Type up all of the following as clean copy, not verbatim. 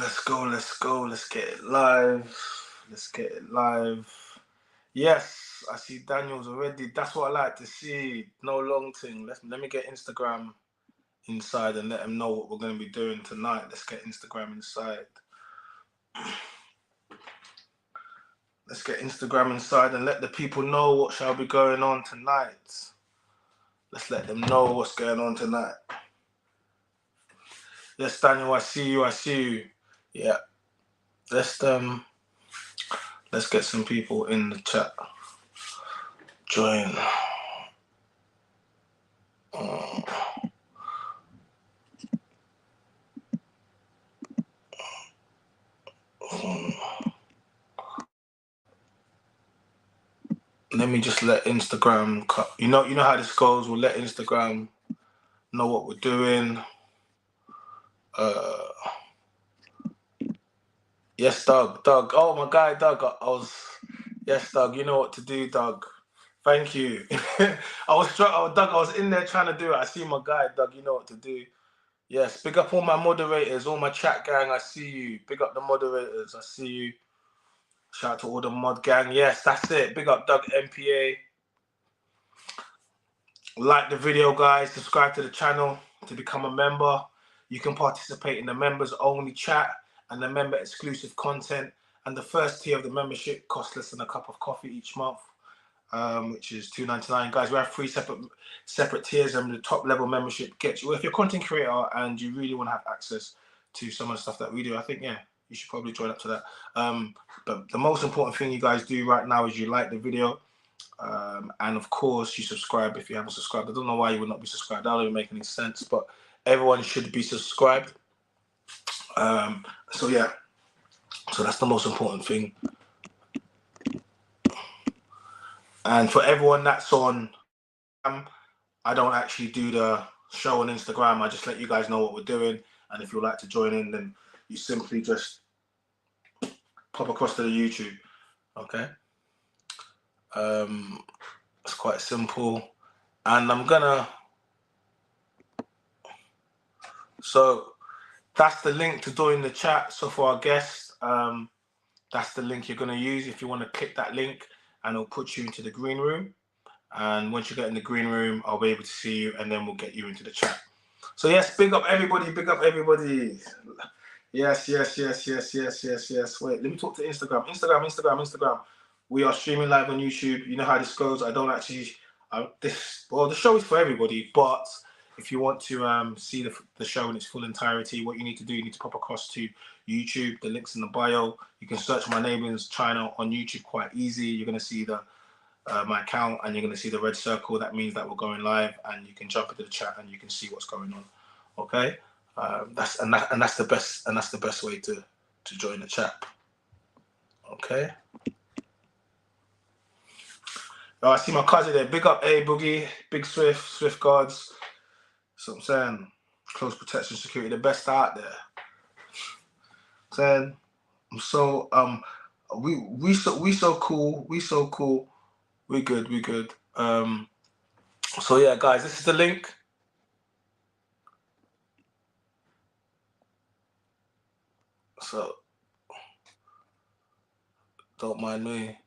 let's go, let's go. Let's get it live. Let's get it live. Yes, I see Daniel's already. That's what I like to see. No long thing. Let me get Instagram inside and let them know what we're going to be doing tonight. Let's get Instagram inside. Let's get Instagram inside and let the people know what shall be going on tonight. Let's let them know what's going on tonight. Yes, Daniel, I see you. I see you. Yeah. Let's get some people in the chat. Join. Let me just let Instagram cut. You know how this goes. We'll let Instagram know what we're doing. Yes, Doug. Oh, my guy, Doug. Yes, Doug. You know what to do, Doug. Thank you. Doug, I was in there trying to do it. I see my guy, Doug. You know what to do. Yes, big up all my moderators, all my chat gang. I see you. Big up the moderators. I see you. Shout out to all the mod gang. Yes, that's it. Big up Doug MPA. Like the video, guys. Subscribe to the channel to become a member. You can participate in the members only chat and the member exclusive content. And the first tier of the membership costs less than a cup of coffee each month, which is $2.99. Guys, we have 3 separate tiers, and the top level membership gets you. If you're a content creator and you really want to have access to some of the stuff that we do, I think, yeah, you should probably join up to that. But the most important thing you guys do right now is you like the video. And of course, you subscribe if you haven't subscribed. I don't know why you would not be subscribed. That doesn't make any sense, but everyone should be subscribed. So yeah, so that's the most important thing. And for everyone that's on, I don't actually do the show on Instagram. I just let you guys know what we're doing. And if you'd like to join in, then you simply just pop across to the YouTube. Okay. It's quite simple. And I'm gonna, so that's the link to join the chat. So for our guests, that's the link you're gonna use. If you want to click that link, and it'll put you into the green room. And once you get in the green room, I'll be able to see you, and then we'll get you into the chat. So yes, big up everybody, big up everybody. Yes. Wait, let me talk to Instagram. Instagram. We are streaming live on YouTube. You know how this goes. I don't actually, the show is for everybody, but if you want to see the show in its full entirety, what you need to do, you need to pop across to YouTube. The link's in the bio. You can search my neighbor's channel on YouTube quite easy. You're going to see my account, and you're going to see the red circle. That means that we're going live, and you can jump into the chat and you can see what's going on. Okay, that's the best way to join the chat. Okay. Oh, I see my cousin there. Big up A Boogie, Big Swift Guards. So I'm saying, close protection security, the best out there. I'm saying, I'm so we so cool. We good. So yeah, guys, this is the link. So don't mind me.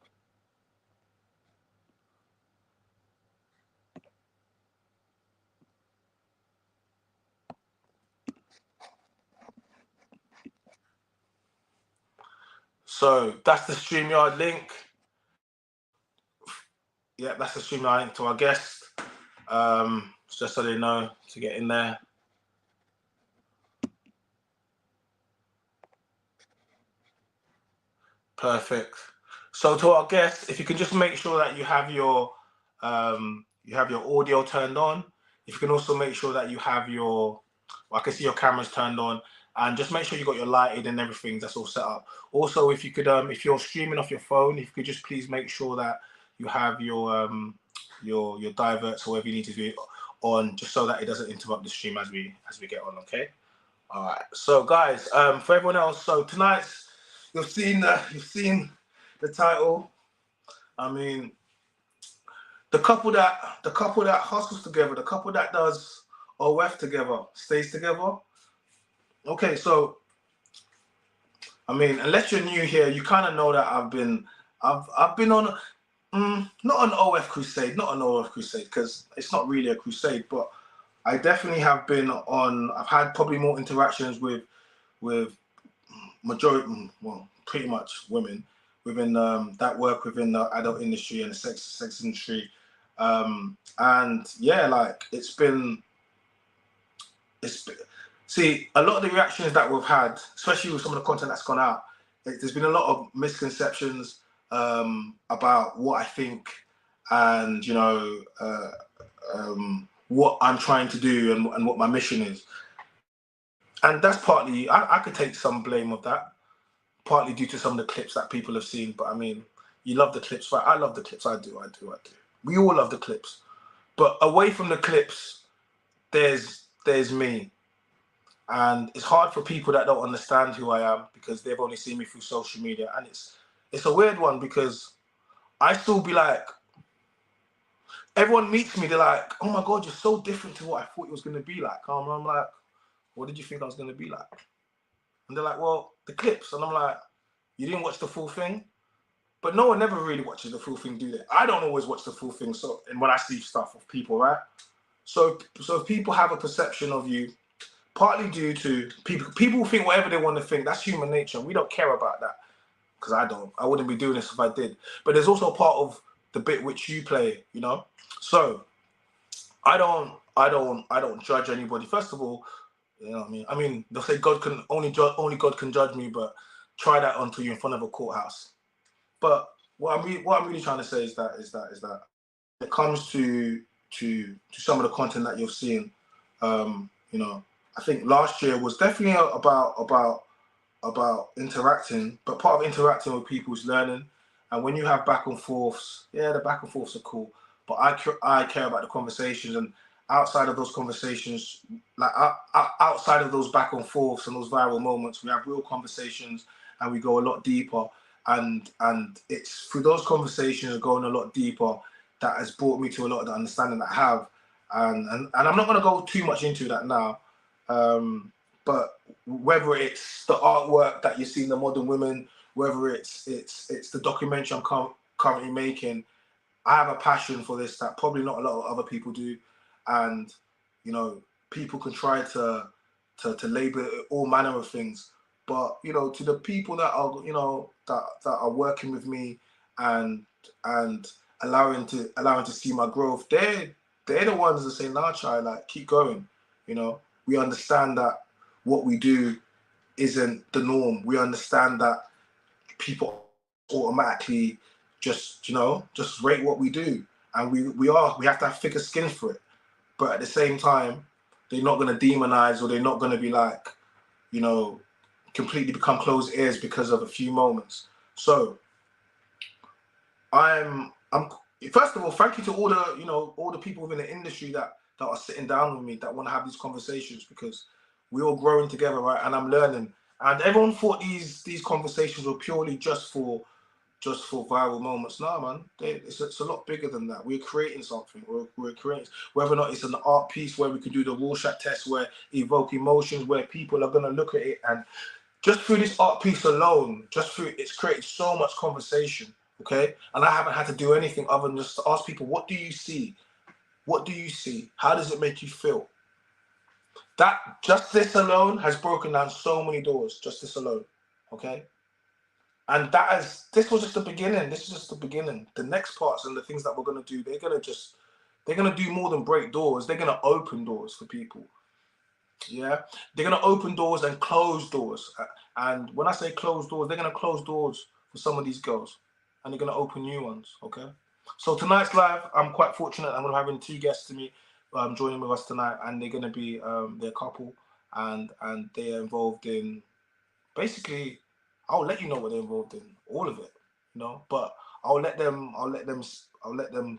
So that's the StreamYard link. Yeah, that's the StreamYard link to our guest. Just so they know to get in there. Perfect. So to our guests, if you can just make sure that you have your audio turned on. If you can also make sure that you have I can see your cameras turned on, and just make sure you got your lighting and everything that's all set up. Also, if you could, if you're streaming off your phone, if you could just please make sure that you have your diverts or whatever you need to do on, just so that it doesn't interrupt the stream as we get on. Okay. All right. So guys, for everyone else, so tonight's you've seen the title. I mean, the couple that hustles together, the couple that does OF together, stays together. Okay, so I mean, unless you're new here, you kind of know that I've been on, not an OF crusade, not an OF crusade, because it's not really a crusade, but I definitely have been on. I've had probably more interactions with majority, well, pretty much women within that work within the adult industry and the sex industry, and yeah, like it's see, a lot of the reactions that we've had, especially with some of the content that's gone out, there's been a lot of misconceptions about what I think and what I'm trying to do and what my mission is. And that's partly, I could take some blame of that, partly due to some of the clips that people have seen. But I mean, you love the clips, right? I love the clips. I do. We all love the clips. But away from the clips, there's me. And it's hard for people that don't understand who I am because they've only seen me through social media. And it's a weird one because I still be like, everyone meets me, they're like, oh my God, you're so different to what I thought it was going to be like. I'm like, what did you think I was going to be like? And they're like, well, the clips. And I'm like, you didn't watch the full thing? But no one never really watches the full thing, do they? I don't always watch the full thing. So, and when I see stuff of people, right? So if people have a perception of you, partly due to people think whatever they want to think. That's human nature. We don't care about that because I don't. I wouldn't be doing this if I did. But there's also part of the bit which you play, you know. So I don't judge anybody. First of all, you know what I mean. I mean, they'll say God can only God can judge me, but try that until you're in front of a courthouse. But what I'm really trying to say is that when it comes to some of the content that you're seeing, you know, I think last year was definitely about interacting, but part of interacting with people is learning. And when you have back and forths, yeah, the back and forths are cool, but I care about the conversations. And outside of those conversations, like outside of those back and forths and those viral moments, we have real conversations and we go a lot deeper. And it's through those conversations going a lot deeper that has brought me to a lot of the understanding that I have. And I'm not going to go too much into that now. But whether it's the artwork that you see in the Modern Women, whether it's the documentary I'm currently making, I have a passion for this that probably not a lot of other people do. And you know, people can try to label it all manner of things, but you know, to the people that are, you know, that are working with me and allowing to see my growth, they're the ones that say, nah, child, like, keep going. You know, we understand that what we do isn't the norm. We understand that people automatically just, you know, just rate what we do. And we have to have thicker skin for it. But at the same time, they're not going to demonize, or they're not going to be like, you know, completely become closed ears because of a few moments. So I'm first of all, thank you to all the, you know, all the people within the industry that are sitting down with me, that want to have these conversations, because we're all growing together, right? And I'm learning. And everyone thought these conversations were purely just for viral moments. No, man, it's a lot bigger than that. We're creating something. We're creating, whether or not it's an art piece where we can do the Rorschach test, where evoke emotions, where people are going to look at it, and just through this art piece alone, just through it's created so much conversation. Okay, and I haven't had to do anything other than just to ask people, what do you see? What do you see? How does it make you feel? That just this alone has broken down so many doors. Just this alone, okay. And this was just the beginning. This is just the beginning. The next parts and the things that we're gonna do, they're gonna do more than break doors. They're gonna open doors for people. Yeah, they're gonna open doors and close doors. And when I say close doors, they're gonna close doors for some of these girls, and they're gonna open new ones. Okay. So tonight's live, I'm quite fortunate. I'm gonna be having two guests to me joining with us tonight, and they're gonna be they're a couple, and they're involved in, basically, I'll let you know what they're involved in, all of it, you know. But I'll let them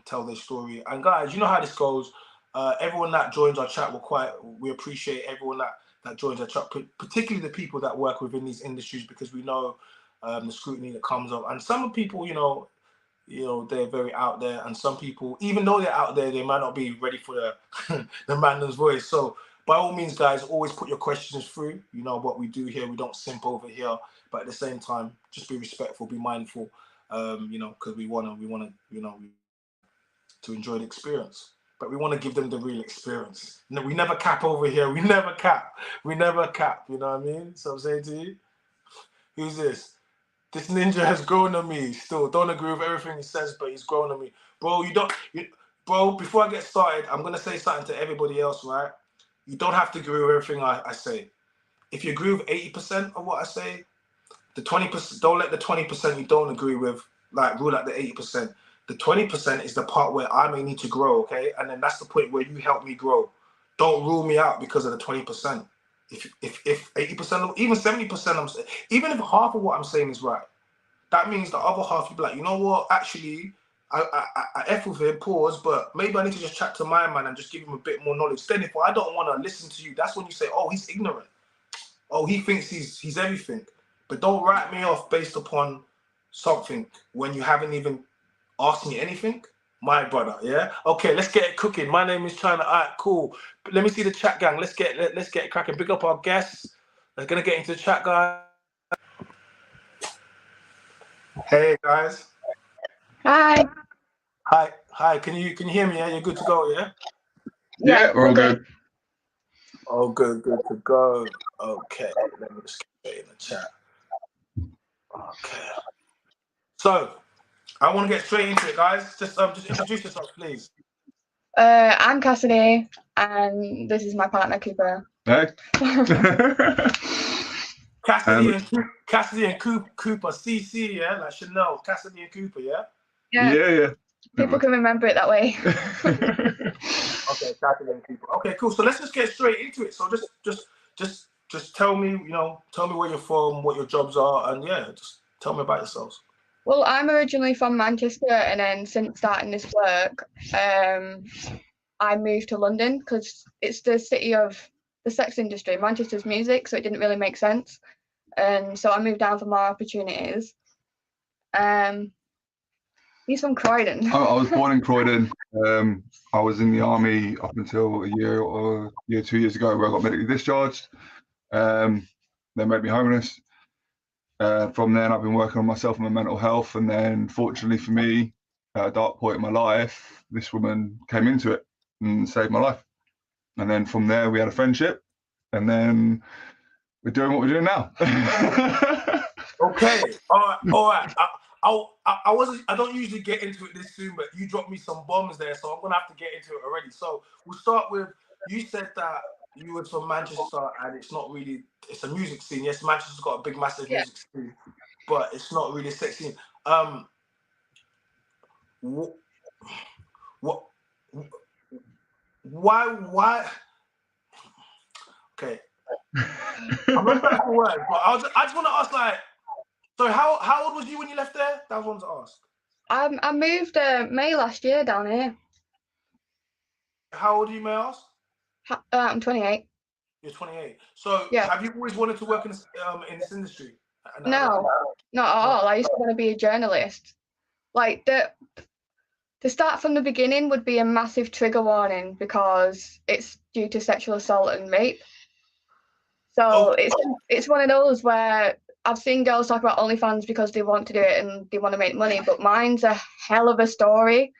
tell their story. And guys, you know how this goes. Everyone that joins our chat, we appreciate everyone that joins our chat, particularly the people that work within these industries, because we know the scrutiny that comes up. And some people, you know, they're very out there, and some people, even though they're out there, they might not be ready for the the man's voice. So, by all means, guys, always put your questions through. You know what we do here. We don't simp over here, but at the same time, just be respectful, be mindful. You know, because we wanna, you know, to enjoy the experience. But we want to give them the real experience. No, we never cap over here. We never cap. We never cap. You know what I mean? So I'm saying to you, who's this? This ninja has grown on me. Still, don't agree with everything he says, but he's grown on me, bro. Bro. Before I get started, I'm gonna say something to everybody else, right? You don't have to agree with everything I say. If you agree with 80% of what I say, the 20%, don't let the 20% you don't agree with like rule out the 80%. The 20% is the part where I may need to grow, okay? And then that's the point where you help me grow. Don't rule me out because of the 20%. If 80%, even 70%, I'm saying, even if half of what I'm saying is right, that means the other half you be like, you know what? Actually, I F with him, pause, but maybe I need to just chat to my man and just give him a bit more knowledge. Then if I don't want to listen to you, that's when you say, oh, he's ignorant. Oh, he thinks he's everything. But don't write me off based upon something when you haven't even asked me anything. My brother, yeah? Okay, let's get it cooking. My name is China. All right, cool. Let me see the chat, gang. Let's get it cracking. Big up our guests. We're gonna get into the chat, guys. Hey guys. Hi. Hi. Can you hear me? Yeah, you're good to go, yeah? Yeah, we're all good. Oh, good to go. Okay, let me just get in the chat. Okay. So, I want to get straight into it, guys. Just introduce yourself, please. I'm Cassidy, and this is my partner Cooper. Hey. Cassidy and Cooper, CC, yeah, like Chanel, Cassidy and Cooper, yeah. Yeah. People can remember it that way. Okay, Cassidy and Cooper. Okay, cool. So let's just get straight into it. So just tell me, tell me where you're from, what your jobs are, and yeah, just tell me about yourselves. Well, I'm originally from Manchester, and then since starting this work, I moved to London because it's the city of the sex industry. Manchester's music, so it didn't really make sense. And so I moved down for more opportunities. He's from Croydon. I was born in Croydon. I was in the army up until a year or 2 years ago, where I got medically discharged. They made me homeless. From then, I've been working on myself and my mental health. And then, fortunately for me, at a dark point in my life, this woman came into it and saved my life. And then from there, we had a friendship. And then we're doing what we're doing now. Okay. All right. I don't usually get into it this soon, but you dropped me some bombs there, so I'm gonna have to get into it already. So we'll start with, you said that you were from Manchester and it's a music scene. Yes, Manchester's got a big, massive music scene, but it's not really a sex scene. Why? Okay. I'm not trying to work, but I just want to ask, like, so how old was you when you left there? That was one to ask. I moved May last year down here. How old are you, may I ask? I'm 28. You're 28. So have you always wanted to work in this industry? No, not at all. I used to want to be a journalist. Like to start from the beginning would be a massive trigger warning because it's due to sexual assault and rape. So it's one of those where I've seen girls talk about OnlyFans because they want to do it and they want to make money, but mine's a hell of a story.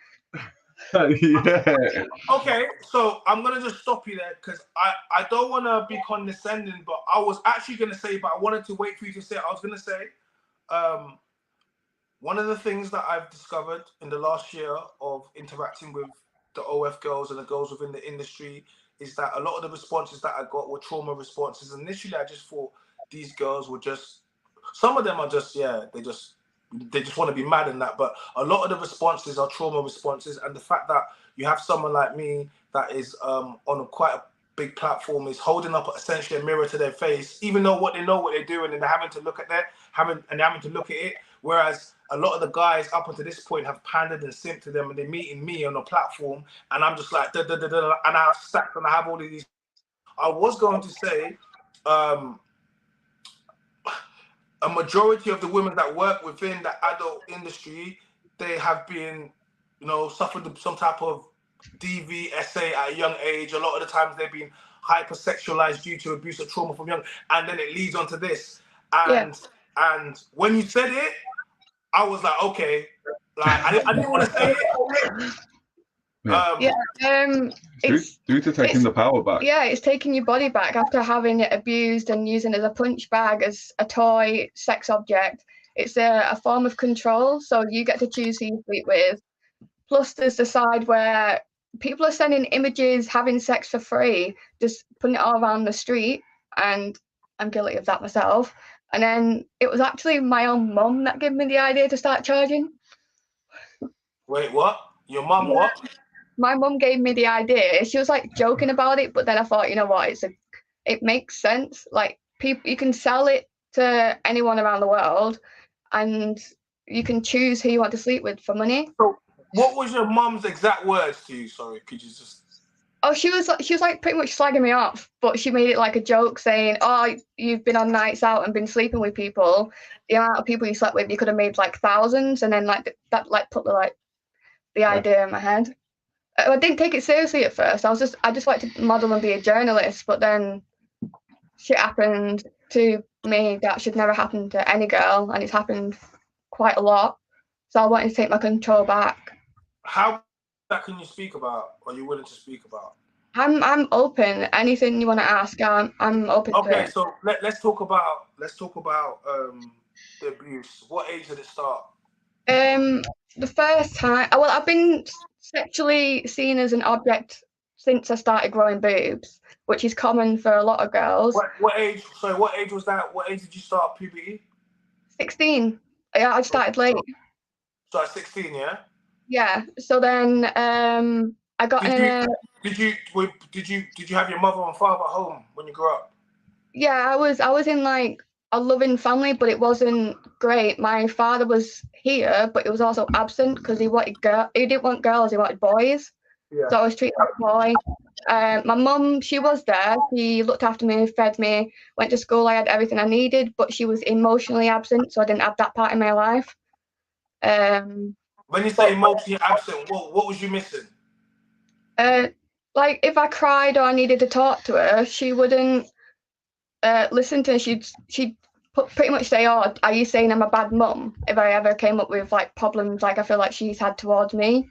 Yeah. Okay, so I'm gonna just stop you there because I don't want to be condescending, but I was actually gonna say, but I wanted to wait for you to say it. I was gonna say, one of the things that I've discovered in the last year of interacting with the OF girls and the girls within the industry is that a lot of the responses that I got were trauma responses. Initially, I just thought these girls were just, some of them are just, they just want to be mad and that, but a lot of the responses are trauma responses. And the fact that you have someone like me that is on quite a big platform is holding up essentially a mirror to their face, even though they know what they're doing and they're having to look at having to look at it. Whereas a lot of the guys up until this point have pandered and simped to them, and they're meeting me on a platform, and I'm just like, and I have stacks and I have all of these. I was going to say, a majority of the women that work within the adult industry, they have been, suffered some type of DVSA at a young age. A lot of the times they've been hypersexualized due to abuse or trauma from young, and then it leads on to this. And when you said it, I was like, okay, like I didn't want to say it. It's due to taking the power back. Yeah, it's taking your body back after having it abused and using it as a punch bag, as a toy, sex object. It's a form of control, so you get to choose who you sleep with. Plus, there's the side where people are sending images, having sex for free, just putting it all around the street, and I'm guilty of that myself. And then it was actually my own mum that gave me the idea to start charging. Wait, what? Your mum what? My mum gave me the idea. She was like joking about it, but then I thought, you know what, it makes sense. Like, people, you can sell it to anyone around the world, and you can choose who you want to sleep with for money. So what was your mum's exact words to you? Sorry, could you just... Oh, she was like pretty much slagging me off, but she made it like a joke, saying, "Oh, you've been on nights out and been sleeping with people. The amount of people you slept with, you could have made like thousands." And then like that like put the idea in my head. I didn't take it seriously at first. I just wanted to model and be a journalist, but then shit happened to me that should never happen to any girl, and it's happened quite a lot. So I wanted to take my control back. How that can you speak about? Are you willing to speak about? I'm open. Anything you want to ask, I'm open to it. Okay, so let's talk about the abuse. What age did it start? The first time, well, I've been sexually seen as an object since I started growing boobs, which is common for a lot of girls. What age? Sorry, what age was that? What age did you start puberty? 16. Yeah, I started late. So at 16, yeah. Yeah. So then, I got in a. Did you have your mother and father at home when you grew up? Yeah, I was in like a loving family, but it wasn't great. My father was here, but he was also absent because he didn't want girls, he wanted boys. Yeah. So I was treated like a boy. My mum, she was there. She looked after me, fed me, went to school. I had everything I needed, but she was emotionally absent, so I didn't have that part in my life. When you say emotionally absent, what was you missing? Like if I cried or I needed to talk to her, she wouldn't listen to me. She'd pretty much say, "Oh, are you saying I'm a bad mum?" If I ever came up with like problems like I feel like she's had towards me.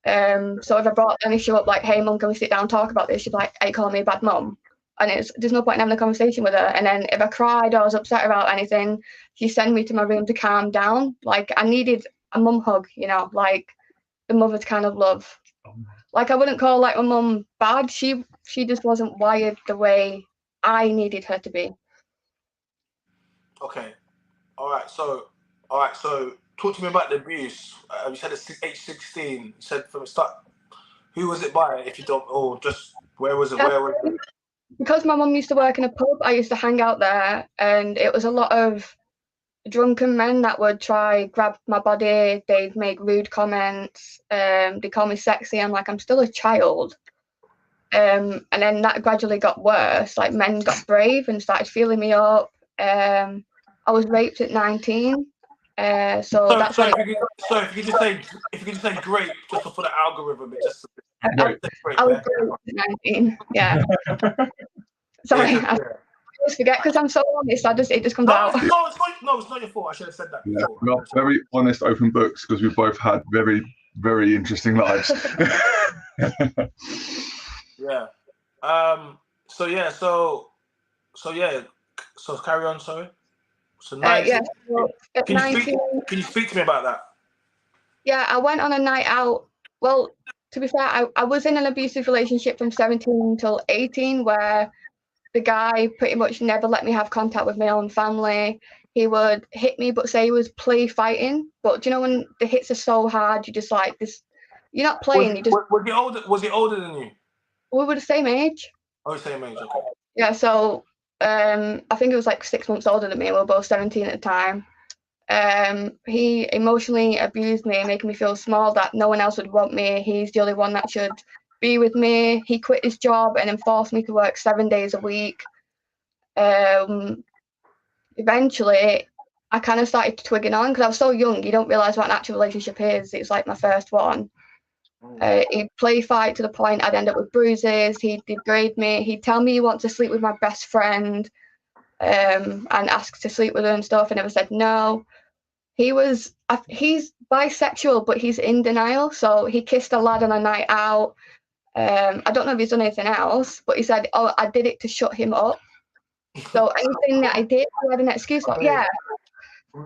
So if I brought an issue up like, "Hey mum, can we sit down and talk about this?" She'd be like, "Are you calling me a bad mum?" And there's no point in having a conversation with her. And then if I cried or I was upset about anything, she'd send me to my room to calm down. Like I needed a mum hug, you know, like the mother's kind of love. Like I wouldn't call like my mum bad. She just wasn't wired the way I needed her to be. Okay. All right. So talk to me about the abuse. You said at age 16. You said from the start. Who was it by? If you don't, or just where was it? Where was it? Because my mum used to work in a pub, I used to hang out there, and it was a lot of drunken men that would try grab my body. They'd make rude comments. They call me sexy. I'm like, I'm still a child. And then that gradually got worse. Like men got brave and started feeling me up. I was raped at 19. So that's why. If you could just say grape just for the algorithm, it just. I was raped at 19. Yeah. Sorry. I always forget because I'm so honest. It just comes out. No, it's not your fault. I should have said that before. Yeah, we're very honest, open books because we both had very, very interesting lives. Yeah. So carry on. Sorry. So 19. Yeah. So can you speak to me about that? Yeah, I went on a night out. Well, to be fair, I was in an abusive relationship from 17 until 18, where the guy pretty much never let me have contact with my own family. He would hit me, but say he was play fighting. But do you know when the hits are so hard, you just like this. You're not playing. Was he older than you? We were the same age. Oh, same age. Okay. Yeah. So I think it was like 6 months older than me. We were both 17 at the time. He emotionally abused me, making me feel small, that no one else would want me. He's the only one that should be with me. He quit his job and then forced me to work 7 days a week. Eventually, I kind of started twigging on because I was so young. You don't realise what an actual relationship is. It's like my first one. He'd play fight to the point I'd end up with bruises. He'd degrade me. He'd tell me he wants to sleep with my best friend, and ask to sleep with her and stuff. I never said no. He's bisexual, but he's in denial. So he kissed a lad on a night out. I don't know if he's done anything else, but he said, "Oh, I did it to shut him up." So anything that I did, I had an excuse. Like, yeah.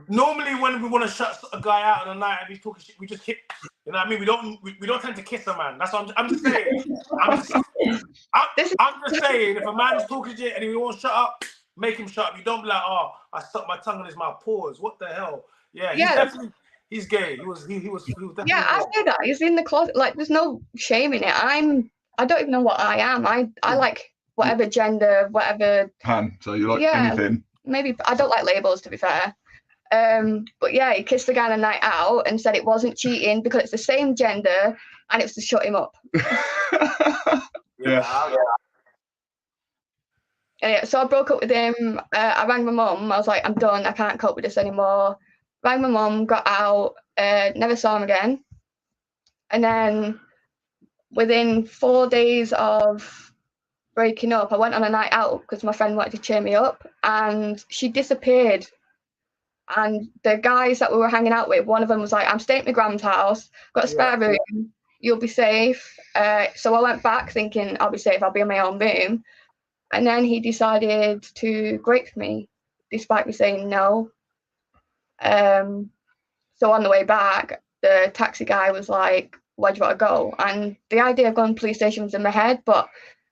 Normally, when we want to shut a guy out on a night and he's talking shit, we just hit. You know what I mean? We don't tend to kiss a man. That's what I'm just saying. I'm just saying, if a man's talking shit and he won't shut up, make him shut up. You don't be like, oh, I stuck my tongue on his mouth. Pause. What the hell? Yeah, he's gay. He was definitely. Yeah, I say that. He's in the closet. Like, there's no shame in it. I don't even know what I am. I like whatever gender, whatever. So you like anything? Maybe I don't like labels, to be fair. But yeah, he kissed the guy on a night out and said it wasn't cheating because it's the same gender and it was to shut him up. Yeah. So I broke up with him. I rang my mum. I was like, I'm done. I can't cope with this anymore. Rang my mum, got out, never saw him again. And then within 4 days of breaking up, I went on a night out because my friend wanted to cheer me up, and she disappeared. And the guys that we were hanging out with, one of them was like, I'm staying at my grand's house, got a spare room, you'll be safe. So I went back thinking I'll be safe, I'll be in my own room. And then he decided to grape me, despite me saying no. So on the way back, the taxi guy was like, where do you want to go? And the idea of going to the police station was in my head, but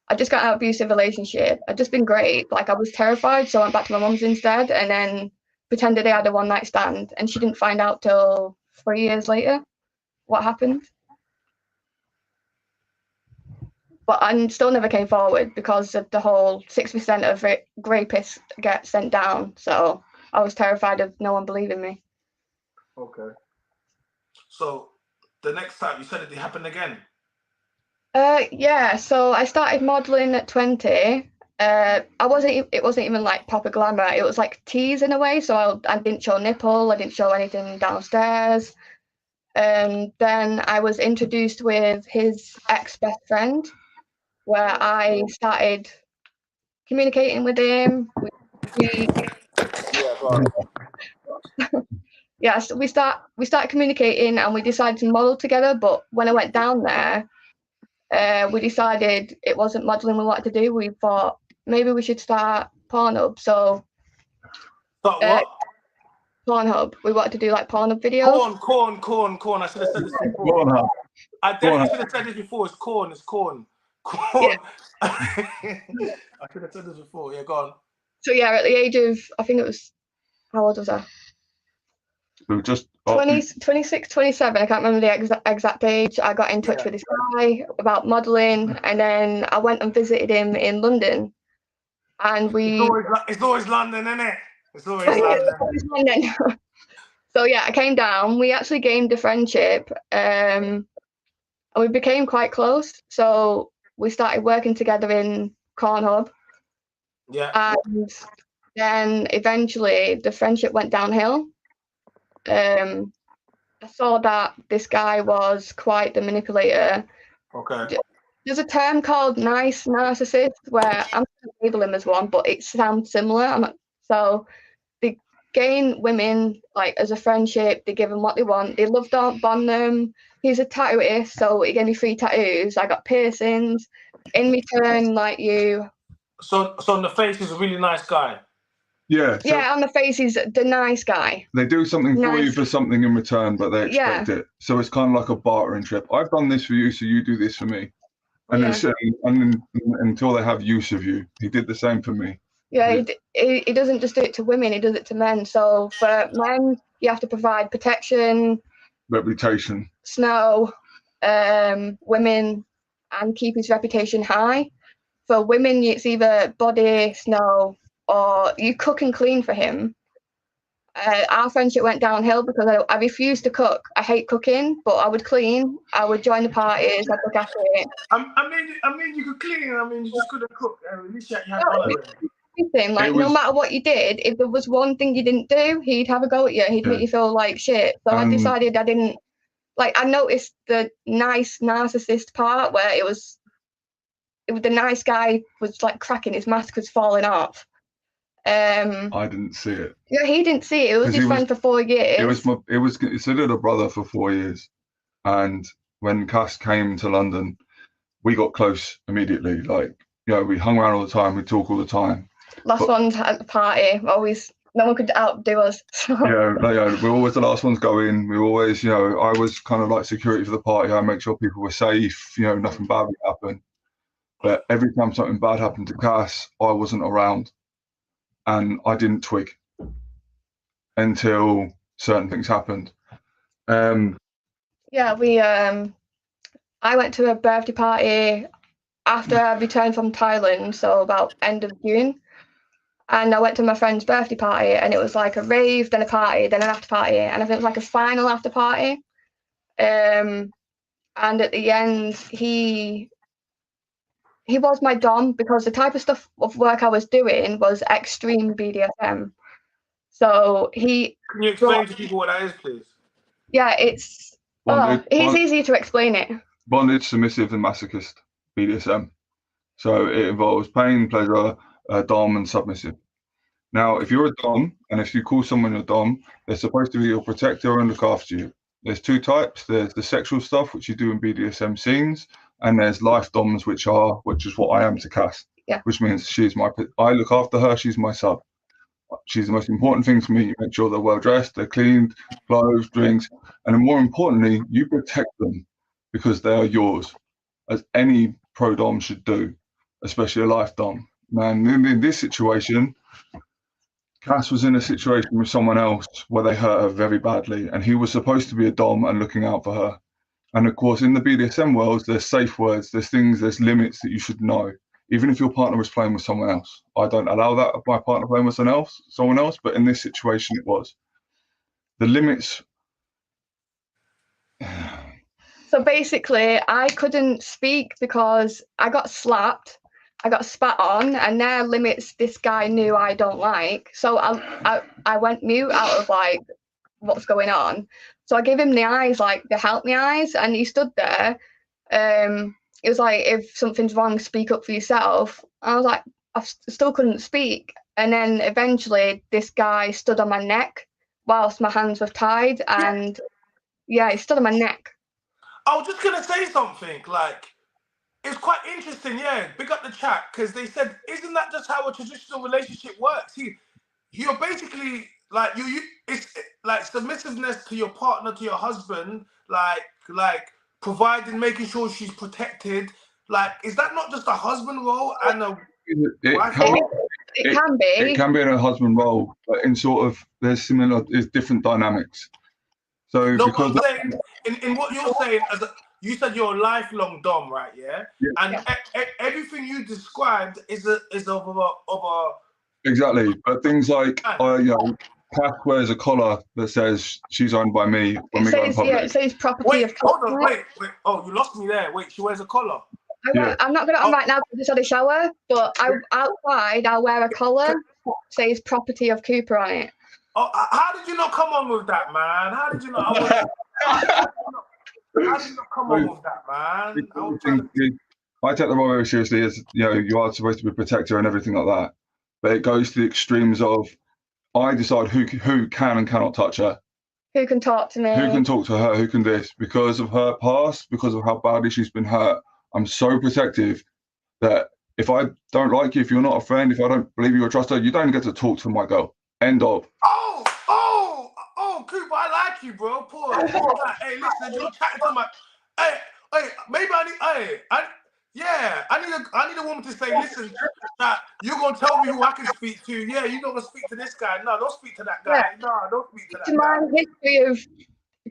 I just got out of an abusive relationship. I'd just been great. Like, I was terrified, so I went back to my mum's instead, and then pretended I had a one-night stand, and she didn't find out till 3 years later what happened. But I still never came forward because of the whole 6% of rapists get sent down. So I was terrified of no one believing me. Okay. So the next time you said it happened again? Yeah. So I started modelling at 20. It wasn't even like proper glamour. It was like tease in a way. So I didn't show nipple. I didn't show anything downstairs. Then I was introduced with his ex-best friend, where I started communicating with him. So we started communicating, and we decided to model together. But when I went down there, we decided it wasn't modeling we wanted to do. We thought maybe we should start Pornhub. So what? Pornhub. We wanted to do like Pornhub videos. Corn. I should have said this before. I definitely should have said this before. It's corn. Yeah. I should have said this before. Yeah, go on. So yeah, at the age of, I think it was, how old was I? Just 26, 27. I can't remember the exact age. I got in touch with this guy about modelling, and then I went and visited him in London. And it's always London, isn't it? It's always London. So yeah, I came down. We actually gained a friendship, and we became quite close. So we started working together in Pornhub. Yeah. And then eventually the friendship went downhill. I saw that this guy was quite the manipulator. Okay. There's a term called nice narcissist, where I'm going to label him as one, but it sounds similar. So they gain women like as a friendship. They give them what they want. They love bond them. He's a tattooist, so he gave me 3 tattoos. I got piercings. In return, like you. So on the face, he's a really nice guy. Yeah. So on the face, he's the nice guy. They do something for you for something in return, but they expect it. So it's kind of like a bartering trip. I've done this for you, so you do this for me. And then until they have use of you. He did the same for me. Yeah, he doesn't just do it to women, he does it to men. So for men, you have to provide protection, reputation, snow, women, and keep his reputation high. For women, it's either body, snow, or you cook and clean for him. Our friendship went downhill because I refused to cook. I hate cooking, but I would clean. I would join the parties. I'd look after it. I mean, you could clean. I mean, you just couldn't cook. At least you had one of everything. Like, no matter what you did, if there was one thing you didn't do, he'd have a go at you. He'd make you feel like shit. So I decided I didn't like I noticed the nice narcissist part where it was the nice guy was like cracking, his mask was falling off. I didn't see it. Yeah, he didn't see it. It was his friend for 4 years. It was considered a brother for 4 years, and when Cass came to London, we got close immediately. Like, you know, we hung around all the time, we talk all the time. Last ones at the party, always. No one could outdo us. So. Yeah, we're always the last ones go in. We always, you know, I was kind of like security for the party. I make sure people were safe. You know, nothing bad would happen. But every time something bad happened to Cass, I wasn't around, and I didn't twig until certain things happened. Yeah, I went to a birthday party after I returned from Thailand, so about end of June. And I went to my friend's birthday party, and it was like a rave, then a party, then an after party, and I think it was like a final after party. And at the end, he was my dom, because the type of stuff of work I was doing was extreme BDSM. So he. Can you explain to people what that is, please? Yeah, it's easy to explain it. Bondage, submissive, and masochist BDSM. So it involves pain, pleasure, dom, and submissive. Now, if you're a dom, and if you call someone a dom, they're supposed to be your protector and look after you. There's 2 types. There's the sexual stuff, which you do in BDSM scenes, and there's life doms, which is what I am to Cass. Yeah. Which means I look after her. She's my sub. She's the most important thing to me. You make sure they're well dressed, they're cleaned, clothes, drinks, and then more importantly, you protect them because they are yours, as any pro dom should do, especially a life dom. Man, in this situation, Cass was in a situation with someone else where they hurt her very badly, and he was supposed to be a dom and looking out for her. And of course, in the BDSM world, there's safe words, there's limits that you should know. Even if your partner was playing with someone else, I don't allow that of my partner playing with someone else. But in this situation, it was the limits. So basically, I couldn't speak because I got slapped, I got spat on, and their limits this guy knew I don't like. So I went mute out of like what's going on. So I gave him the eyes, like the help me eyes, and he stood there. It was like, if something's wrong, speak up for yourself. I was like, I still couldn't speak. And then eventually this guy stood on my neck whilst my hands were tied. And yeah, he stood on my neck. I was just going to say something. Like, it's quite interesting, yeah. Big up the chat, because they said, isn't that just how a traditional relationship works? You're basically, like, it's like submissiveness to your partner, to your husband, like, providing, making sure she's protected. Like, is that not just a husband role and a wife role? It can be. It can be in a husband role, but there's different dynamics. So no, because I'm saying, in what you're saying, you said you're a lifelong dom, right? Yeah. And everything you described is of a. Exactly, but things like Cass wears a collar that says she's owned by me when we go in public. Yeah, it says property wait, of. Hold on, wait. Oh, you lost me there. Wait, she wears a collar. I'm not going to on right now because I just had a shower, but outside I'll wear a collar that says property of Cooper on it. Oh, how did you not come on with that, man? How did you not? How did you not come on with that, man? I take the role very seriously, as you know, you are supposed to be a protector and everything like that. But it goes to the extremes of I decide who can and cannot touch her. Who can talk to me? Who can talk to her? Who can this? Because of her past, because of how badly she's been hurt, I'm so protective that if I don't like you, if you're not a friend, if I don't believe you or trust her, you don't get to talk to my girl. End of. Oh, Cooper, I like you, bro. Poor. Hey, listen, you're chatting to my. Hey, maybe I need a woman to say, listen, that you're gonna tell me who I can speak to. Yeah, you're not gonna speak to this guy. No, don't speak to that guy. Yeah. No, don't speak to that guy. My history of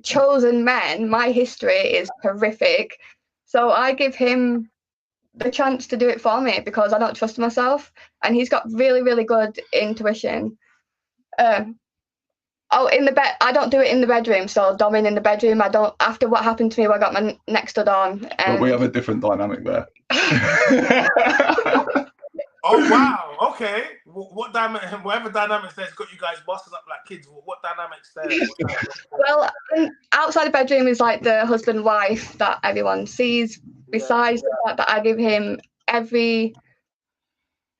chosen men, my history is horrific. So I give him the chance to do it for me because I don't trust myself, and he's got really, really good intuition. In the bed, I don't do it in the bedroom. So doming in the bedroom, I don't. After what happened to me, I got my neck stood on. But we have a different dynamic there. Oh wow! Okay, What dynamic, whatever dynamics there's got you guys busting up like kids? What dynamics there? Well, outside the bedroom is like the husband wife that everyone sees. Besides the fact that I give him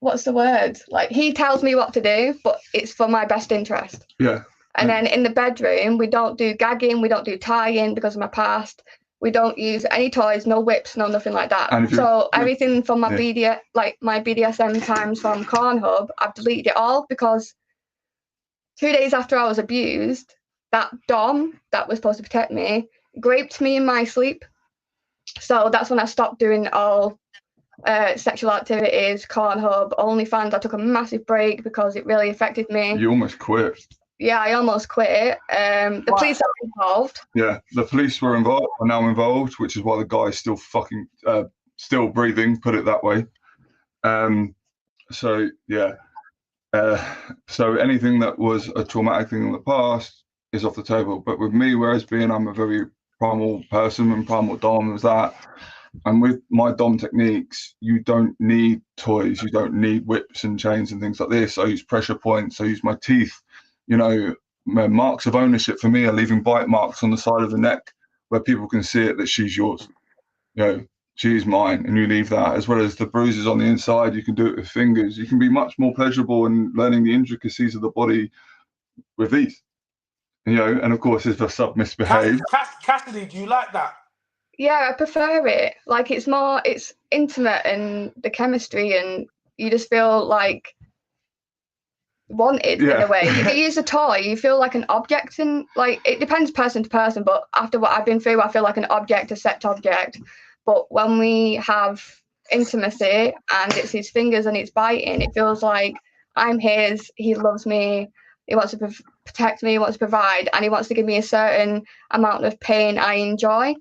what's the word? Like, he tells me what to do, but it's for my best interest. Yeah. And then in the bedroom, we don't do gagging, we don't do tying because of my past. We don't use any toys, no whips, no nothing like that. So everything from my my BDSM times from Cornhub, I've deleted it all because 2 days after I was abused, that Dom that was supposed to protect me raped me in my sleep. So that's when I stopped doing all sexual activities, Cornhub, OnlyFans. I took a massive break because it really affected me. You almost quit. Yeah, I almost quit. The police are involved. Yeah, the police are now involved, which is why the guy's still still breathing, put it that way. So yeah. So anything that was a traumatic thing in the past is off the table. But with me, whereas I'm a very primal person, and Primal Dom was that. And with my Dom techniques, you don't need toys, you don't need whips and chains and things like this. I use pressure points, I use my teeth. You know, marks of ownership for me are leaving bite marks on the side of the neck where people can see it that she's yours. You know, she's mine, and you leave that, as well as the bruises on the inside. You can do it with fingers. You can be much more pleasurable in learning the intricacies of the body with these. You know, and of course, if a sub misbehaves. Cassidy, do you like that? Yeah, I prefer it. Like, it's intimate and the chemistry, and you just feel like wanted in a way. If you use a toy, you feel like an object, and like, it depends person to person, but after what I've been through, I feel like an object, a sex object. But when we have intimacy and it's his fingers and it's biting, it feels like I'm his, he loves me, he wants to protect me, he wants to provide, and he wants to give me a certain amount of pain I enjoy.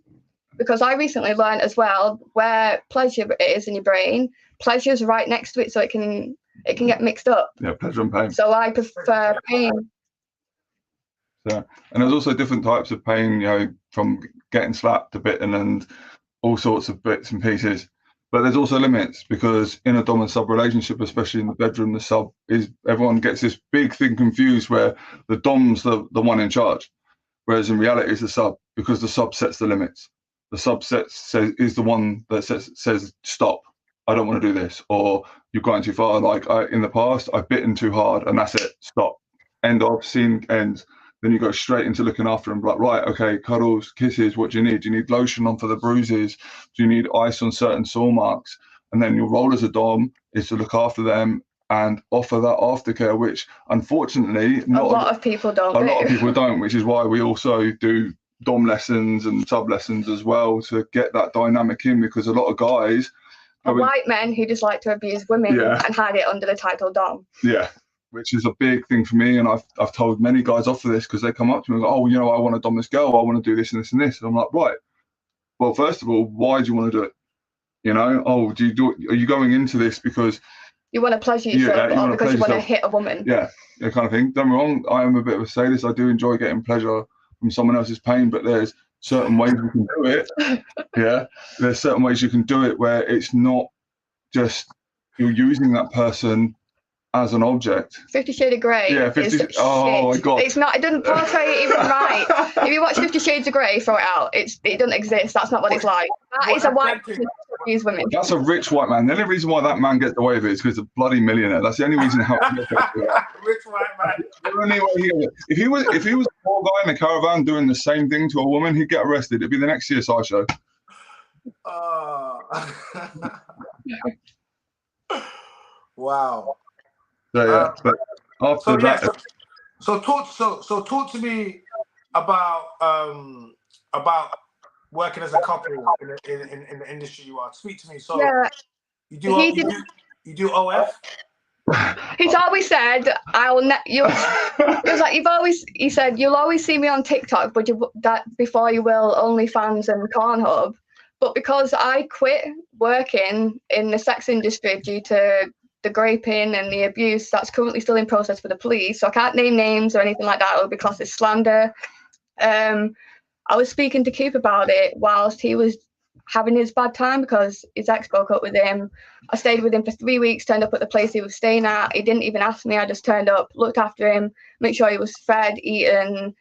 Because I recently learned as well where pleasure is in your brain, pleasure's right next to it, so it can get mixed up. Yeah, pleasure and pain. So I prefer pain. So, and there's also different types of pain, you know, from getting slapped to bitten and all sorts of bits and pieces. But there's also limits, because in a dom and sub relationship, especially in the bedroom, the sub is, everyone gets this big thing confused where the dom's the one in charge, whereas in reality it's the sub, because the sub sets the limits. The sub is the one that says stop, I don't want to do this, or you've gone too far. Like in the past, I've bitten too hard, and that's it, stop, end of, scene ends. Then you go straight into looking after them, like, right, okay, cuddles, kisses, what do you need? Do you need lotion on for the bruises? Do you need ice on certain sore marks? And then your role as a dom is to look after them and offer that aftercare, which unfortunately a lot of people don't. A lot of people don't, which is why we also do dom lessons and sub lessons as well, to get that dynamic in, because a lot of guys white men who just like to abuse women and hide it under the title dom. Yeah, which is a big thing for me, and I've told many guys off for this, because they come up to me and go, oh, you know, I want to dom this girl, I want to do this and this and this, and I'm like, right, well, first of all, why do you want to do it? You know, oh, are you going into this because you want to pleasure yourself, or because you want to hit a woman? Yeah, kind of thing. Don't get me wrong, I am a bit of a sadist. I do enjoy getting pleasure from someone else's pain, but there's certain ways you can do it. There's certain ways you can do it where it's not just you're using that person as an object. 50 Shades of Grey. Yeah, 50. Oh my god. It's not. It doesn't portray it even right. If you watch 50 Shades of Grey, throw it out. It doesn't exist. That's not what it's like. That is a white person who abuse women. That's a rich white man. The only reason why that man gets away with it is because he's a bloody millionaire. That's the only reason how. Rich white man. The only way if he was a poor guy in a caravan doing the same thing to a woman, he'd get arrested. It'd be the next CSI show. Wow. So yeah, but after that. So talk to me about working as a couple in the industry you are. Speak to me. So you do OF? He's always said, he said, you'll always see me on TikTok, but before you will OnlyFans and Cornhub. But because I quit working in the sex industry due to the raping and the abuse that's currently still in process for the police, so I can't name names or anything like that, it would be classed as slander. I was speaking to Cooper about it whilst he was having his bad time because his ex broke up with him. I stayed with him for 3 weeks, turned up at the place he was staying at. He didn't even ask me. I just turned up, looked after him, made sure he was fed, eaten,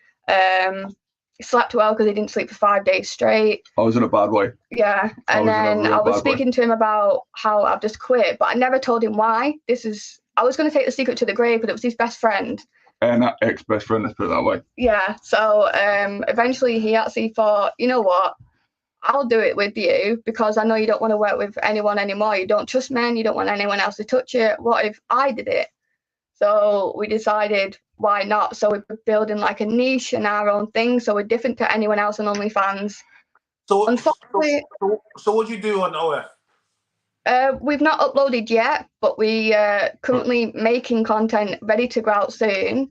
slept well because he didn't sleep for 5 days straight. I was in a bad way. Yeah, and then I was speaking to him about how I've just quit, but I never told him why. I was going to take the secret to the grave, but it was his best friend. And that ex-best friend, let's put it that way. Yeah, so eventually he actually thought, you know what, I'll do it with you because I know you don't want to work with anyone anymore. You don't trust men, you don't want anyone else to touch it. What if I did it? So we decided, why not? So we're building like a niche and our own thing, so we're different to anyone else on OnlyFans. So, unfortunately, so what do you do on OF? We've not uploaded yet, but we currently making content ready to go out soon.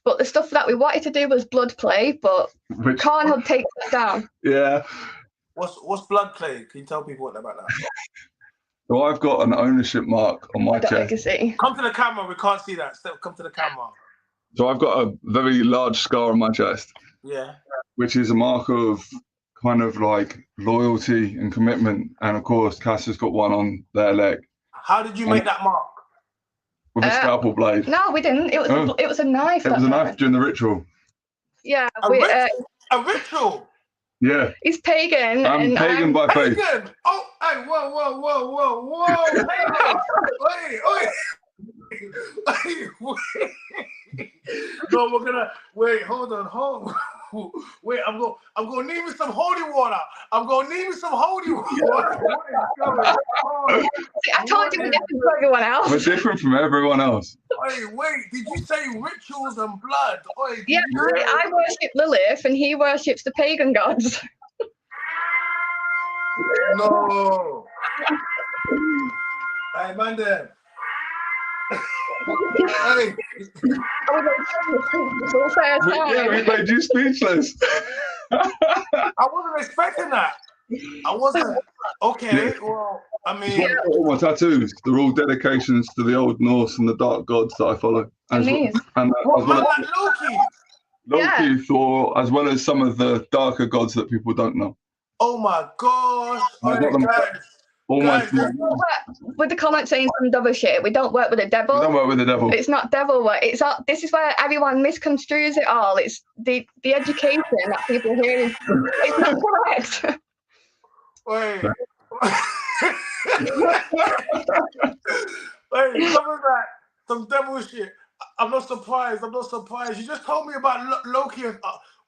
But the stuff that we wanted to do was blood play, but Khan had taken it down. Yeah. What's blood play? Can you tell people what about that? So I've got an ownership mark on my chest. Come to the camera. We can't see that. Come to the camera. So I've got a very large scar on my chest. Yeah. Which is a mark of kind of like loyalty and commitment. And of course, Cass has got one on their leg. How did you make that mark? With a scalpel blade. No, we didn't. It was a knife. It was a knife during the ritual. Yeah. A ritual? Yeah. He's pagan. I'm pagan by faith. Pagan? Oh, hey, whoa. Pagan. Wait. No, we're gonna wait. Hold on. Wait, I'm gonna need me some holy water. I told you we're different from everyone else. We're different from everyone else. Wait, did you say rituals and blood? Yeah, I worship Lilith and he worships the pagan gods. No. Hey, man, there. Hey. We made you speechless. I wasn't expecting that. I wasn't. Okay, well, I mean. All my tattoos, they're all dedications to the Old Norse and the dark gods that I follow. Loki? Loki, Thor, as well as some of the darker gods that people don't know. Oh my gosh. With the comment saying some devil shit, we don't work with the devil. We don't work with the devil. It's not devil work. It's all, this is where everyone misconstrues it all. It's the education that people hear. It's not correct. Wait. Wait, some of that, some devil shit. I'm not surprised. You just told me about Loki.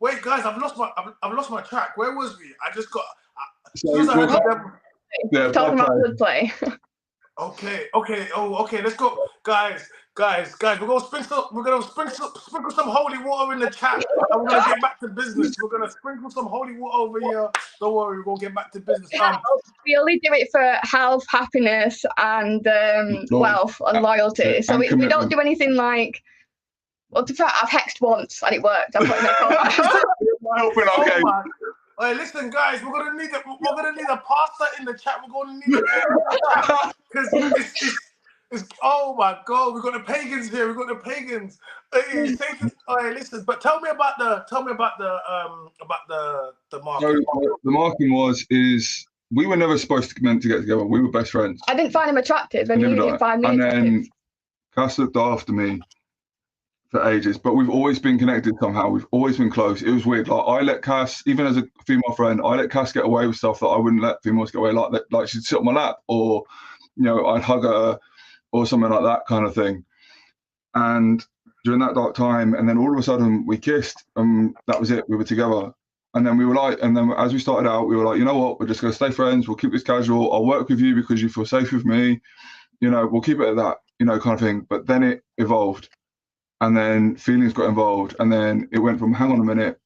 Wait, guys, I've lost my track. Where was we? I just got. Talking about blood play. Okay. Oh, okay. Let's go, guys. We're gonna sprinkle some holy water in the chat, and we're gonna get back to business. We're gonna sprinkle some holy water over here. Don't worry, we're gonna get back to business. We only do it for health, happiness, and wealth and loyalty. So we don't do anything like. Well, to be fair, I've hexed once and it worked. I'm putting okay. Hey, listen, guys, we're gonna need a pasta in the chat. We're gonna need because it's oh my god, we've got the pagans here. Hey, listen, but tell me about the marking. So the marking is we were never supposed to meant to get together. We were best friends. I didn't find him attractive, and he didn't find me attractive. And then Cass looked after me for ages, but we've always been connected somehow. We've always been close. It was weird. Like I let Cass, even as a female friend, I let Cass get away with stuff that I wouldn't let females get away. Like she'd sit on my lap, or I'd hug her, or something like that kind of thing. And during that dark time, and then all of a sudden we kissed, and that was it. We were together. And then as we started out, we were like, you know what? We're just gonna stay friends. We'll keep this casual. I'll work with you because you feel safe with me. We'll keep it at that, kind of thing. But then it evolved. And then feelings got involved, and then it went from hang on a minute,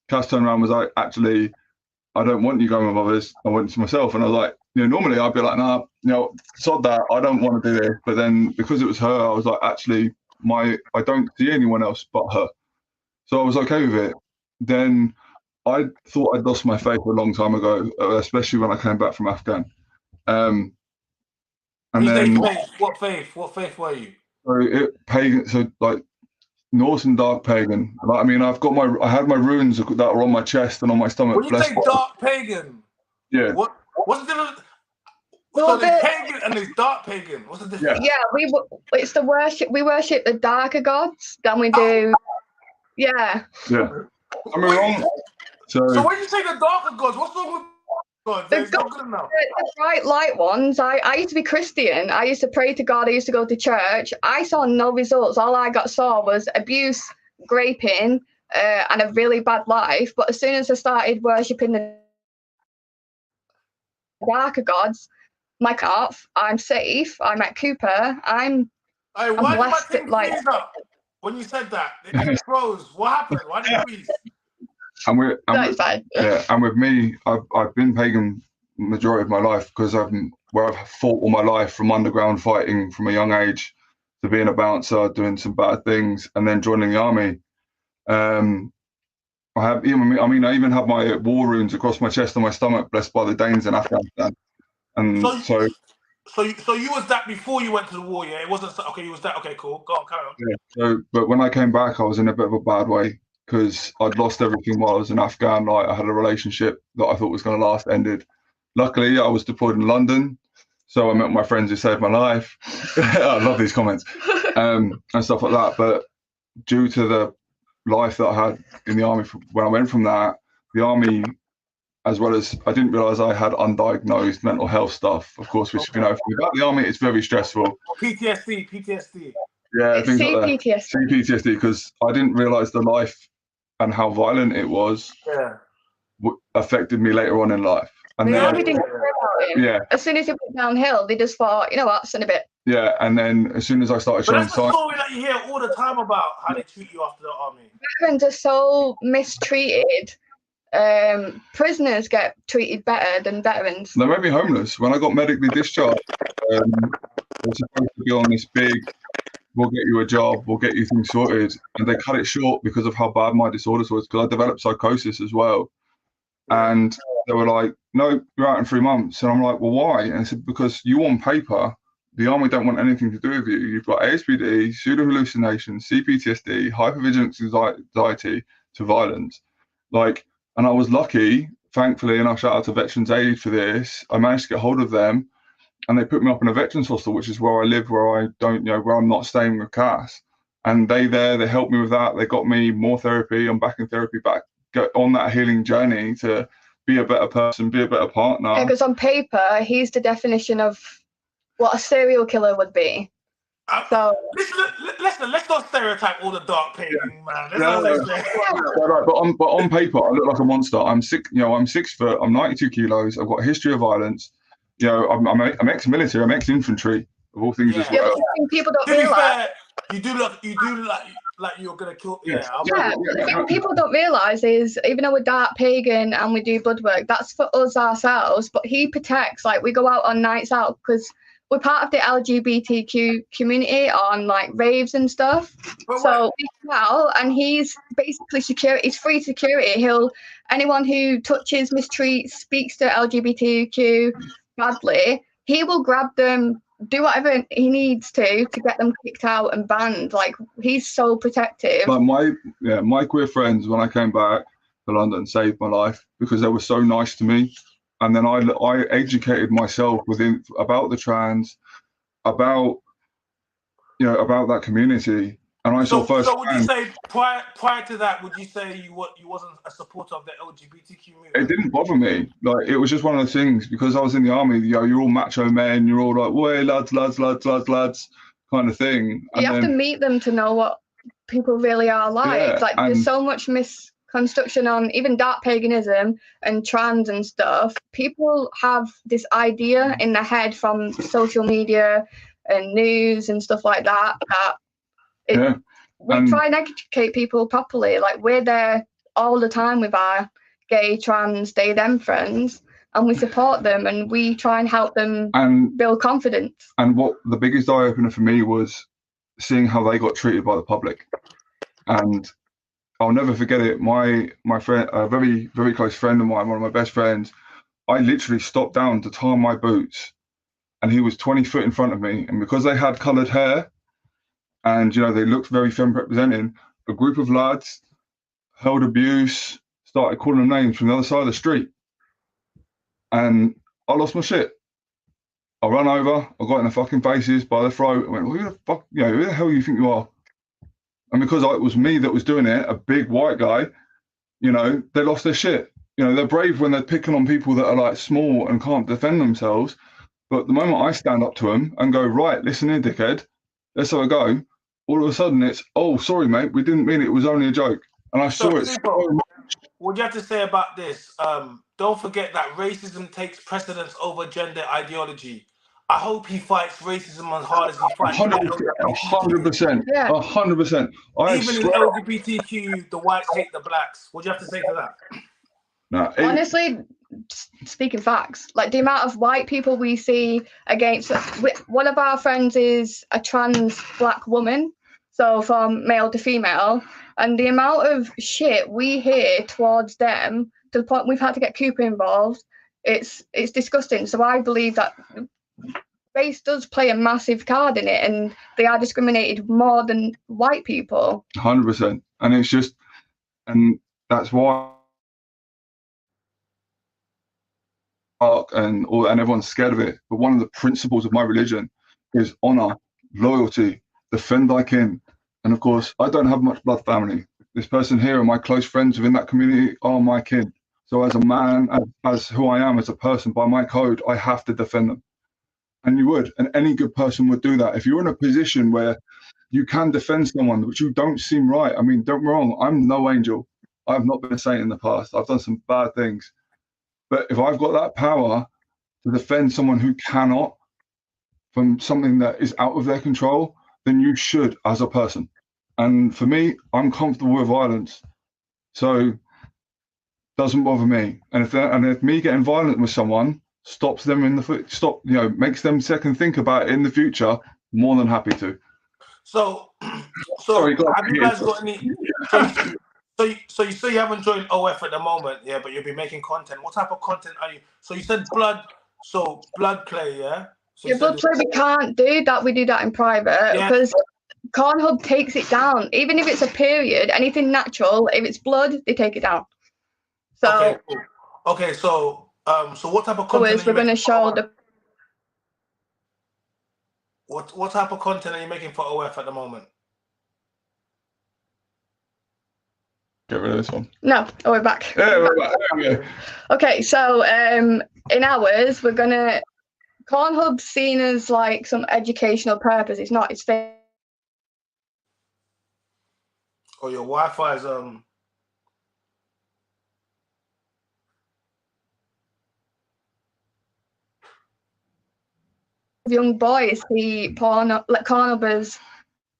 Cass turned around and was like, actually, I don't want you going with others. I want it to myself. And I was like, normally I'd be like, nah, sod that. I don't want to do this. But then because it was her, I was like, actually, I don't see anyone else but her. So I was okay with it. Then I thought I'd lost my faith a long time ago, especially when I came back from Afghan. And then what faith were you? So pagan, so like Norse and dark pagan. I had my runes that are on my chest and on my stomach. When you say dark pagan, Yeah. What's the difference? Well, So there's pagan and there's dark pagan. What's the difference? Yeah, it's the worship. We worship the darker gods than we do. Yeah. Yeah. I mean, wrong. So when you say the darker gods, what's wrong with gods? The It's not good enough. The bright light ones. I used to be Christian. I used to pray to God. I used to go to church. I saw no results. All I saw was abuse, raping, and a really bad life. But as soon as I started worshipping the darker gods, I'm safe. I'm at Cooper. I'm blessed. Like, when you said that, it froze. What happened? Why did it freeze? And with me, I've been pagan majority of my life because I've fought all my life, from underground fighting from a young age to being a bouncer, doing some bad things, and then joining the army. I even have my war wounds across my chest and my stomach, blessed by the Danes in Afghanistan. And so you was that before you went to the war, yeah? It wasn't okay. You was that. Okay, cool. Go on, carry on. Yeah. So, but when I came back, I was in a bit of a bad way because I'd lost everything while I was in Afghan. Like, I had a relationship that I thought was going to last, ended. Luckily, I was deployed in London, so I met my friends who saved my life. I love these comments and stuff like that. But due to the life that I had in the army when I went from that, the army, as well as I didn't realise I had undiagnosed mental health stuff, of course, which, you know, about the army, it's very stressful. PTSD. Yeah, things like that. CPTSD. CPTSD, because I didn't realise the life and how violent it was affected me later on in life. And then we didn't care about him. Yeah. As soon as it went downhill, they just thought, you know what, send a bit. Yeah, and then as soon as I started showing signs. But that's the story that you hear all the time about how they treat you after the army. Veterans are so mistreated. Prisoners get treated better than veterans. They made me homeless. When I got medically discharged, I was supposed to be on this big, we'll get you a job, we'll get you things sorted. And they cut it short because of how bad my disorders was, because I developed psychosis as well. And they were like, no, you're out in 3 months. And I'm like, well, why? And I said, because you on paper, the army don't want anything to do with you. You've got ASPD, pseudo hallucinations, CPTSD, hypervigilance anxiety to violence. Like, and I was lucky, thankfully, and I shout out to Veterans Aid for this. I managed to get hold of them, and they put me up in a veterans hostel, which is where I live, where I don't, where I'm not staying with Cass. And they helped me with that. They got me more therapy. I'm back in therapy, get on that healing journey to be a better person, be a better partner. Yeah, because on paper, he's the definition of what a serial killer would be. So let's not stereotype all the dark pagan, man. But on paper, I look like a monster. I'm 6 foot. I'm 92 kilos. I've got a history of violence. I'm ex-military. I'm ex-infantry of all things as well. People don't realize. You do look like you're gonna kill. The thing people don't realize is, even though we're dark pagan and we do blood work, that's for us ourselves. But he protects. Like, we go out on nights out because we're part of the LGBTQ community on like raves and stuff. So we go out, and he's basically security. He's free security. Anyone who touches, mistreats, speaks to LGBTQ badly, he will grab them, do whatever he needs to get them kicked out and banned. Like, he's so protective. Like my queer friends, when I came back to London, saved my life because they were so nice to me. And then I educated myself about the trans, about that community, and I saw first. So would you say prior to that, would you say you wasn't a supporter of the LGBTQ movement? It didn't bother me. Like, it was just one of those things, because I was in the army. You're all macho men. You're all like, "Way lads," kind of thing. You have to meet them to know what people really are like. Yeah, like, there's so much misconstruction on even dark paganism and trans and stuff. People have this idea in their head from social media and news and stuff like that. We try and educate people properly. Like, we're there all the time with our gay, trans, they, them friends, and we support them, and we try and help them build confidence. And what the biggest eye opener for me was seeing how they got treated by the public. And I'll never forget it. My friend, a very, very close friend of mine, one of my best friends, I literally stopped down to tie my boots, and he was 20 foot in front of me. And because they had coloured hair, and they looked very femme representing, a group of lads held abuse, started calling them names from the other side of the street. and I lost my shit. I ran over, I got in the fucking faces by the throat. I went, who the fuck, who the hell you think you are? And because it was me that was doing it, a big white guy, they lost their shit. They're brave when they're picking on people that are like small and can't defend themselves. But the moment I stand up to them and go, right, listen here, dickhead, let's have a go, all of a sudden it's, oh, sorry, mate, we didn't mean it was only a joke. And I saw it so much. What do you have to say about this? Don't forget that racism takes precedence over gender ideology. I hope he fights racism as hard as he fights. 100%. Yeah. 100%. Even in LGBTQ, the whites hate the blacks. What do you have to say to that? No, Honestly, speaking facts, like the amount of white people we see against, one of our friends is a trans black woman, so from male to female, and the amount of shit we hear towards them, to the point we've had to get Cooper involved, it's disgusting. So I believe that race does play a massive card in it, and they are discriminated more than white people. 100%. And it's just, and that's why and everyone's scared of it. But one of the principles of my religion is honor, loyalty, defend thy kin. And of course, I don't have much blood family. This person here and my close friends within that community are my kin. So as a man, as who I am as a person, by my code, I have to defend them. And you would, and any good person would do that. If you're in a position where you can defend someone, which you don't seem right. I mean, don't get me wrong, I'm no angel. I've not been a saint in the past. I've done some bad things. But if I've got that power to defend someone who cannot from something that is out of their control, then you should as a person. And for me, I'm comfortable with violence. So doesn't bother me. And if me getting violent with someone stops them in the foot, makes them second think about it in the future, more than happy to. So Sorry, have you guys got any? So you say you haven't joined OF at the moment, yeah, but you'll be making content. What type of content are you? So you said blood play, yeah. So yeah, blood play we can't do that. We do that in private because Cornhub takes it down. Even if it's a period, anything natural, if it's blood, they take it down. So okay, cool. Okay, so what type of content? We're going to show the. What type of content are you making for OF at the moment? Get rid of this one. No, we're back. Yeah, we're back. There we go. Okay, so in ours, we're going to. Cornhub's seen as like some educational purpose. It's not. It's fake. Oh, your Wi-Fi is Young boys see porn, like Cornhub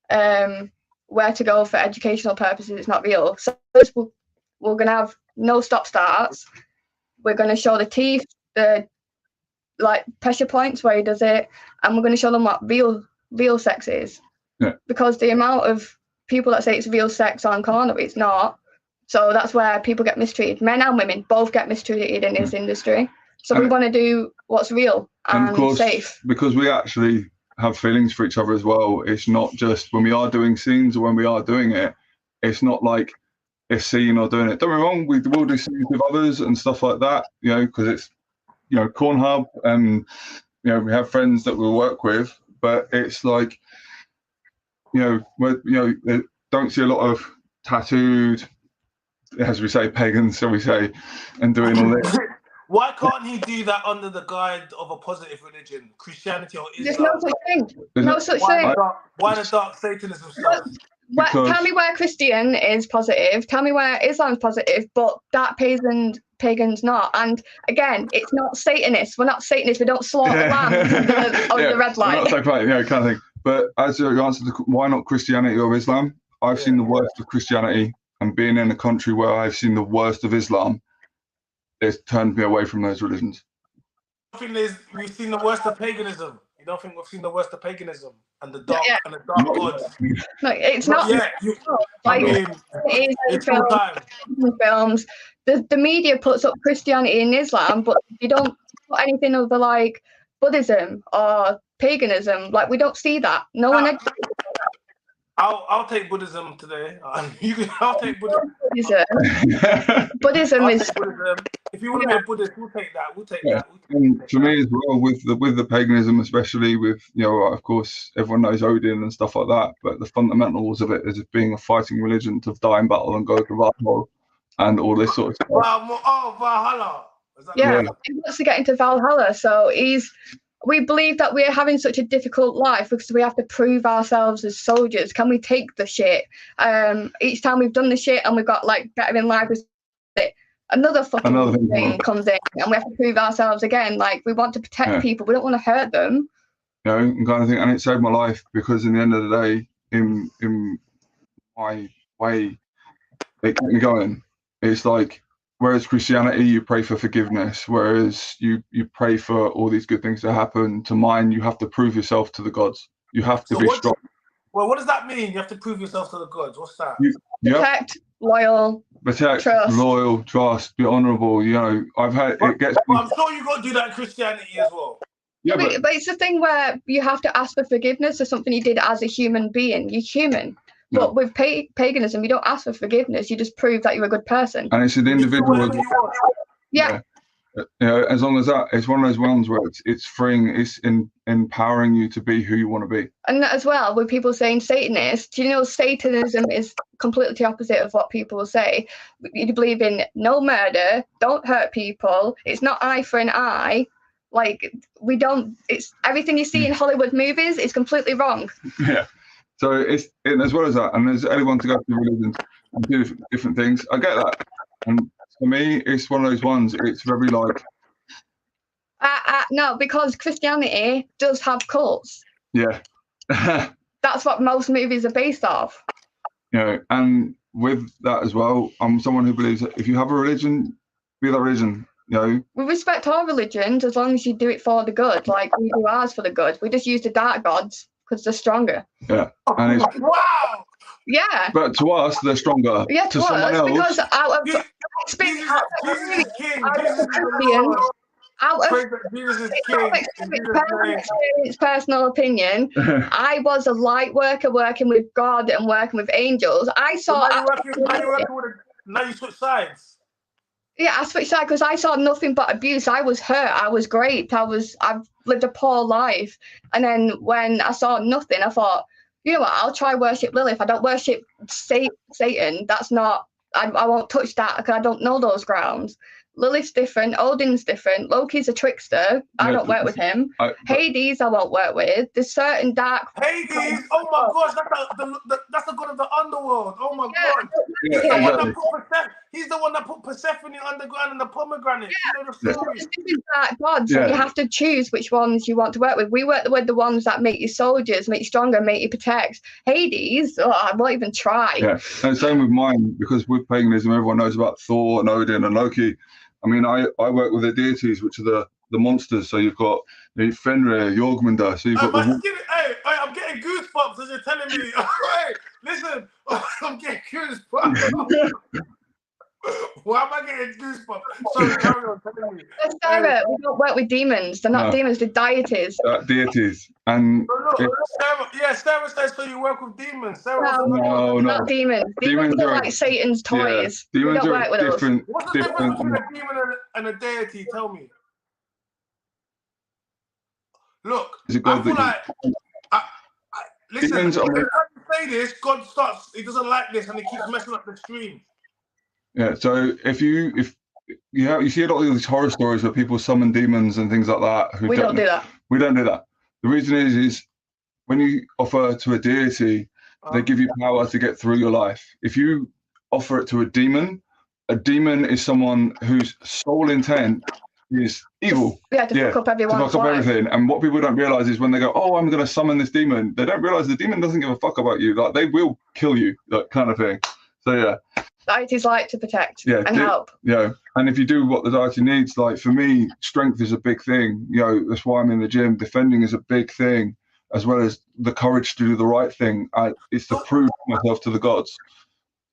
as where to go for educational purposes. It's not real. So we're going to have no stop starts. We're going to show the teeth, the like pressure points where he does it, and we're going to show them what real sex is. Yeah. Because the amount of people that say it's real sex on Cornhub, it's not. So that's where people get mistreated. Men and women both get mistreated in this industry. So we want to do what's real and of course, safe. Because we actually have feelings for each other as well. It's not just when we are doing scenes or when we are doing it, it's not like it's seen or doing it. Don't get me wrong, we will do scenes with others and stuff like that, because it's, Cornhub and, we have friends that we'll work with, but it's like, don't see a lot of tattooed, as we say, pagans, shall we say, and doing all this. Why can't he do that under the guide of a positive religion, Christianity or Islam? There's no such thing. No such thing. Why the dark Satanism stuff? Tell me where Christian is positive. Tell me where Islam's positive, but that pagan's not. And again, it's not Satanists. We're not Satanists. We don't slaughter lambs under the red light. Not so kind of thing. But as you answered, why not Christianity or Islam? I've seen the worst of Christianity, and being in a country where I've seen the worst of Islam, it's turned me away from those religions. I think we've seen the worst of paganism. You don't think we've seen the worst of paganism and the dark gods? No, it's not. Yeah, it's films. The media puts up Christianity and Islam, but you don't put anything over like Buddhism or paganism. Like we don't see that. No one. I'll take Buddhism today. I'll take Buddhism. Buddhism is. Buddhism. If you want to be a Buddhist, we'll take that. We'll take that. And for me as well, with the paganism, especially with, you know, of course, everyone knows Odin and stuff like that, but the fundamentals of it is being a fighting religion to die in battle and go to Valhalla and all this sort of stuff. Valhalla. Yeah, he wants to get into Valhalla, so we believe that we're having such a difficult life because we have to prove ourselves as soldiers. Can we take the shit? Each time we've done the shit and we've got like better in life, another fucking thing comes in and we have to prove ourselves again. Like, we want to protect people, we don't want to hurt them. You know, and kind of thing. And it saved my life because in the end of the day, in my way, it kept me going. It's like, whereas Christianity, you pray for forgiveness, whereas you pray for all these good things to happen. To mine, you have to prove yourself to the gods. You have to be strong. Well, what does that mean? You have to prove yourself to the gods. What's that? Protect, loyal, trust. Loyal, trust, be honourable. You know, I've had it gets. I'm sure you got to do that in Christianity as well. Yeah, but it's the thing where you have to ask for forgiveness for something you did as a human being. You're human. No. But with paganism, you don't ask for forgiveness. You just prove that you're a good person. And it's an individual. Yeah. You know, as long as that, it's one of those ones where it's freeing, it's empowering you to be who you want to be. And as well, with people saying Satanist, you know, Satanism is completely the opposite of what people say. You believe in no murder, don't hurt people, it's not eye for an eye. Like, we don't, it's everything you see in Hollywood movies is completely wrong. Yeah. So it's as well as that, and there's anyone to go through religions and do different things. I get that. And for me, it's one of those ones, it's very like... no, because Christianity does have cults. Yeah. That's what most movies are based off. You know, and with that as well, I'm someone who believes that if you have a religion, be that religion, you know. We respect all religions as long as you do it for the good, like we do ours for the good. We just use the dark gods because they're stronger. Yeah. And it's... Wow! Yeah. But to us, they're stronger. Yeah, to someone us, else, because out of Jesus is king. Personal opinion, I was a light worker working with God and working with angels. I saw. Now you switch sides. Yeah, I switched sides because I saw nothing but abuse. I was hurt. I was raped. I've lived a poor life. And then when I saw nothing, I thought, you know what? I'll try worship Lilith. I don't worship Satan. That's not. I won't touch that because I don't know those grounds. Lilith's different. Odin's different. Loki's a trickster. I don't work with him. Hades, I won't work with. There's certain dark. Hades. Oh my gosh, that's the god of the underworld. Oh my god. He's the one that put Persephone underground and the pomegranate. Yeah. You know the story. This is dark gods. So you have to choose which ones you want to work with. We work with the ones that make you soldiers, make you stronger, make you protect. Hades, I won't even try. Yeah, and same with mine, because with paganism, everyone knows about Thor and Odin and Loki. I mean, I work with the deities, which are the monsters. So you've got Fenrir, Jormungandr. So you've got I'm getting goosebumps as you're telling me. Hey, listen, I'm getting goosebumps. Why am I getting goosebumps? Sorry, carry on telling me. Sarah, we don't work with demons. They're not demons, they're deities. Deities. And Sarah says so you work with demons. No, not demons. Demons are like Satan's toys. Yeah, demons we don't work with different. What's the difference between a demon and a deity? Tell me. Look, I feel like listen, every time you say this, God starts, he doesn't like this and he keeps messing up the stream. Yeah, so if you see a lot of these horror stories where people summon demons and things like that. We don't do that. We don't do that. The reason is when you offer to a deity, they give you power to get through your life. If you offer it to a demon is someone whose sole intent is evil. To fuck up everyone's to fuck up everything. And what people don't realize is when they go, oh, I'm going to summon this demon, they don't realize the demon doesn't give a fuck about you. Like, they will kill you, that kind of thing. So yeah. Deities like to protect and help. Yeah, and if you do what the deity needs, like for me, strength is a big thing. You know, that's why I'm in the gym. Defending is a big thing, as well as the courage to do the right thing. It's to prove myself to the gods,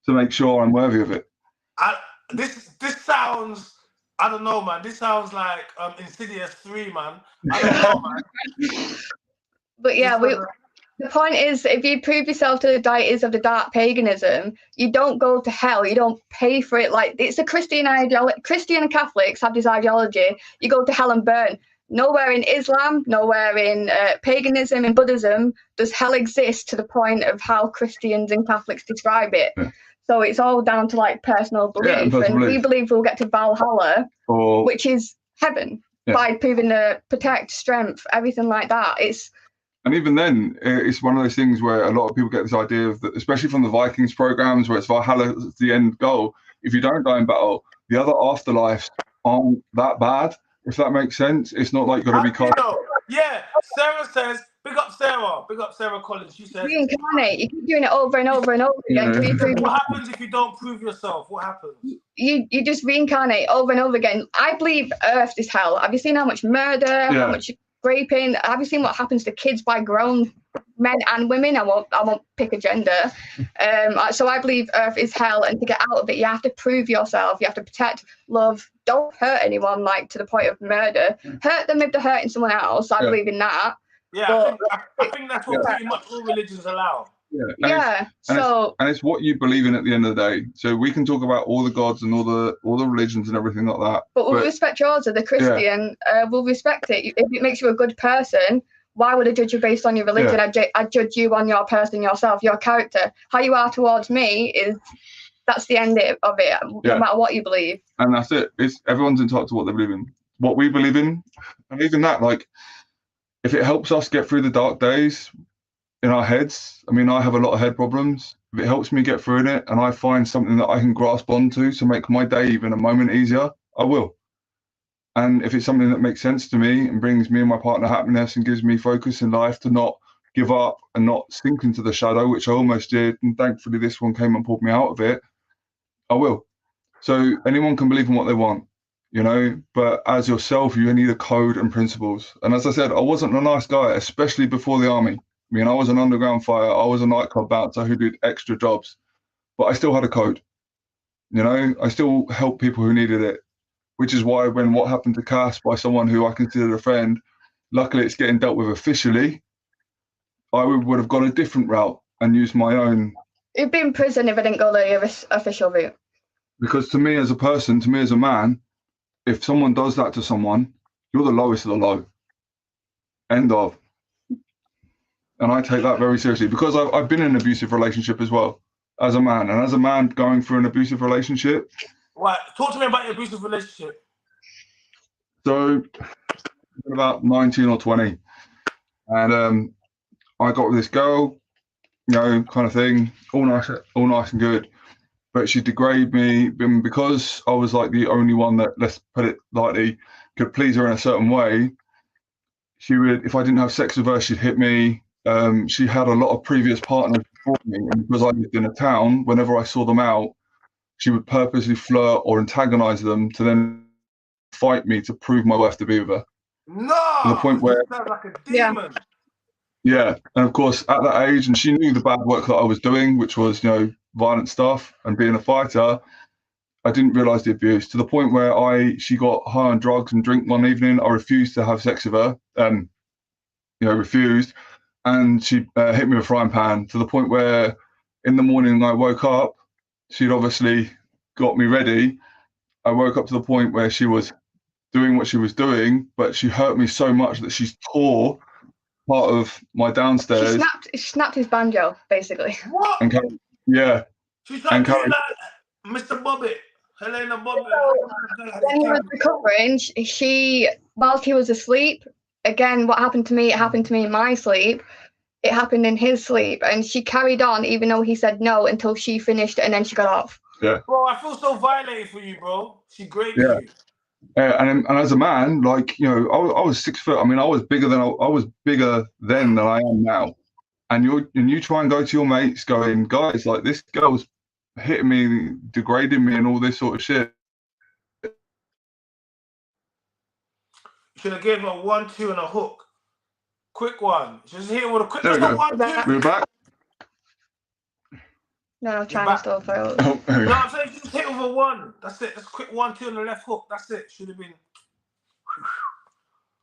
to make sure I'm worthy of it. This sounds, I don't know, man. This sounds like Insidious 3, man. I don't know, man. But yeah, The point is, if you prove yourself to the deities of the dark paganism, you don't go to hell. You don't pay for it. Like, it's a Christian ideology. Christian and Catholics have this ideology. You go to hell and burn. Nowhere in Islam, nowhere in paganism and Buddhism does hell exist to the point of how Christians and Catholics describe it. Yeah. So it's all down to like personal belief. And we believe we'll get to Valhalla, which is heaven, by proving the protect, strength, everything like that. And even then, it's one of those things where a lot of people get this idea of, that, especially from the Vikings programs, where it's Valhalla is the end goal. If you don't die in battle, the other afterlives aren't that bad, if that makes sense. It's not like you've got to be cast. Yeah, Sarah says, big up Sarah Collins. She says, reincarnate. You keep doing it over and over and over again. What happens if you don't prove yourself? What happens? You just reincarnate over and over again. I believe Earth is hell. Have you seen how much murder, how much raping? Have you seen what happens to kids by grown men and women? I won't pick a gender. So I believe Earth is hell, and to get out of it, you have to prove yourself. You have to protect, love. Don't hurt anyone, like to the point of murder. Hurt them if they're hurting someone else. I believe in that. Yeah, I think that's what pretty much all religions allow. And it's what you believe in at the end of the day. So we can talk about all the gods and all the religions and everything like that. But we'll respect yours as a Christian. We'll respect it. If it makes you a good person, why would I judge you based on your religion? I judge you on your person, yourself, your character. How you are towards me that's the end of it, no matter what you believe. And that's it. Everyone's entitled to what they believe in. What we believe in, and even that, like, if it helps us get through the dark days in our heads, I mean, I have a lot of head problems. If it helps me get through it and I find something that I can grasp onto to make my day even a moment easier, I will. And if it's something that makes sense to me and brings me and my partner happiness and gives me focus in life to not give up and not sink into the shadow, which I almost did, and thankfully this one came and pulled me out of it, I will. So anyone can believe in what they want, you know, but as yourself, you need a code and principles. And as I said, I wasn't a nice guy, especially before the army. I mean, I was an underground fighter. I was a nightclub bouncer who did extra jobs, but I still had a code. You know, I still helped people who needed it, which is why when what happened to Cass by someone who I considered a friend, luckily it's getting dealt with officially, I would have gone a different route and used my own. You'd be in prison if I didn't go the official route. Because to me as a person, to me as a man, if someone does that to someone, you're the lowest of the low. End of. And I take that very seriously because I've been in an abusive relationship as well as a man. And as a man going through an abusive relationship. Right. Talk to me about your abusive relationship. So about 19 or 20. And I got with this girl, you know, kind of thing, all nice and good. But she degraded me because I was like the only one that, let's put it lightly, could please her in a certain way. She would, if I didn't have sex with her, she'd hit me. She had a lot of previous partners before me, and because I lived in a town, whenever I saw them out, she would purposely flirt or antagonize them to then fight me to prove my worth to be with her. No! To the point where, sounds like a demon. Yeah, and of course, at that age, and she knew the bad work that I was doing, which was, you know, violent stuff and being a fighter, I didn't realise the abuse to the point where she got high on drugs and drink one evening. I refused to have sex with her, refused. And she hit me with a frying pan to the point where in the morning I woke up, she'd obviously got me ready. I woke up to the point where she was doing what she was doing, but she hurt me so much that she tore part of my downstairs. She snapped his banjo, basically. What? And yeah. She's like Mr. Bobbitt. Helena Bobbitt. When he was recovering, whilst he was asleep, again, what happened to me, it happened to me in my sleep. It happened in his sleep. And she carried on, even though he said no, until she finished, and then she got off. Yeah. Bro, I feel so violated for you, bro. She graded you. And as a man, like, you know, I was 6 foot. I mean, I was bigger then than I am now. And you try and go to your mates going, guys, like, this girl's hitting me, degrading me and all this sort of shit. You should have given her 1-2 and a hook. Quick one. Just hit with a quick 1-2. We're back. No, I'm trying to still throw. No, I'm saying just hit with a 1. That's it. That's quick 1-2 on the left hook. That's it. Should have been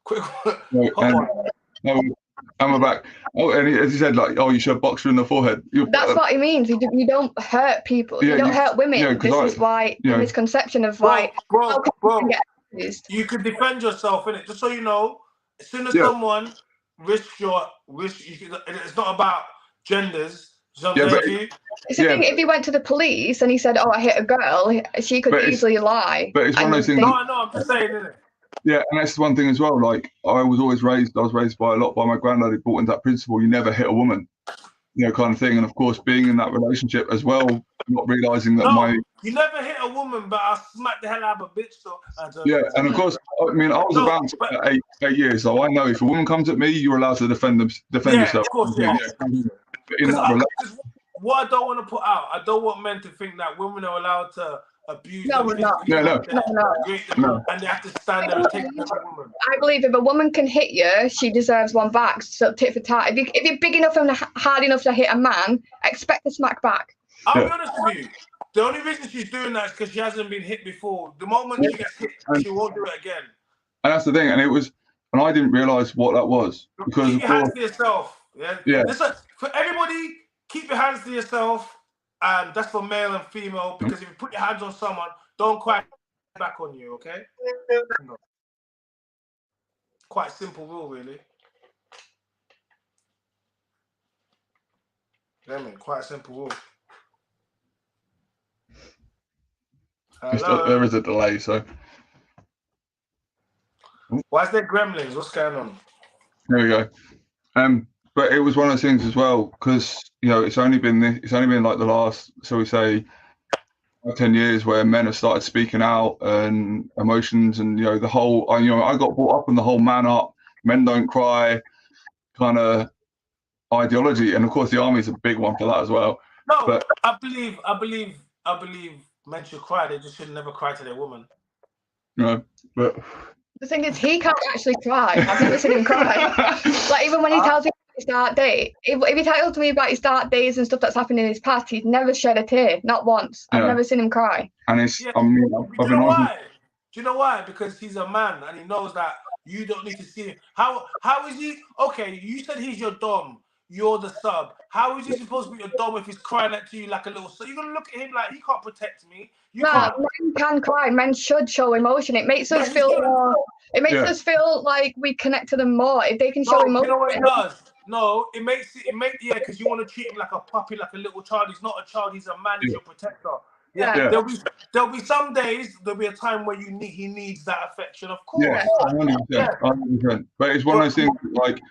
quick one. and my back. Oh, and as he said, like, oh, you should have boxed her in the forehead. That's what he means. You don't hurt people. Yeah, you don't hurt women. yeah, This is why the misconception of why bro, get abused. You could defend yourself, innit? Just so you know, as soon as someone risks it's not about genders. It's the thing, if he went to the police and he said, "Oh, I hit a girl," she could easily lie. But it's one of those things. No, I know. I'm just saying, innit? Yeah, and that's one thing as well. Like, I was raised by my granddad, who brought into that principle: you never hit a woman, kind of thing. And of course, being in that relationship as well, not realizing that you never hit a woman, but I'll smack the hell out of a bitch. So and of course, I mean, I was about 8 years, so I know if a woman comes at me, you're allowed to defend yourself. Of course, what I don't want to put out, I don't want men to think that women are allowed to abuse. No, we're not. No. And they have to stand there and take the woman. I believe if a woman can hit you, she deserves one back. So tit for tat. If you're big enough and hard enough to hit a man, expect a smack back. I'll be honest with you. The only reason she's doing that is because she hasn't been hit before. The moment she gets hit, she won't do it again. And that's the thing. And I didn't realize what that was. Because keep your hands to yourself. Yeah. Listen, for everybody, keep your hands to yourself. And that's for male and female. Because if you put your hands on someone, don't cry back on you, okay? No. Quite simple rule, really. Yeah, man, quite a simple rule. There is a delay, so. Why is there gremlins? What's going on? There we go. But it was one of those things as well, because it's only been like the last, so we say, 10 years where men have started speaking out and emotions, and the whole. I got brought up in the whole man up, men don't cry, kind of ideology, and of course the army's a big one for that as well. No, but I believe men should cry. They just should never cry to their woman. No, but the thing is, he can't actually cry. I've never seen him cry. Like, even when he tells me his dark day, if he tells me about his dark days and stuff that's happened in his past, he's never shed a tear, not once. I've never seen him cry. And it's, Do you know why? Do you know why? Because he's a man and he knows that you don't need to see him. How is he? Okay, you said he's your dom. You're the sub. How is he supposed to be your dom if he's crying at you like a little son? You're gonna look at him like he can't protect me. Men can cry. Men should show emotion. It makes us feel more. It makes us feel like we connect to them more if they can show emotion. You know what it does? No, it makes because you want to treat him like a puppy, like a little child. He's not a child. He's a man. He's your protector. Yeah. There'll be some days. There'll be a time where he needs that affection. Of course. Yeah, 100%. But it's one of those things, like,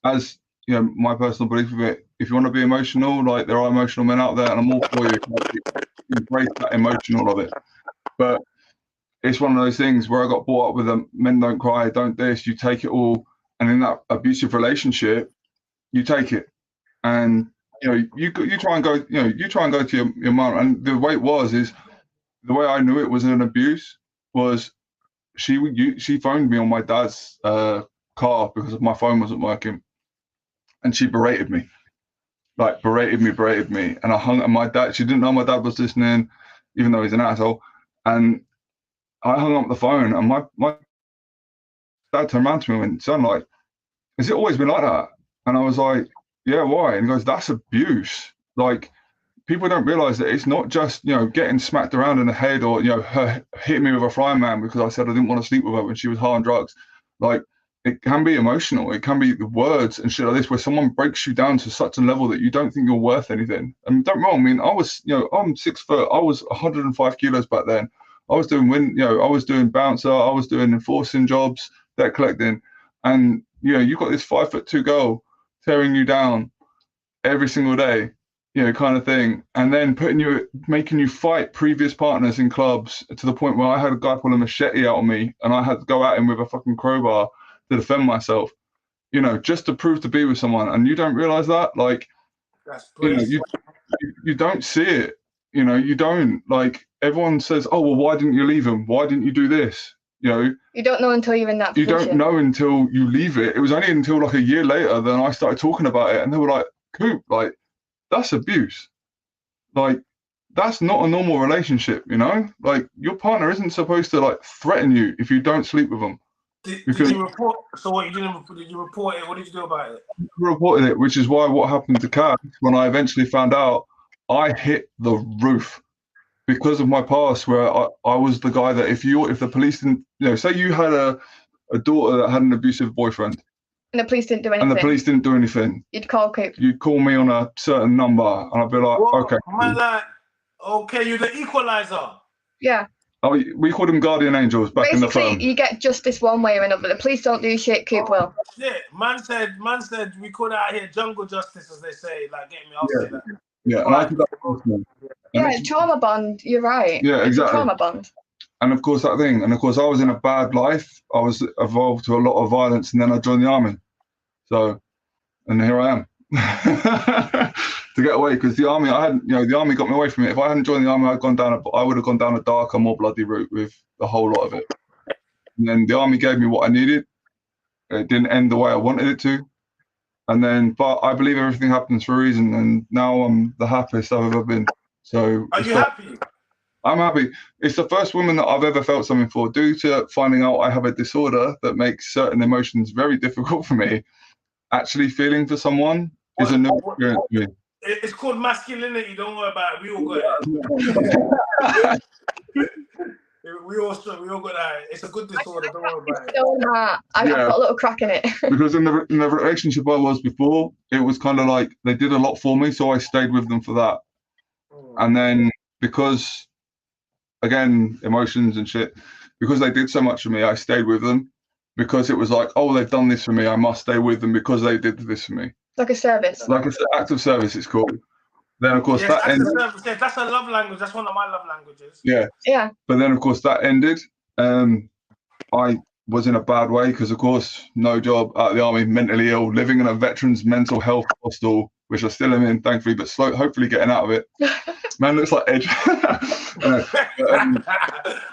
as my personal belief of it, if you want to be emotional, like, there are emotional men out there, and I'm all for you. Embrace that emotional of it. But it's one of those things where I got brought up with men don't cry, don't this, you take it all, and in that abusive relationship, you take it, and you try and go, to your mum, and the way I knew it was an abuse was she phoned me on my dad's car because my phone wasn't working. And she berated me, and I hung. And my dad, she didn't know my dad was listening, even though he's an asshole. And I hung up the phone, and my dad turned around to me and went, "Son, like, has it always been like that?" And I was like, "Yeah, why?" And he goes, "That's abuse. Like, people don't realize that it's not just getting smacked around in the head, or her hitting me with a frying pan because I said I didn't want to sleep with her when she was high on drugs. Like, it can be emotional. It can be the words and shit like this, where someone breaks you down to such a level that you don't think you're worth anything. And don't get me wrong, I mean, I was, I'm 6 foot. I was 105 kilos back then. I was doing I was doing bouncer. I was doing enforcing jobs, debt collecting, and you got this 5'2" girl tearing you down every single day, kind of thing, and then making you fight previous partners in clubs to the point where I had a guy pull a machete out on me, and I had to go at him with a fucking crowbar to defend myself, just to prove to be with someone. And you don't realize that, like, you don't see it, you don't, like, everyone says, "Oh, well, why didn't you leave him? Why didn't you do this?" You don't know until you're in that position. You don't know until you leave it. It was only until like a year later then I started talking about it, and they were like, "Coop, like, that's abuse. Like, that's not a normal relationship, like, your partner isn't supposed to, like, threaten you if you don't sleep with them." Did you report? So what you didn't? Did you report it? What did you do about it? I reported it, which is why what happened to Cass when I eventually found out, I hit the roof because of my past, where I was the guy that if the police didn't, say you had a daughter that had an abusive boyfriend, and the police didn't do anything, you'd call Coop. You'd call me on a certain number, and I'd be like, okay. Okay, you're the equalizer. Yeah. Oh, we called them guardian angels back in the firm. Basically, you get justice one way or another. The police don't do shit, Coop will. Shit, man said we called out here jungle justice, as they say, like get me off that. Yeah, and I did that personally. Yeah, trauma bond, you're right. Yeah, exactly. Trauma bond. And of course that thing, and of course I was in a bad life. I was involved to a lot of violence, and then I joined the army. So, and here I am. To get away, because the army, the army got me away from it. If I hadn't joined the army, I would have gone down a darker, more bloody route with the whole lot of it. And then the army gave me what I needed. It didn't end the way I wanted it to. And then, but I believe everything happens for a reason, and now I'm the happiest I've ever been. So, are you happy? I'm happy. It's the first woman that I've ever felt something for. Due to finding out I have a disorder that makes certain emotions very difficult for me, actually feeling for someone is a new experience for me. It's called masculinity. Don't worry about it. We all got it. we all got that. It's a good disorder. Don't worry about it. I've got a little crack in it. Because in the relationship I was before, it was kind of like they did a lot for me, so I stayed with them for that. And then because, again, emotions and shit, because they did so much for me, I stayed with them because it was like, oh, they've done this for me. I must stay with them because they did this for me. Like a service. Like it's an act of service, it's called. Then, of course, that ended. That's a love language. That's one of my love languages. Yeah. Yeah. But then, of course, that ended. I was in a bad way because, of course, no job out of the army, mentally ill, living in a veterans mental health hostel, which I still am in, thankfully, but hopefully getting out of it. Man looks like Edge.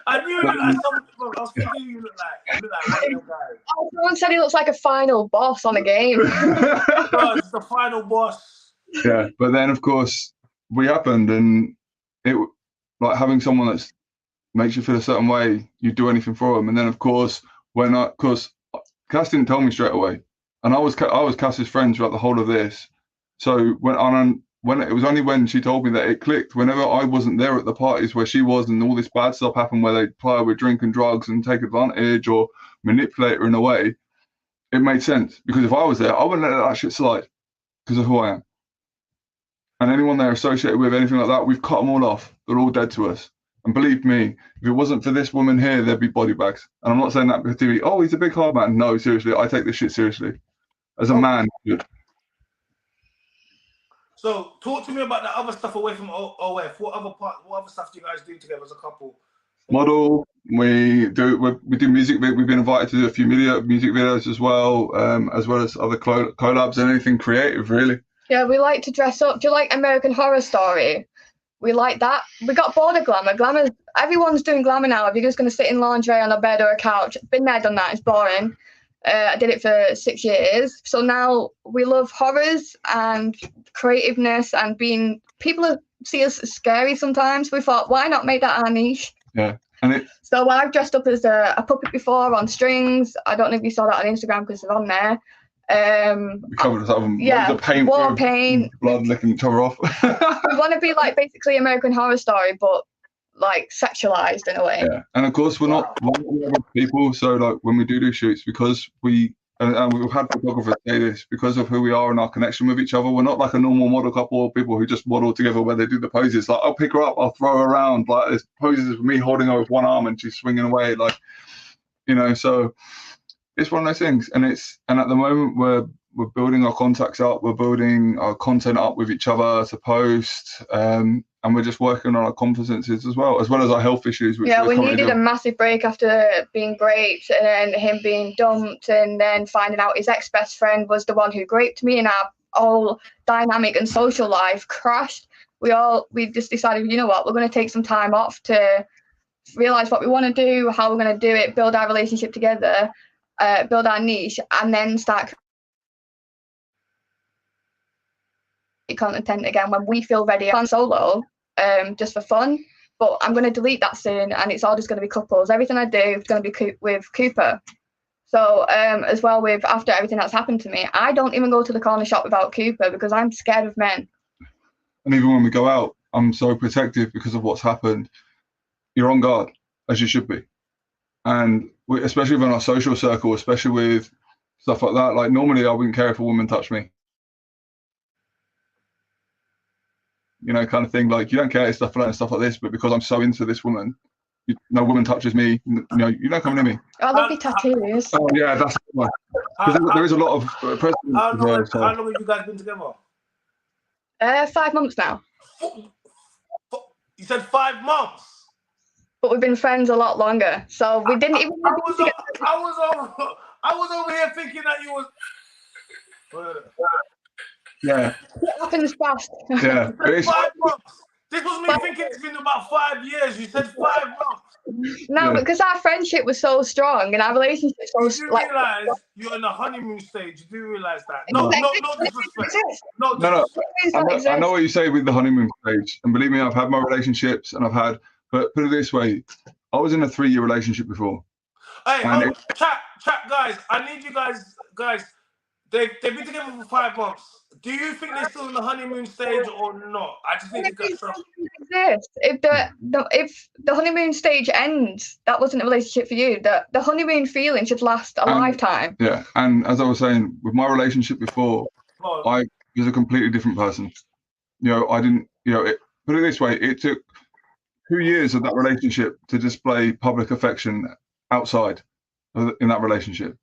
I knew you looked like something. I was thinking you look like one of them guys. Oh, someone said he looks like a final boss on a game. It's the final boss. Yeah, but then of course we happened, and it like having someone that makes you feel a certain way, you do anything for them. And then of course Cass didn't tell me straight away, and I was Cass's friend throughout the whole of this. So when it was only when she told me that it clicked. Whenever I wasn't there at the parties where she was, and all this bad stuff happened where they ply her with drink and drugs and take advantage or manipulate her in a way, it made sense. Because if I was there, I wouldn't let that shit slide because of who I am. And anyone they're associated with, anything like that, we've cut them all off. They're all dead to us. And believe me, if it wasn't for this woman here, there'd be body bags. And I'm not saying that because TV, oh, he's a big hard man. No, seriously, I take this shit seriously. As a man. So talk to me about the other stuff away from OF. What other stuff do you guys do together as a couple? Model. We do music. We've been invited to do a few music videos as well as other collabs and anything creative, really. Yeah, we like to dress up. Do you like American Horror Story? We like that. We got bored of glamour. Glamour. Everyone's doing glamour now. If you're just going to sit in lingerie on a bed or a couch, been there, done that. It's boring. I did it for 6 years. So now we love horrors and creativeness and people see us as scary sometimes. We thought, why not make that our niche? Yeah. So I've dressed up as a puppet before on strings. I don't know if you saw that on Instagram because they're on there. We covered some the paint, war paint, blood licking each other off. We want to be like basically American Horror Story, but like sexualized in a way. Yeah, and of course we're not people. So like when we do shoots, because we've had photographers say this, because of who we are and our connection with each other, we're not like a normal model couple or people who just model together where they do the poses. Like I'll pick her up, I'll throw her around. Like there's poses of me holding her with one arm and she's swinging away, like So it's one of those things, and at the moment we're building our contacts up, we're building our content up with each other to post, and we're just working on our confidences as well as our health issues. Which we needed a massive break after being raped and then him being dumped and then finding out his ex-best friend was the one who raped me, and our whole dynamic and social life crashed. We just decided, you know what, we're going to take some time off to realize what we want to do, how we're going to do it, build our relationship together, build our niche, and then start content again when we feel ready. I'm solo, just for fun, but I'm going to delete that soon, and it's all just going to be couples. Everything I do is going to be with Cooper. So as well with after everything that's happened to me, I don't even go to the corner shop without Cooper because I'm scared of men. And even when we go out, I'm so protective because of what's happened. You're on guard, as you should be. And especially within our social circle, especially with stuff like that, like normally I wouldn't care if a woman touched me. You know, kind of thing. Like you don't care stuff like this, but because I'm so into this woman, no woman touches me. You know, you don't come near me. I love your tattoos. Oh yeah, that's why. There is a lot of precedent. How long have you guys been together? 5 months now. You said 5 months. But we've been friends a lot longer, so we didn't even. I was over here thinking that you was. Yeah. It happens fast. Yeah. 5 months. This was me thinking it's been about 5 years. You said 5 months. No, Yeah. because our friendship was so strong and our relationship was You do like. realize you're in the honeymoon stage. You do realize that. No disrespect. No disrespect. I know what you say with the honeymoon stage, and believe me, I've had my relationships, and but put it this way, I was in a 3-year relationship before. Hey, chat, guys. I need you guys. They've been together for 5 months. Do you think they're still in the honeymoon stage or not? I just need to get some. If the honeymoon stage ends, that wasn't a relationship for you. The honeymoon feeling should last a lifetime. Yeah, and as I was saying, with my relationship before, I was a completely different person. You know, I didn't. You know, put it this way, it took 2 years of that relationship to display public affection outside in that relationship.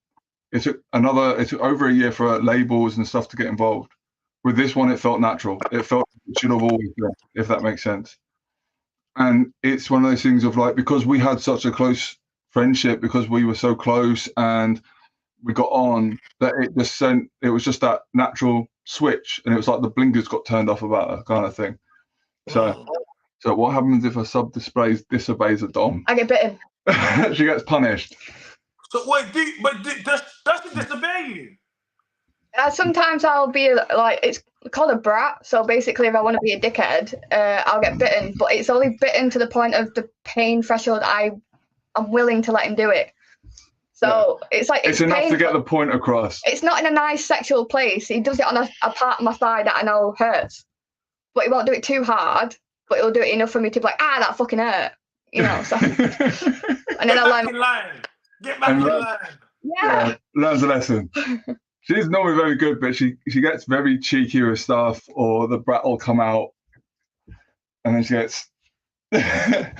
It took over a year for labels and stuff to get involved. With this one, it felt natural. It felt it should have always been, if that makes sense. And it's one of those things of like, because we had such a close friendship, because we were so close and we got on, that it was just that natural switch, and it was like the blinkers got turned off about her kind of thing. So what happens if a sub disobeys a dom? I get bitten. She gets punished. So wait, does she disobey you? Sometimes I'll be like, it's called a brat. So basically, if I want to be a dickhead, I'll get bitten. But it's only bitten to the point of the pain threshold. I'm willing to let him do it. So it's like it's enough to get the point across. It's not in a nice sexual place. He does it on a part of my thigh that I know hurts, but he won't do it too hard. But he'll do it enough for me to be like, that fucking hurt, you know. So and then I'll get back in line. Yeah. Learns a lesson. She's normally very good, but she gets very cheeky with stuff, or the brat will come out, and then she gets. Yeah,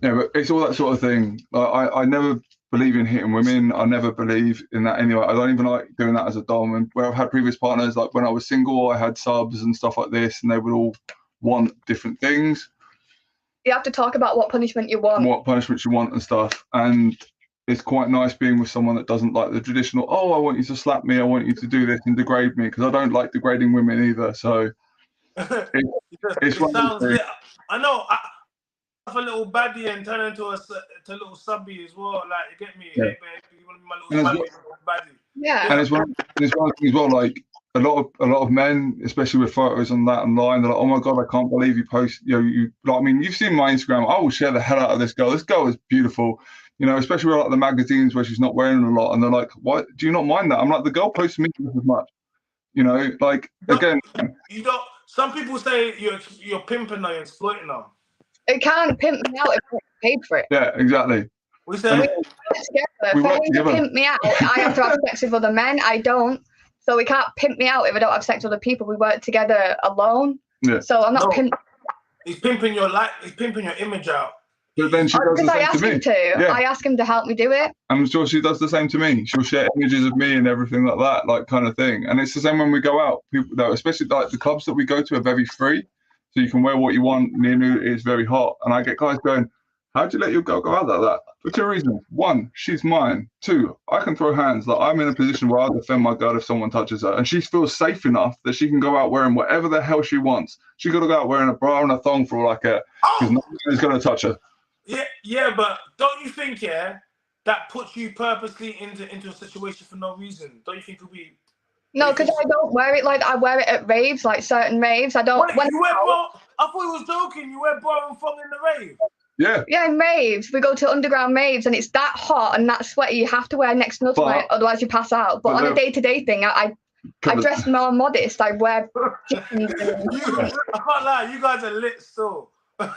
but it's all that sort of thing. I never believe in hitting women. I never believe in that anyway. I don't even like doing that as a dom. And where I've had previous partners, like when I was single, I had subs and stuff like this, and they would all want different things. You have to talk about what punishment you want. What punishment you want and stuff. And it's quite nice being with someone that doesn't like the traditional, I want you to slap me, I want you to do this and degrade me, because I don't like degrading women either. So it's one of those things. I know. I have a little baddie and turn into a little subby as well. Like, you get me? Yeah. Hey, babe, you want to be my little baddie? Yeah. And it's one of the things as well, like a lot of men, especially with photos on that online, they're like, oh my God, I can't believe you post, like, I mean, you've seen my Instagram. I will share the hell out of this girl. This girl is beautiful. You know, especially with like the magazines where she's not wearing a lot, and they're like, "Why do you not mind that?" I'm like, the girl posts me just as much. You know, like again. You don't. Some people say you're pimping or you're exploiting her. It can't pimp me out if I paid for it. Yeah, exactly. We say we work together. To pimp me out, I have to have sex with other men. I don't, so we can't pimp me out if I don't have sex with other people. We work together alone. Yeah. So I'm not pimping. He's pimping your life. He's pimping your image out. But then she does the same to me. Yeah. I ask him to help me do it. I'm sure she does the same to me. She'll share images of me and everything like that, like kind of thing. And it's the same when we go out. People, though, especially like the clubs that we go to, are very free, so you can wear what you want. Near nude is very hot, and I get guys going, "How'd you let your girl go out like that?" For 2 reasons: 1, she's mine. 2, I can throw hands. Like, I'm in a position where I'll defend my girl if someone touches her, and she feels safe enough that she can go out wearing whatever the hell she wants. She got to go out wearing a bra and a thong for all I care, because no one is going to touch her. Yeah, but don't you think, that puts you purposely into a situation for no reason? Don't you think it'll be? No, because I don't wear it like I wear it at raves, like certain raves. I don't. You wear bra? I thought you was joking. You wear bra and thong in the rave. Yeah. Yeah, in raves, we go to underground raves, and it's that hot and that sweaty. You have to wear next to nothing, otherwise you pass out. But on a day-to-day thing, I dress more modest. I wear jeans. I can't lie, you guys are lit still. And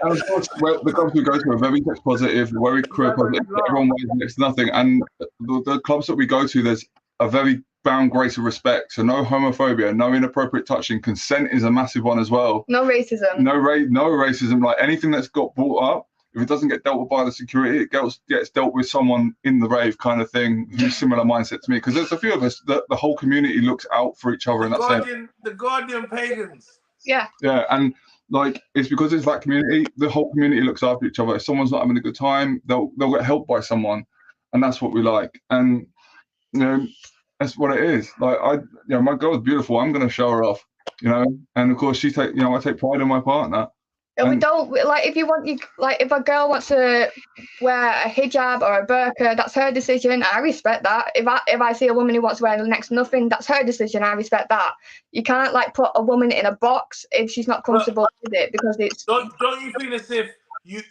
of course, the clubs we go to are very sex positive, very queer positive. Everyone wears next to nothing. And the clubs that we go to, there's a very bound grace of respect. So no homophobia, no inappropriate touching. Consent is a massive one as well. No racism. No racism. Like anything that's got brought up, if it doesn't get dealt with by the security, it gets dealt with someone in the rave kind of thing who's similar mindset to me. Because there's a few of us that the whole community looks out for each other in that sense. The guardian pagans. Yeah. Yeah, and like it's because it's that community. The whole community looks after each other. If someone's not having a good time, they'll get helped by someone, and that's what we like. And that's what it is. Like my girl's beautiful. I'm gonna show her off. And of course I take pride in my partner. And we don't like if a girl wants to wear a hijab or a burqa, that's her decision. I respect that. If I see a woman who wants to wear next to nothing, that's her decision. I respect that. You can't put a woman in a box if she's not comfortable with it, because it's. Don't you feel as if you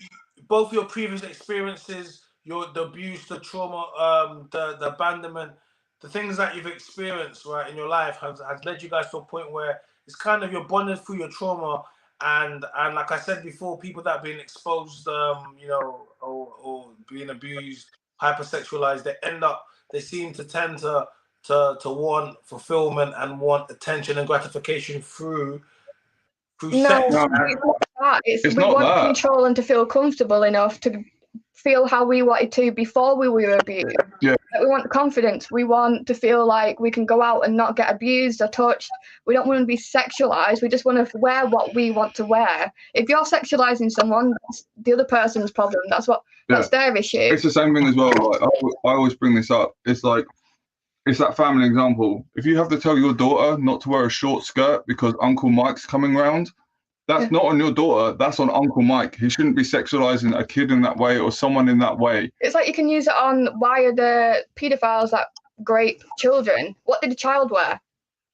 both your previous experiences, the abuse, the trauma, the abandonment, the things that you've experienced right in your life has led you guys to a point where it's kind of you're bonded through your trauma. And like I said before, people that have been exposed, or being abused, hypersexualized, they seem to tend to want fulfillment and want attention and gratification through sex. No, we want control and to feel comfortable enough to feel how we wanted to before we were abused. Yeah. We want confidence. We want to feel like we can go out and not get abused or touched. We don't want to be sexualized. We just want to wear what we want to wear. If you're sexualizing someone, that's the other person's problem. That's their issue. It's the same thing as well. Like, I always bring this up. It's like, it's that family example. If you have to tell your daughter not to wear a short skirt because Uncle Mike's coming round, that's not on your daughter, that's on Uncle Mike. He shouldn't be sexualizing a kid in that way or someone in that way. It's like you can use it on why are the paedophiles that grape children? What did the child wear?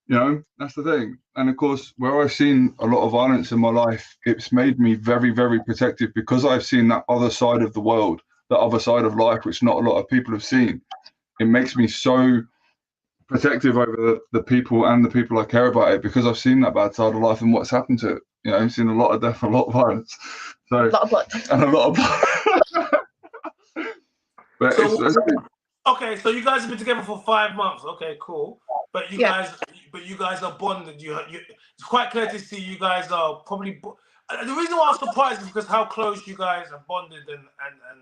That's the thing. And of course, where I've seen a lot of violence in my life, it's made me very, very protective because I've seen that other side of the world, the other side of life, which not a lot of people have seen. It makes me so protective over the people and the people I care about it because I've seen that bad side of life and what's happened to it. I've seen a lot of death, a lot of violence, a lot of blood. But okay, so you guys have been together for 5 months. Okay, cool. But you guys are bonded. It's quite clear to see you guys are probably. The reason why I'm surprised is because how close you guys are bonded and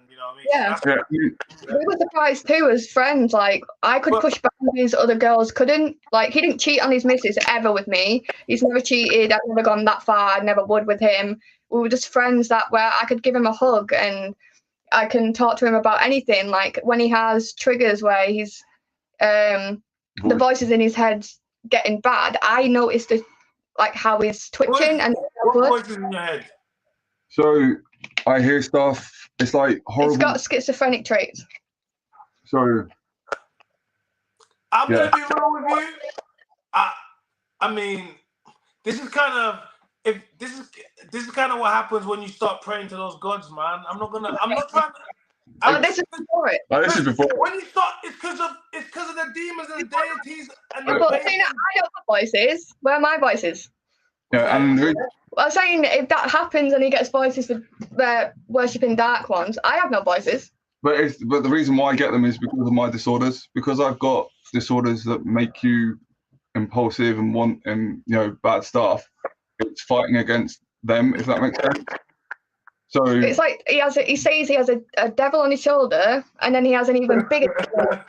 you know what I mean. Yeah. We were surprised too as friends. Like I could push boundaries other girls couldn't. Like he didn't cheat on his missus ever with me. He's never cheated. I've never gone that far. I never would with him. We were just friends where I could give him a hug and I can talk to him about anything. Like when he has triggers where he's the voices in his head getting bad, I noticed it. Like how he's twitching and what voices in your head? So I hear stuff. It's like horrible. It's got schizophrenic traits. So I'm gonna be real with you. I mean, this is kind of what happens when you start praying to those gods, man. I'm not trying to. This is before it. This is before. When you start, it's because of the demons and the deities and the. But saying I don't have voices. Where are my voices? Yeah, and I'm saying if that happens and he gets voices for worshipping dark ones, I have no voices. But the reason why I get them is because of my disorders. Because I've got disorders that make you impulsive and want bad stuff. It's fighting against them, if that makes sense. So it's like he says he has a devil on his shoulder, and then he has an even bigger devil.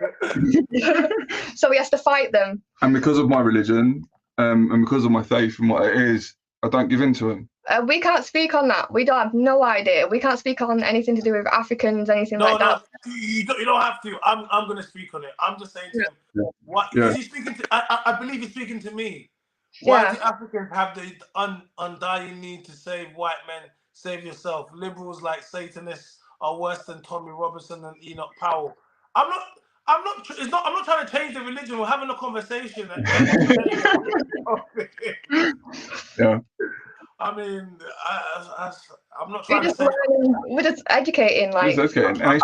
So he has to fight them. And because of my religion, and because of my faith and what it is, I don't give in to him. We can't speak on that. We don't have no idea. We can't speak on anything to do with Africans, anything like that. You don't have to. I'm going to speak on it. I'm just saying to him, what? Is he speaking to? I believe he's speaking to me. Why do Africans have the undying need to save white men? Save yourself. Liberals like Satanists are worse than Tommy Robinson and Enoch Powell. I'm not trying to change the religion. We're having a conversation. Yeah. I mean, I'm not We're trying to just say. learning, we're just educating, like. Just educating. And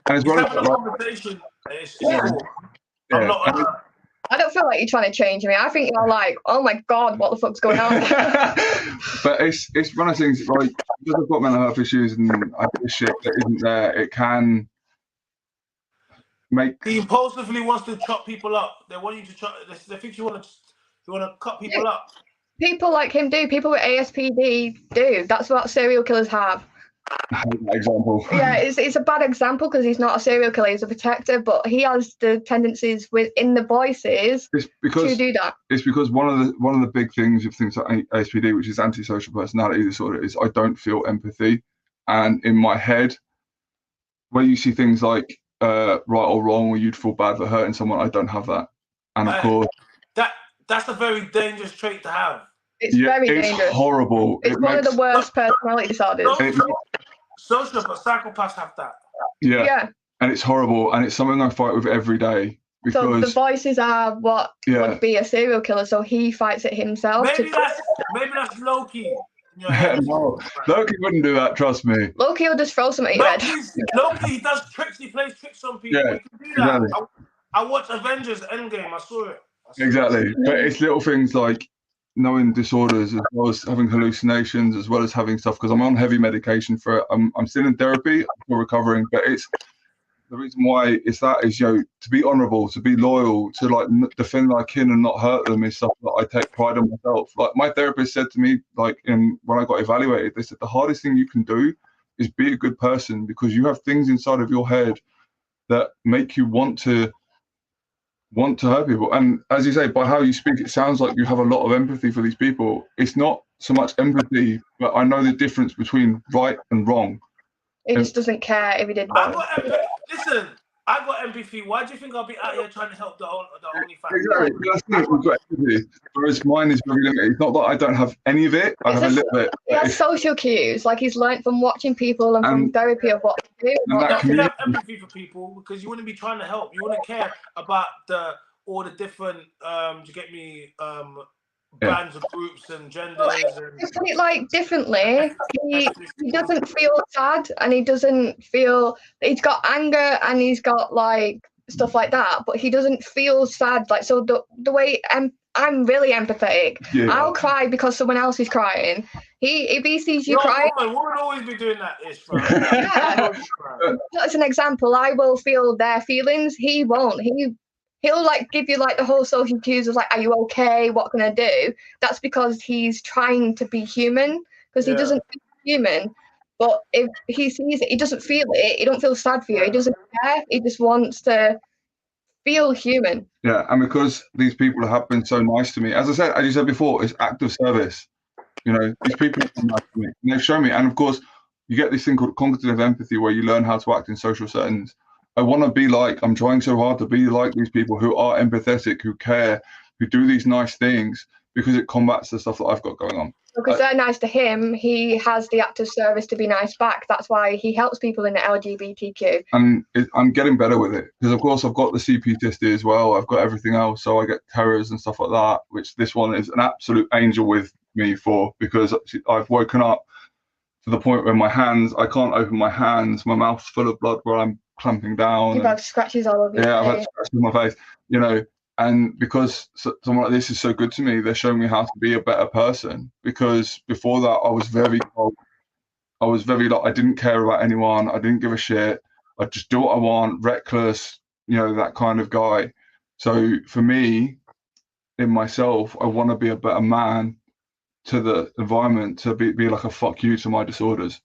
as well having as a conversation. It's Yeah. cool. Yeah. I'm not. I don't feel like you're trying to change me. I think you're like, oh my God, what the fuck's going on? But it's one of those things, like, because I've got mental health issues and I do shit that isn't there, it can make. He impulsively wants to chop people up. They want you to chop. They think you want to cut people up. People like him do. People with ASPD do. That's what serial killers have. I hate that example. Yeah, it's a bad example because he's not a serial killer, he's a protector, but he has the tendencies within the voices to do that. It's because one of the big things of things like ASPD, which is antisocial personality disorder, is I don't feel empathy. And in my head, where you see things like right or wrong, where you'd feel bad for hurting someone, I don't have that. And of course, that's a very dangerous trait to have. It's very dangerous. It's horrible. It's one of the worst personality disorders. Sociopaths, psychopaths have that. Yeah. And it's horrible, and it's something I fight with every day. Because, so the voices are what would be a serial killer, so he fights it himself. Maybe that's Loki. No, Loki wouldn't do that, trust me. Loki will just throw something at your head. Loki does tricks, he plays tricks on people. Yeah, he can do that. Exactly. I watched Avengers Endgame, I saw it. Exactly. But it's little things like knowing disorders, as well as having hallucinations, as well as having stuff, because I'm on heavy medication for it. I'm still in therapy, I'm still recovering, but it's the reason why it's that is, to be honorable, to be loyal, to like defend my kin and not hurt them is stuff that I take pride in myself. Like my therapist said to me, like when I got evaluated, they said the hardest thing you can do is be a good person, because you have things inside of your head that make you want to hurt people. And as you say, by how you speak, it sounds like you have a lot of empathy for these people. It's not so much empathy, but I know the difference between right and wrong. He just doesn't care if he did wrong. Listen, I got empathy. Why do you think I'll be out here trying to help the only family? Exactly. That's it. We've got empathy. Whereas mine is very limited. It's not that I don't have any of it. I have a little bit. He has social cues. Like he's learned from watching people and from therapy of what to do. You have empathy for people because you wouldn't be trying to help. You wouldn't care about all the different, bands of groups and genders. Just put it like differently. He doesn't feel sad, and he doesn't feel. He's got anger and he's got like stuff like that, but he doesn't feel sad. Like so, the way I'm really empathetic. Yeah. I'll cry because someone else is crying. If he sees you crying, woman would always be doing that. Yeah. That's an example. I will feel their feelings. He won't. He'll like give you like the whole social cues of like, are you okay? What can I do? That's because he's trying to be human, because he doesn't feel human. But if he sees it, he doesn't feel it. He don't feel sad for you. He doesn't care. He just wants to feel human. Yeah, and because these people have been so nice to me, as you said before, it's act of service. These people have been nice to me, and they've shown me. And of course, you get this thing called cognitive empathy, where you learn how to act in social settings. I want to be like, I'm trying so hard to be like these people who are empathetic, who care, who do these nice things, because it combats the stuff that I've got going on. Because they're nice to him, he has the act of service to be nice back. That's why he helps people in the LGBTQ. And I'm getting better with it, because of course I've got the CPTSD as well. I've got everything else, so I get terrors and stuff like that, which this one is an absolute angel with me for, because I've woken up to the point where I can't open my hands, my mouth's full of blood where I'm clamping down. You've had scratches all over your face. Yeah, I've had scratches on my face, and because someone like this is so good to me, they're showing me how to be a better person, because before that I was very cold. I was very I didn't care about anyone, I didn't give a shit, I just do what I want, reckless, that kind of guy. So for me, in myself, I want to be a better man to the environment, to be like a fuck you to my disorders,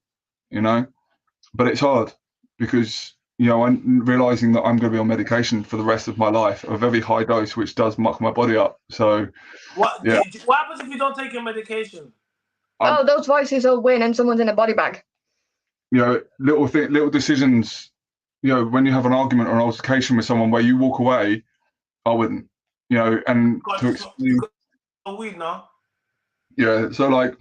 but it's hard, because I'm realizing that I'm going to be on medication for the rest of my life, a very high dose, which does muck my body up. So what happens if you don't take your medication? Those voices will win and someone's in a body bag. Little decisions, when you have an argument or an altercation with someone where you walk away, I wouldn't, and to explain weed now. Yeah, so like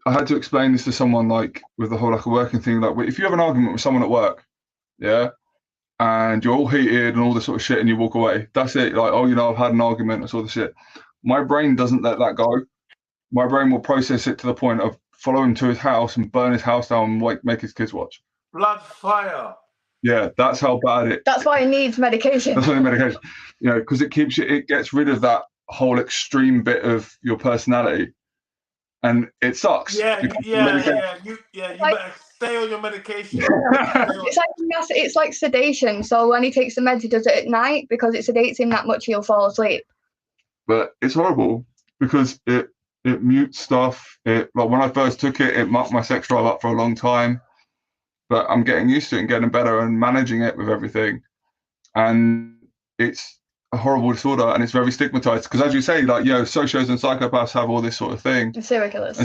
I had to explain this to someone, like with the whole like a working thing, like if you have an argument with someone at work, and you're all heated and all this sort of shit, and you walk away, that's it. Like, I've had an argument and sort of shit. My brain doesn't let that go. My brain will process it to the point of follow him to his house and burn his house down and make his kids watch. Blood fire. Yeah, that's how bad it. That's why he needs medication. That's why he needs medication. You know, because it keeps you. It gets rid of that whole extreme bit of your personality, and it sucks. Yeah. You better stay on your medication. It's like sedation. So when he takes the meds, he does it at night because it sedates him that much. He'll fall asleep. But it's horrible because it mutes stuff. Like when I first took it, it mucked my sex drive up for a long time. But I'm getting used to it and getting better and managing it with everything. And it's a horrible disorder and it's very stigmatized. Because as you say, like, you know, socios and psychopaths have all this sort of thing. And serial killers.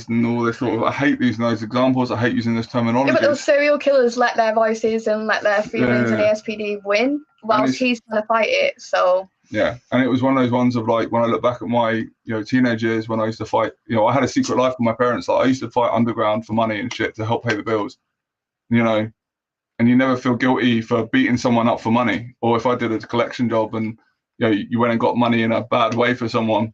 And all this sort of, I hate using those examples. I hate using this terminology. Yeah, but those serial killers let their voices and let their feelings and ASPD win whilst he's trying to fight it. So. Yeah, and it was one of those ones of like, when I look back at my, you know, teenage years when I used to fight, you know, I had a secret life with my parents. Like I used to fight underground for money and shit to help pay the bills. You know, and you never feel guilty for beating someone up for money. Or if I did a collection job and, you know, you went and got money in a bad way for someone,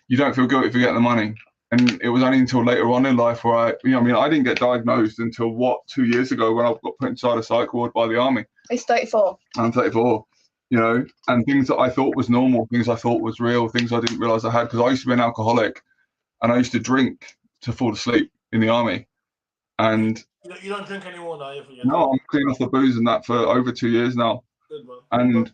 you don't feel guilty for getting the money. And it was only until later on in life where I didn't get diagnosed until 2 years ago when I got put inside a psych ward by the army. He's 34. I'm 34, you know, and things that I thought was normal, things I thought was real, things I didn't realize I had, because I used to be an alcoholic and I used to drink to fall asleep in the army. And you don't drink anymore now? No, I'm clean off the booze and that for over 2 years now. Good, man. And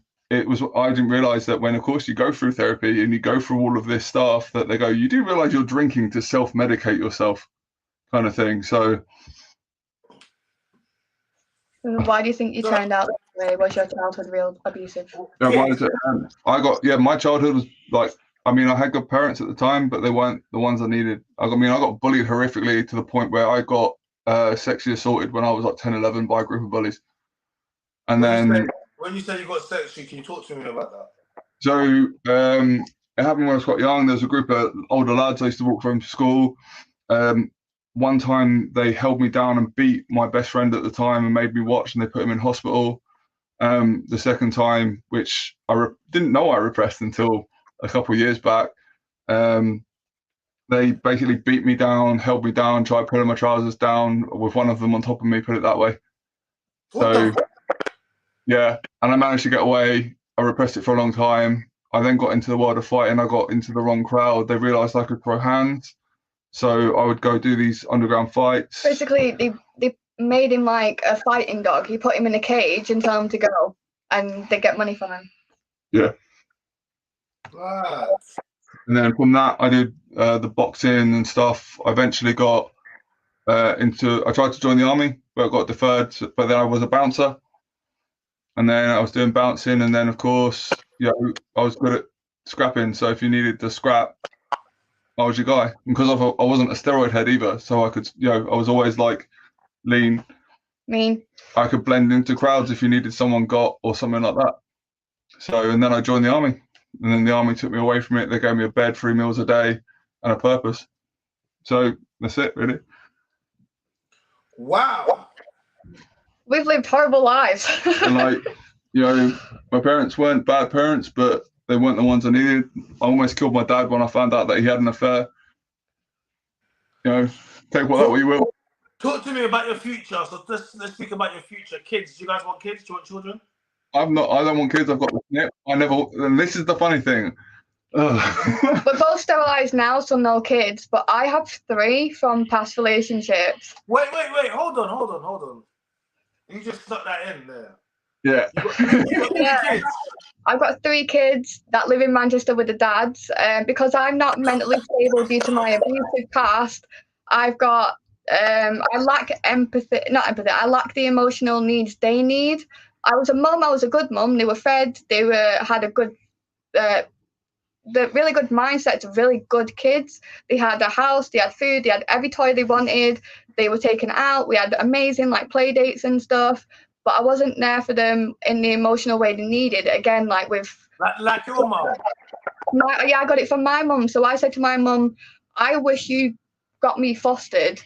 I didn't realize that when, of course, you go through therapy and you go through all of this stuff, that they go, you do realize you're drinking to self-medicate yourself, kind of thing. So. Why do you think you turned out that way? Was your childhood real abusive? Yeah, my childhood was like, I mean, I had good parents at the time, but they weren't the ones I needed. I got bullied horrifically to the point where I got sexually assaulted when I was like 10, 11 by a group of bullies. And when you say you got sexually, can you talk to me about that? So it happened when I was quite young. There was a group of older lads I used to walk home to school. One time they held me down and beat my best friend at the time and made me watch, and they put him in hospital. The second time, which I didn't know I repressed until a couple of years back, they basically beat me down, held me down, tried pulling my trousers down with one of them on top of me, put it that way. So, yeah, and I managed to get away. I repressed it for a long time. I then got into the world of fighting. I got into the wrong crowd. They realised I could throw hands. So I would go do these underground fights. Basically, they made him like a fighting dog. You put him in a cage and tell him to go, and they get money from him. Yeah. Wow. And then from that, I did the boxing and stuff. I eventually got I tried to join the army, but I got deferred. But then I was a bouncer. And then I was doing bouncing. And then, of course, I was good at scrapping. So if you needed to scrap, I was your guy. And because I wasn't a steroid head either. So I could, I was always like lean. Mean. I could blend into crowds if you needed someone got or something like that. So, and then I joined the army. And then the army took me away from it. They gave me a bed, 3 meals a day, and a purpose. So that's it, really. Wow. We've lived horrible lives. And my parents weren't bad parents, but they weren't the ones I needed. I almost killed my dad when I found out that he had an affair. Take what you will. Talk to me about your future. So let's speak about your future. Kids. Do you guys want kids? Do you want children? I don't want kids. I've got the snip. And this is the funny thing. We're both sterilized now, so no kids. But I have 3 from past relationships. Wait. Hold on. You just stuck that in there. Yeah. You got 3 kids. I've got 3 kids that live in Manchester with the dads. Because I'm not mentally stable due to my abusive past, I've got I lack empathy. Not empathy. I lack the emotional needs they need. I was a mum. I was a good mum. They were fed. They had a good, the really good mindsets of really good kids. They had a house. They had food. They had every toy they wanted. They were taken out. We had amazing play dates and stuff. But I wasn't there for them in the emotional way they needed. Again, like your mum. I got it from my mum. So I said to my mum, I wish you got me fostered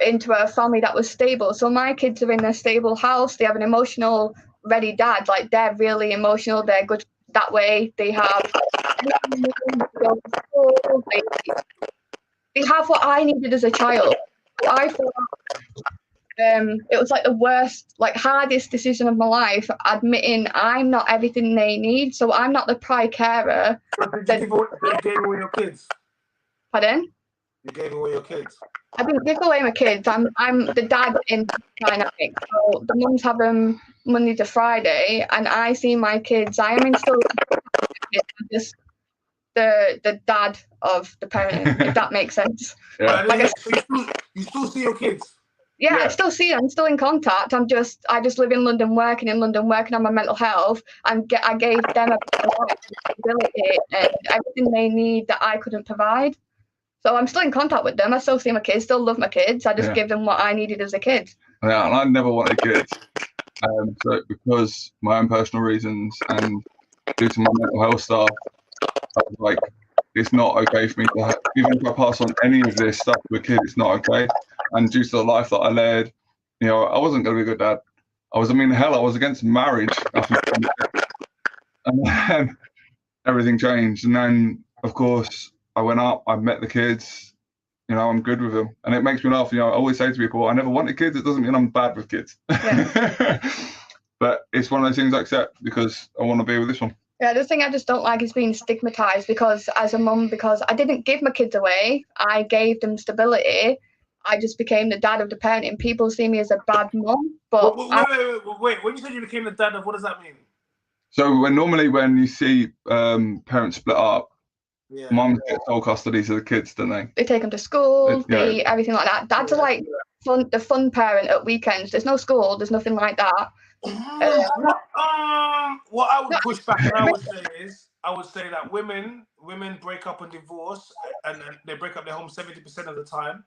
into a family that was stable. So my kids are in a stable house. They have an emotional ready dad. They're really emotional. They're good that way. They have they have what I needed as a child. I thought it was like the worst, like hardest decision of my life, admitting I'm not everything they need. So I'm not the pride carer. Did you gave away your kids? Pardon? You gave away your kids? I didn't give away my kids. I'm the dad in the dynamic. So the mums have them Monday to Friday, and I see my kids. I am still just the dad of the parenting, if that makes sense. Yeah. Like you still see your kids? Yeah, I still see them. I'm still in contact. I just live in London, working on my mental health, and I gave them a responsibility and everything they need that I couldn't provide. So I'm still in contact with them. I still see my kids, still love my kids. I just give them what I needed as a kid. Yeah, and I never wanted kids. So because my own personal reasons and due to my mental health stuff, I was like, it's not okay for me to have, even if I pass on any of this stuff to a kid, it's not okay. And due to the life that I led, you know, I wasn't going to be a good dad. I was against marriage. And then everything changed. And then, of course, I went up, I met the kids, you know, I'm good with them. And it makes me laugh. You know, I always say to people, I never wanted kids. It doesn't mean I'm bad with kids. Yeah. But it's one of those things I accept because I want to be with this one. Yeah, the thing I just don't like is being stigmatized because as a mum, because I didn't give my kids away, I gave them stability. I just became the dad of the parenting. People see me as a bad mum, but wait. When you said you became the dad of, what does that mean? So when you see parents split up, mums get sole custody to the kids, don't they? They take them to school, everything like that. Dads are like the fun parent at weekends. There's no school, there's nothing like that. What I would push back and I would say that women break up and divorce, and they break up their home 70% of the time.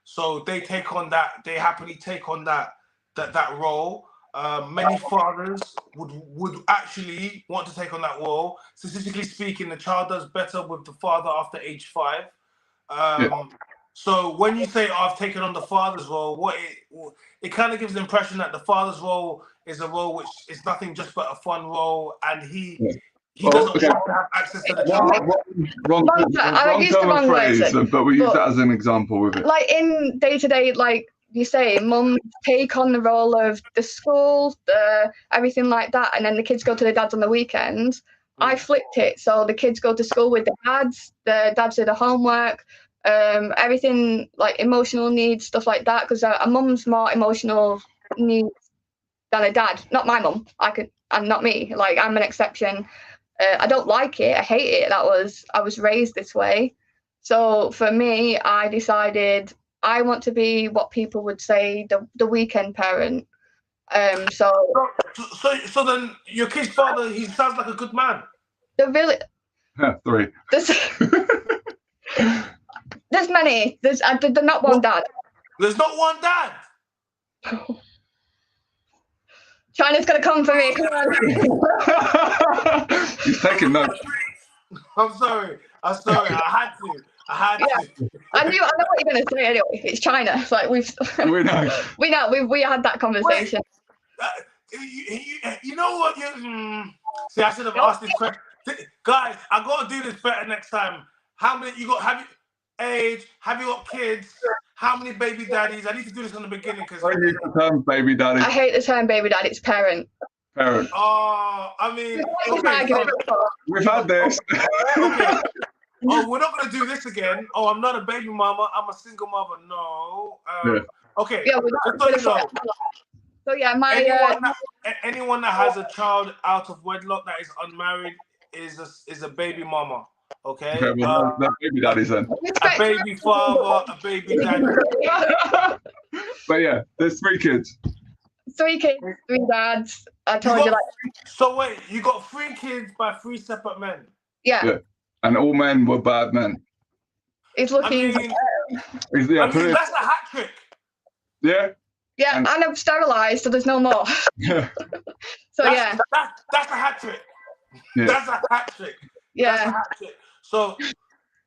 So they happily take on that role. Many fathers would actually want to take on that role. Statistically speaking, the child does better with the father after age 5. So when you say I've taken on the father's role, it kind of gives the impression that the father's role is a role which is nothing just but a fun role, and he doesn't want to have access to the child. Wrong phrase, but we use that as an example with it. Like in day-to-day, like you say, mums take on the role of the school, everything like that, and then the kids go to their dads on the weekends. I flipped it, so the kids go to school with the dads do the homework, everything like emotional needs, stuff like that, because a mum's more emotional needs than a dad. Not my mum, and not me. Like, I'm an exception. I don't like it. I hate it. I was raised this way. So for me, I decided I want to be what people would say the weekend parent. So then your kid's father, he sounds like a good man. Three. There's many. There's not one dad. There's not one dad. China's gonna come for me. Come on. He's taking notes. I'm sorry. I had to. I know what you're gonna say anyway. It's China. It's like we know. We had that conversation. You know what? See, I should have asked this question, guys. I gotta do this better next time. How many you got? Have you got kids? How many baby daddies? I need to do this from the beginning because I hate the term baby daddy. I hate the term baby dad. It's parent. Oh, I mean, we've had this. Okay. Oh, we're not gonna do this again. Oh, I'm not a baby mama. I'm a single mother. No. Okay. Yeah, so yeah, anyone that has a child out of wedlock that is unmarried is a baby mama. Okay. Well, no baby daddies then. A baby father, a baby daddy. But yeah, there's 3 kids. 3 kids, 3 dads. I told you like. So wait, you got 3 kids by 3 separate men. Yeah. And all men were bad men. He's looking. That's a hat trick. Yeah. Yeah, and I'm sterilised, so there's no more. So that's a hat trick. Yeah. That's a hat trick. Yeah. That's a hat trick. So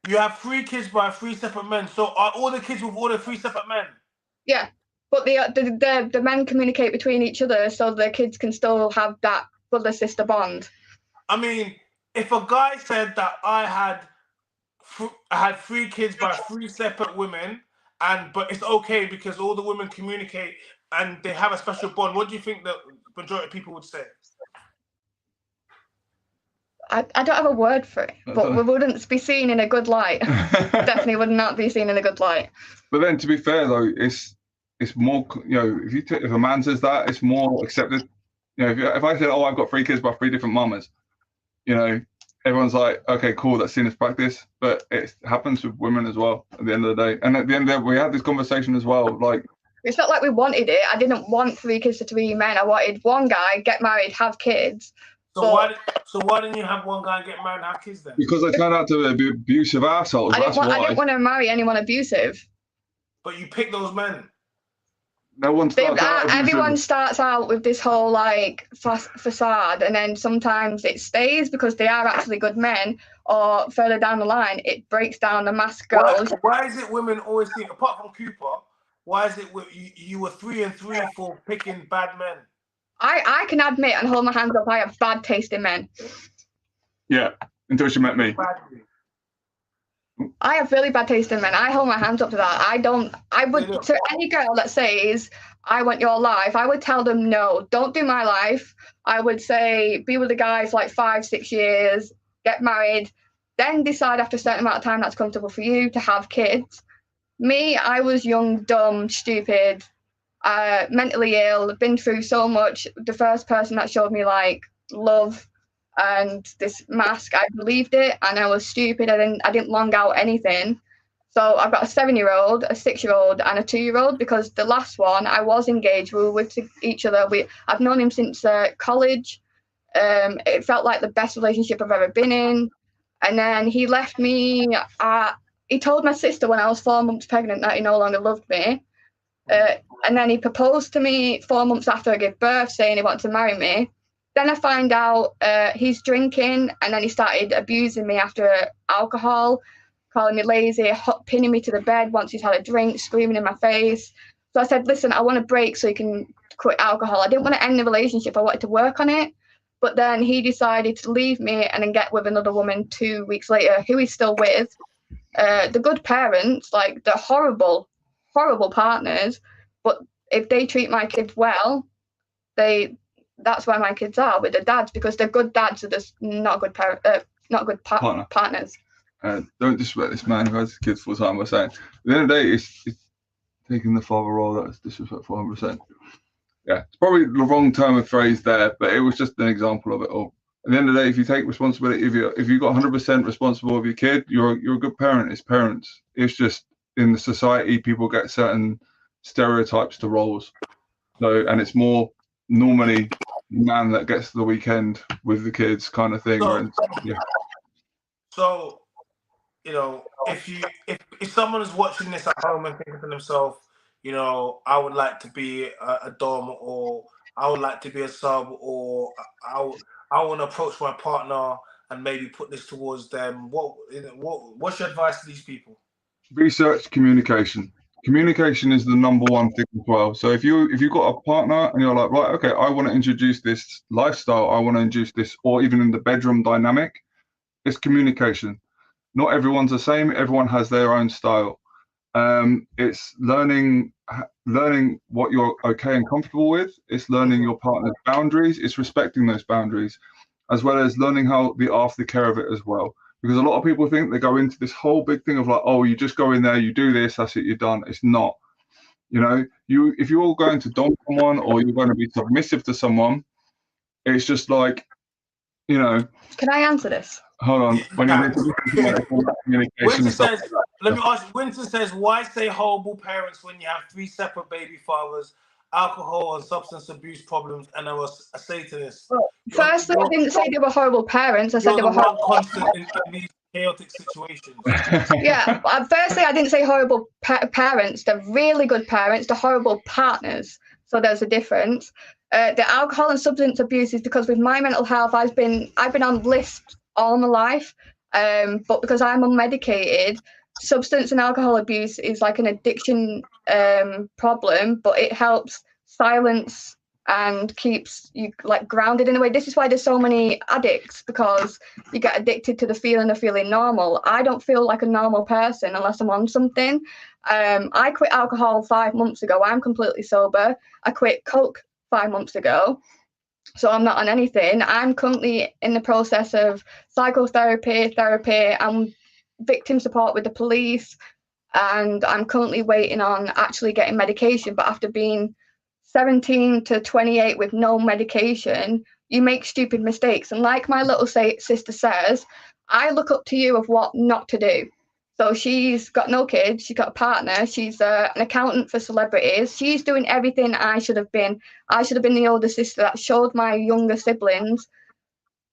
you have 3 kids by 3 separate men. So are all the kids with all the 3 separate men? Yeah, but the men communicate between each other, so the kids can still have that brother-sister bond. I mean, if a guy said that I had I had 3 kids by 3 separate women, but it's okay because all the women communicate and they have a special bond. What do you think the majority of people would say? I don't have a word for it, but we wouldn't be seen in a good light. Definitely would not be seen in a good light. But then, to be fair though, it's more, you know, if a man says that, it's more accepted. You know, if I said, oh, I've got 3 kids by 3 different mamas, you know, everyone's like, okay, cool, that's seen as practice. But it happens with women as well at the end of the day. And at the end of the day, we had this conversation as well, like, it's not like we wanted it. I didn't want 3 kids to 3 men. I wanted one guy, get married, have kids. So why didn't you have one guy get married and have kids then? Because they turned out to be abusive assholes. I didn't want to marry anyone abusive. But you pick those men. No one starts out. Everyone starts out with this whole like facade, and then sometimes it stays because they are actually good men, or further down the line it breaks down the mask girls. Why is it women always think, apart from Cooper, why is it you were 3 and 3 for picking bad men? I can admit and hold my hands up, I have bad taste in men. Yeah, until she met me. I have really bad taste in men. I hold my hands up to that. I would, to any girl that says, I want your life, I would tell them, no, don't do my life. I would say, be with the guy for like 5-6 years, get married, then decide after a certain amount of time that's comfortable for you to have kids. Me, I was young, dumb, stupid, mentally ill, been through so much. The first person that showed me like love and this mask, I believed it, and I was stupid. I didn't long out anything. So I've got a 7-year-old, a 6-year-old, and a 2-year-old, because the last one I was engaged. We were with each other. I've known him since college. It felt like the best relationship I've ever been in. And then he left me. He told my sister when I was 4 months pregnant that he no longer loved me. And then he proposed to me 4 months after I gave birth, saying he wanted to marry me. Then I find out he's drinking, and then he started abusing me after alcohol, calling me lazy, pinning me to the bed once he's had a drink, screaming in my face. So I said, listen, I want to break so you can quit alcohol. I didn't want to end the relationship. I wanted to work on it. But then he decided to leave me and then get with another woman 2 weeks later, who he's still with. The good parents, like the horrible, horrible partners, but if they treat my kids well, that's where my kids are, with the dads, because they're good dads are just not good partners. Don't disrespect this man who has his kids full time by saying, at the end of the day, it's taking the father role. That's disrespectful 100%. Yeah, it's probably the wrong term of phrase there, but it was just an example of it all. At the end of the day, if you take responsibility, if you got 100% responsible of your kid, you're a good parent. It's parents. It's just in the society, people get certain stereotypes to roles. So, and it's more normally the man that gets the weekend with the kids kind of thing. So, you know, if someone is watching this at home and thinking to themselves, you know, I would like to be a dom, or I would like to be a sub, or I want to approach my partner and maybe put this towards them, what's your advice to these people? Research communication. Communication is the #1 thing as well. So if you've got a partner and you're like, right, okay, I want to introduce this lifestyle, I want to introduce this, or even in the bedroom dynamic, it's communication. Not everyone's the same. Everyone has their own style. It's learning what you're okay and comfortable with. It's learning your partner's boundaries. It's respecting those boundaries, as well as learning how the aftercare of it as well. Because a lot of people think they go into this whole big thing of like, oh, you just go in there, you do this, that's it, you're done. It's not. You know, if you're going to dom someone or you're going to be submissive to someone, it's just like, you know. Can I answer this? Hold on. When Winston says, let me ask. Winston says, why say horrible parents when you have 3 separate baby fathers, alcohol and substance abuse problems, and I was a Satanist? Well, firstly, I didn't say they were horrible parents. I said they were horrible. Constant in these chaotic situations. Yeah. Firstly, I didn't say horrible parents. They're really good parents. They're horrible partners. So there's a difference. The alcohol and substance abuse is because with my mental health, I've been on lists all my life, but because I'm unmedicated, substance and alcohol abuse is like an addiction problem, but it helps silence and keeps you like grounded in a way. This is why there's so many addicts, because you get addicted to the feeling of feeling normal. I don't feel like a normal person unless I'm on something. I quit alcohol 5 months ago. I'm completely sober. I quit coke 5 months ago. So I'm not on anything. I'm currently in the process of psychotherapy, therapy, and victim support with the police. And I'm currently waiting on actually getting medication. But after being 17 to 28 with no medication, you make stupid mistakes. And like my little sister says, I look up to you of what not to do. So she's got no kids, she's got a partner, she's an accountant for celebrities. She's doing everything I should have been. I should have been the older sister that showed my younger siblings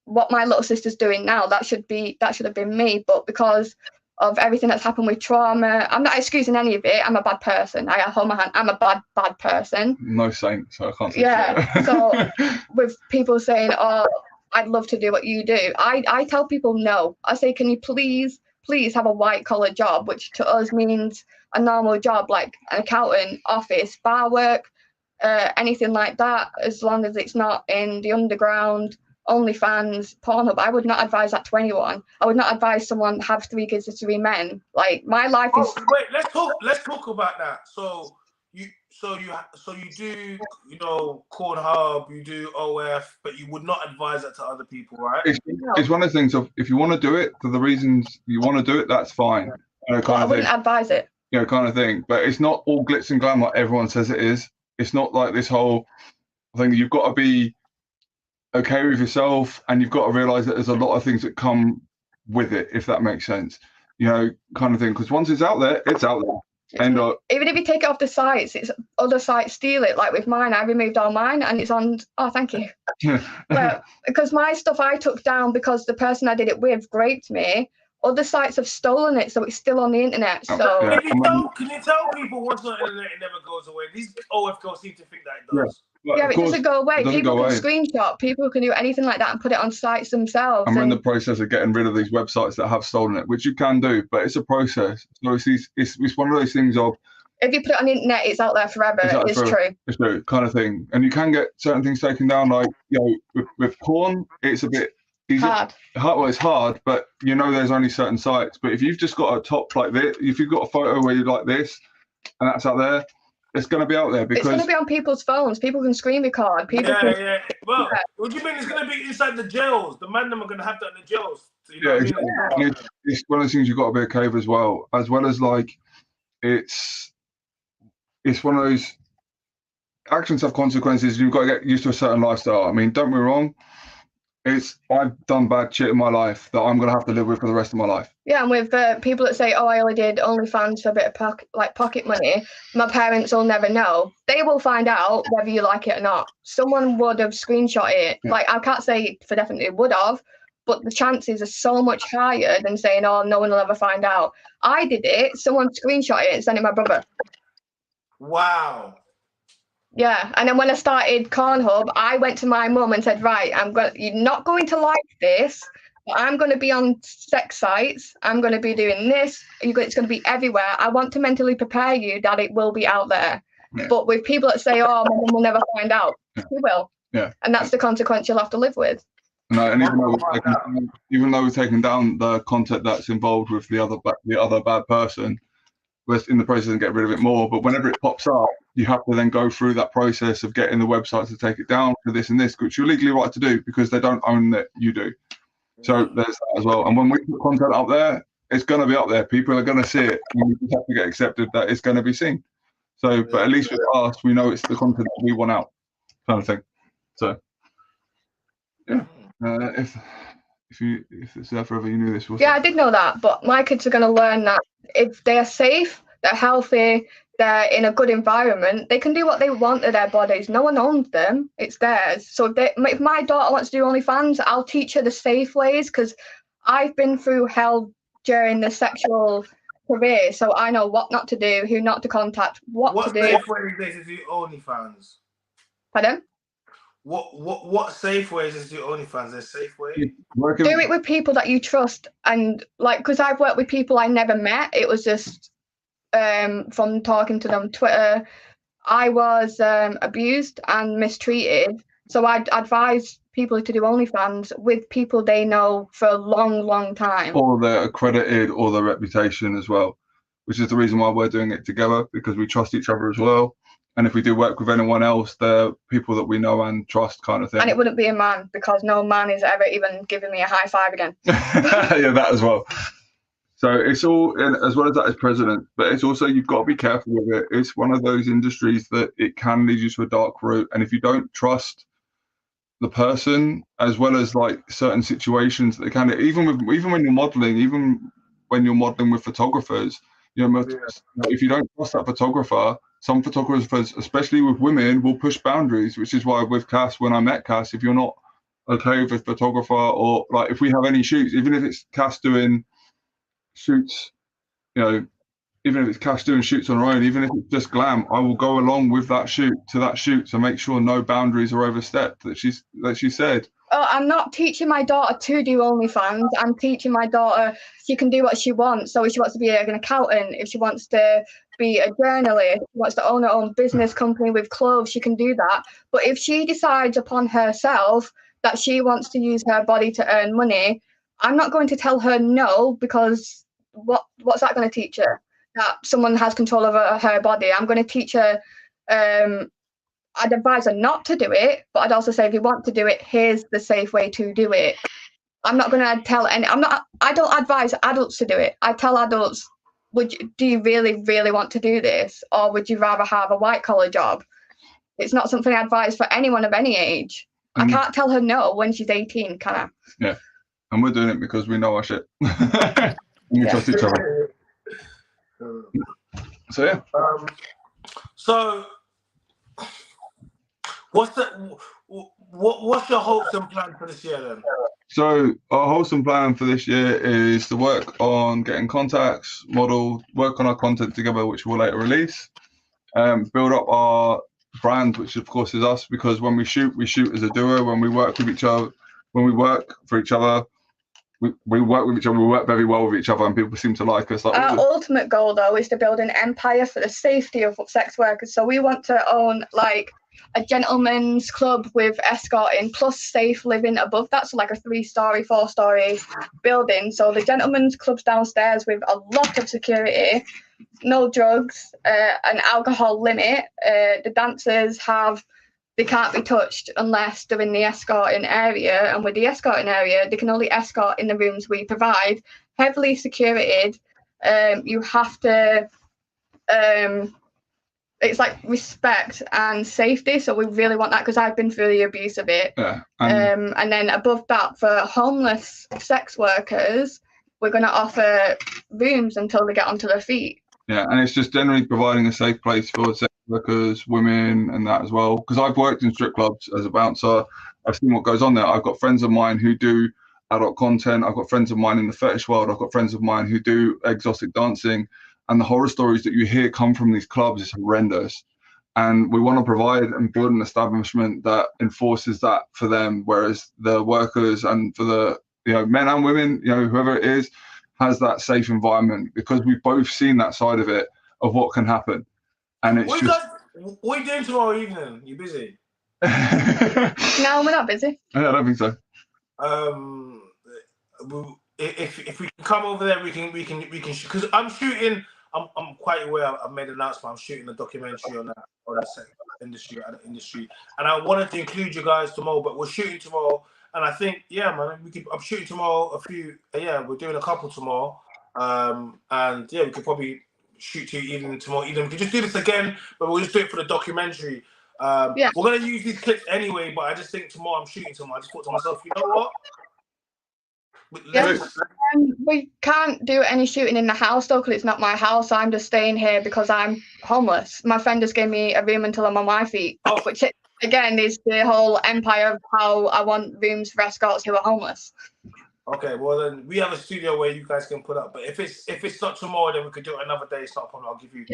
what my little sister's doing now. That should have been me. But because of everything that's happened with trauma, I'm not excusing any of it. I'm a bad person. I hold my hand. I'm a bad person. No saint, so I can't say yeah. So with people saying, "Oh, I'd love to do what you do," I tell people no. I say, "Can you please have a white collar job," which to us means a normal job like an accountant, office, bar work, anything like that, as long as it's not in the underground, OnlyFans, Pornhub. I would not advise that to anyone. I would not advise someone to have 3 kids to 3 men. Like my life is. Wait, let's talk about that. So you do, Pornhub, you do OF, but you would not advise that to other people, right? It's one of the things of, if you want to do it for the reasons you want to do it, that's fine. I wouldn't advise it. Kind of thing. But it's not all glitz and glam like everyone says it is. It's not like this whole thing. You've got to be okay with yourself, and you've got to realize that there's a lot of things that come with it, if that makes sense. Kind of thing. Because once it's out there, it's out there. And even if you take it off the sites, it's other sites steal it. Like with mine, I removed all mine, and it's on. Oh, thank you. Well, because my stuff I took down because the person I did it with raped me. Other sites have stolen it, so it's still on the internet. So can you tell people what's on the internet? It never goes away. These OF girls seem to think that it does. Yeah, it doesn't go away. People can screenshot. People can do anything like that and put it on sites themselves. And we're in the process of getting rid of these websites that have stolen it, which you can do, but it's a process. So it's one of those things of, if you put it on the internet, it's out there forever. It's true. It's true, kind of thing. And you can get certain things taken down, like with porn, it's a bit easier. Well, it's hard, but there's only certain sites. But if you've just got a top like this, if you've got a photo where you're like this, and that's out there, it's going to be out there because it's going to be on people's phones. People can screen record. Well, what do you mean? It's going to be inside the jails. The man them are going to have that in the jails. So It's one of the things you've got to be okay with as well as like it's one of those actions have consequences. You've got to get used to a certain lifestyle. I mean, don't be wrong. I've done bad shit in my life that I'm going to have to live with for the rest of my life. Yeah, and with people that say, "Oh, I only did OnlyFans for a bit of pocket money," my parents will never know. They will find out whether you like it or not. Someone would have screenshot it. Yeah. Like, I can't say for definitely it would have, but the chances are so much higher than saying, "Oh, no one will ever find out." I did it. Someone screenshot it and sent it to my brother. Wow. Yeah, and then when I started Pornhub, I went to my mum and said, "Right, you're not going to like this, but I'm going to be on sex sites. I'm going to be doing this. It's going to be everywhere. I want to mentally prepare you that it will be out there." Yeah. But with people that say, "Oh, my mum will never find out," who will? Yeah. And that's the consequence you'll have to live with. No, and even though we've taken down the content that's involved with the other bad person, we're in the process of getting rid of it more. But whenever it pops up, you have to then go through that process of getting the websites to take it down for this and this, which you're legally right to do because they don't own it, you do. So there's that as well. And when we put content up there, it's going to be up there. People are going to see it. And we just have to get accepted that it's going to be seen. So, but at least with us, we know it's the content that we want out, kind of thing. So, yeah. If it's there forever, you knew this was. Yeah, I did know that. But my kids are going to learn that if they're safe, they're healthy, they're in a good environment, they can do what they want to their bodies. No one owns them. It's theirs. So if my daughter wants to do OnlyFans, I'll teach her the safe ways because I've been through hell during the sexual career. So I know what not to do, who not to contact, what to do. What safe ways is to do OnlyFans? Pardon? What safe ways is to do OnlyFans? There's safe ways? Do it with people that you trust. And like, because I've worked with people I never met. It was just from talking to them, Twitter. I was abused and mistreated. So I'd advise people to do OnlyFans with people they know for a long, long time. Or they're accredited, or their reputation as well, which is the reason why we're doing it together, because we trust each other as well. And if we do work with anyone else, they're people that we know and trust, kind of thing. And it wouldn't be a man, because no man is ever even giving me a high five again. Yeah, that as well. So it's all, as well as that as president, but it's also, you've got to be careful with it. It's one of those industries that it can lead you to a dark route. And if you don't trust the person, as well as like certain situations that can, even when you're modeling, with photographers, if you don't trust that photographer, some photographers, especially with women, will push boundaries, which is why with Cass, when I met Cass, if you're not okay with a photographer, or like if we have any shoots, even if it's Cass doing shoots, even if it's Cass doing shoots on her own, even if it's just glam, I will go along with that shoot to make sure no boundaries are overstepped, that she said. Oh, I'm not teaching my daughter to do OnlyFans. I'm teaching my daughter she can do what she wants. So if she wants to be an accountant, if she wants to be a journalist, if she wants to own her own business company with clothes, she can do that. But if she decides upon herself that she wants to use her body to earn money, I'm not going to tell her no, because what's that going to teach her? That someone has control over her body. I'm going to teach her, I'd advise her not to do it, but I'd also say if you want to do it, here's the safe way to do it. I'm not going to tell I don't advise adults to do it. I tell adults, do you really, really want to do this? Or would you rather have a white collar job? It's not something I advise for anyone of any age. I can't tell her no when she's 18, can I? Yeah. And we're doing it because we know our shit. And we trust each other. So yeah. So what's your hopes and plan for this year then? So our wholesome plan for this year is to work on getting contacts, model, work on our content together, which we'll later release, build up our brand, which of course is us, because when we shoot as a duo. When we work with each other, when we work for each other, we work with each other, we work very well with each other, and people seem to like us. Our ultimate goal, though, is to build an empire for the safety of sex workers. So we want to own like a gentleman's club with escorting plus safe living above that, so like a 3-story, 4-story building. So the gentleman's club's downstairs with a lot of security, no drugs, an alcohol limit. The dancers they can't be touched unless they're in the escorting area, and with the escorting area, they can only escort in the rooms we provide, heavily securited. You have to, it's like respect and safety, so we really want that, because I've been through the abuse of it. Yeah. And then above that, for homeless sex workers, we're going to offer rooms until they get onto their feet. Yeah, and it's just generally providing a safe place for sex workers, women, and that as well. Because I've worked in strip clubs as a bouncer. I've seen what goes on there. I've got friends of mine who do adult content. I've got friends of mine in the fetish world. I've got friends of mine who do exotic dancing. And the horror stories that you hear come from these clubs is horrendous. And we want to provide and build an establishment that enforces that for them, whereas the workers and for the men and women, whoever it is, has that safe environment, because we've both seen that side of it, of what can happen. And it's what are you doing tomorrow evening? You busy? No, we're not busy. I don't think so. If we can come over there, we can shoot, because I'm shooting. I'm quite aware. I've made an announcement. I'm shooting a documentary on the sex industry, and I wanted to include you guys tomorrow. But we're shooting tomorrow. And I think, I'm shooting tomorrow we're doing a couple tomorrow. And we could probably shoot to you even tomorrow. We could just do this again, but we'll just do it for the documentary. We're going to use these clips anyway, but I just think tomorrow I'm shooting tomorrow. I just thought to myself, you know what? We can't do any shooting in the house, though, because it's not my house. I'm just staying here because I'm homeless. My friend just gave me a room until I'm on my feet, which again is the whole empire of how I want rooms for escorts who are homeless. Okay, well then we have a studio where you guys can put up. But if it's not tomorrow, then we could do it another day. It's not a problem. I'll give you.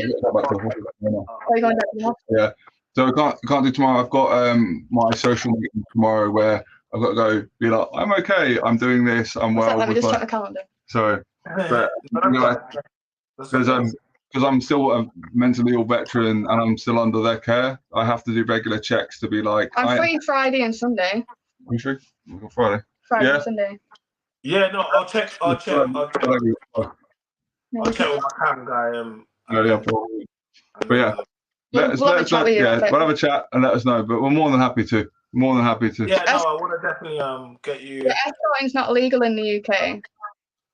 Yeah. So I can't do tomorrow. I've got my social meeting tomorrow where I've got to go be like, I'm okay, I'm doing this, I'm well. Let me just check the calendar. So, but because I'm still a mentally ill veteran and I'm still under their care, I have to do regular checks to be like. I'm free Friday and Sunday. You free? Friday. Friday Yeah. and Sunday. Yeah, no, I'll check with my cam guy. But yeah, we'll have a chat and let us know. But we're more than happy to. More than happy to. Yeah, no, I want to definitely get you. Yeah, escorting's not illegal in the UK.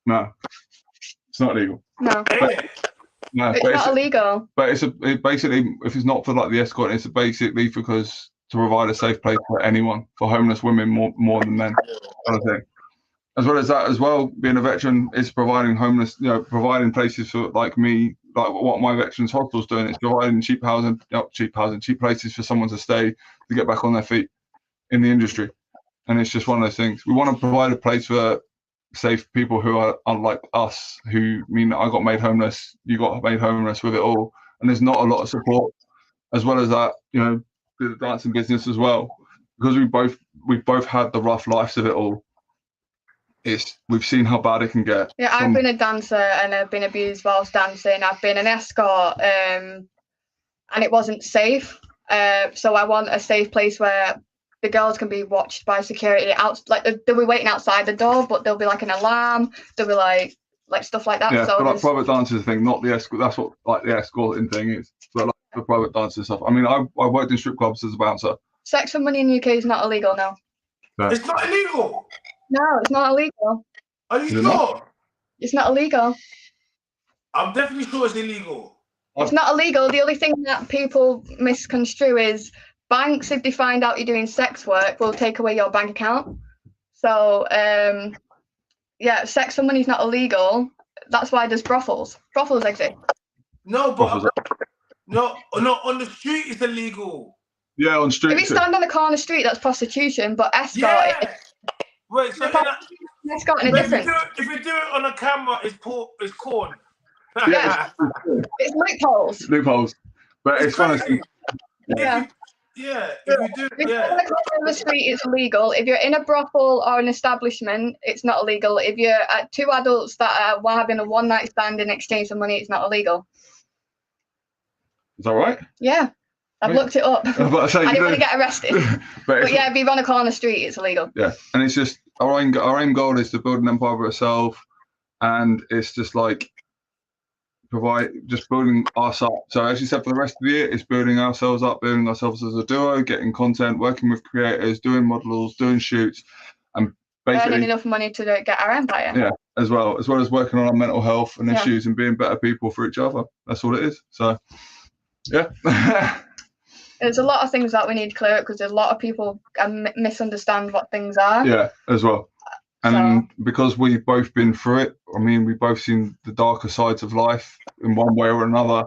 No, it's not illegal. No. No, it's not illegal. But it's basically, if it's not for like the escort, it's basically because to provide a safe place for anyone, for homeless women more than men, kind of thing. As well as that, as well, being a veteran is providing providing places for like me, like what my veterans hostel's doing. It's providing cheap places for someone to stay, to get back on their feet in the industry. And it's just one of those things. We want to provide a place for safe people who are unlike us, who I got made homeless, you got made homeless with it all, and there's not a lot of support. As well as that, the dancing business as well, because we've both had the rough lives of it all. We've seen how bad it can get. Yeah, I've been a dancer and I've been abused whilst dancing. I've been an escort, and it wasn't safe. So I want a safe place where the girls can be watched by security they'll be waiting outside the door, but there'll be like an alarm. There'll be like stuff like that. Yeah, so but like private dancers thing, not the escort. That's what like the escorting thing is. But like the private dancer stuff. I mean, I worked in strip clubs as a bouncer. Sex for money in the UK is not illegal now. No. It's not illegal. No, it's not illegal. Are you sure? It's not illegal. I'm definitely sure it's illegal. It's not illegal. The only thing that people misconstrue is banks, if they find out you're doing sex work, will take away your bank account. So, sex for money is not illegal. That's why there's brothels. Brothels exist. No, but no, on the street it's illegal. Yeah, on street. If you stand on the corner street, that's prostitution. But escort. Yeah. Wait, so escorting are different. If you do it on a camera, it's corn. Yeah, it's loopholes. Loopholes, but it's funny. Yeah. If you do, If you're on the street, it's illegal. If you're in a brothel or an establishment, it's not illegal. If you're at two adults that are having a one-night stand in exchange for money, it's not illegal. Is that right? Yeah, I've looked it up. I didn't want to get arrested. but yeah, if you run a corner street, it's illegal. Yeah, and it's just our aim goal is to build an empire for ourselves, and it's just like building us up. So as you said, for the rest of the year, it's building ourselves up, building ourselves as a duo, getting content, working with creators, doing models, doing shoots, and basically earning enough money to get our empire. Yeah, as well as working on our mental health and issues and being better people for each other. That's all it is. So yeah. There's a lot of things that we need to clear up because there's a lot of people misunderstand what things are. Yeah, as well. And because we've both been through it, I mean, we've both seen the darker sides of life in one way or another.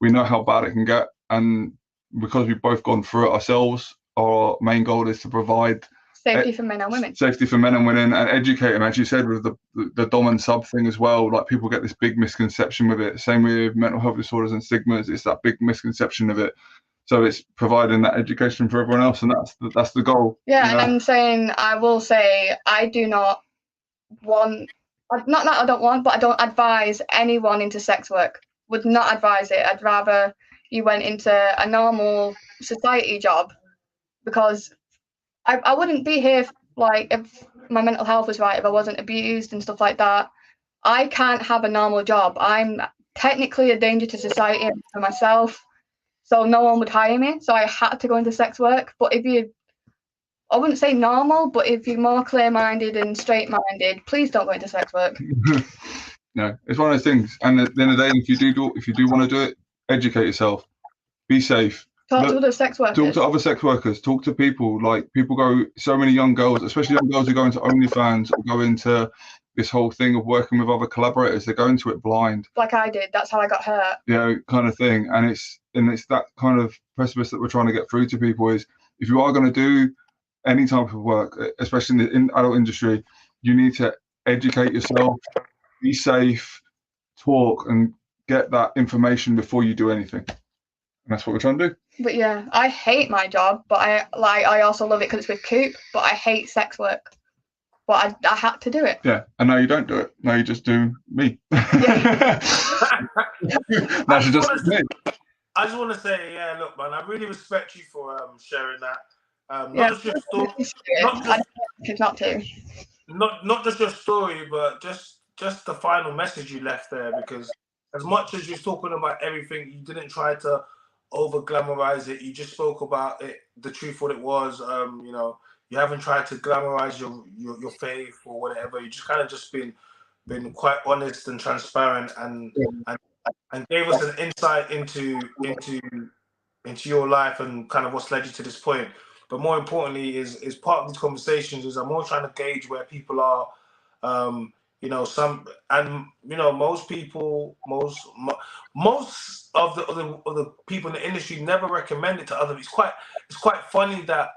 We know how bad it can get. And because we've both gone through it ourselves, our main goal is to provide safety for men and women. Safety for men and women, and educate them, as you said, with the dom and sub thing as well. Like, people get this big misconception with it. Same with mental health disorders and stigmas. It's that big misconception of it. So it's providing that education for everyone else, and that's the goal. Yeah, and I will say, I do not want, not that I don't want, but I don't advise anyone into sex work. Would not advise it. I'd rather you went into a normal society job, because I wouldn't be here if my mental health was right, if I wasn't abused and stuff like that. I can't have a normal job. I'm technically a danger to society and for myself. So no one would hire me. So I had to go into sex work. But I wouldn't say normal, but if you're more clear-minded and straight-minded, please don't go into sex work. No, it's one of those things. And at the end of the day, if you do want to do it, educate yourself. Be safe. Talk to other sex workers. Talk to other sex workers. Talk to people. Like, people go, so many young girls, especially young girls who go into OnlyFans or go into this whole thing of working with other collaborators. They go into it blind. Like I did. That's how I got hurt. Kind of thing. And it's that kind of precipice that we're trying to get through to people is, if you are going to do any type of work, especially in the adult industry, you need to educate yourself, be safe, talk, and get that information before you do anything. And that's what we're trying to do. But yeah, I hate my job, but I also love it because it's with Coop, but I hate sex work. But I had to do it. Yeah, and now you don't do it. Now you just do me. Yeah. That should just be me. I just want to say, yeah, look, man, I really respect you for sharing that. Not just your story, not just your story, but just the final message you left there. Because as much as you're talking about everything, you didn't try to over glamorize it. You just spoke about it, the truth, what it was. You know, you haven't tried to glamorize your faith or whatever. You just kind of just been quite honest and transparent and gave us an insight into your life and kind of what's led you to this point. But more importantly, is part of these conversations is I'm more trying to gauge where people are. You know, most people, most of the people in the industry never recommend it to others. It's quite funny that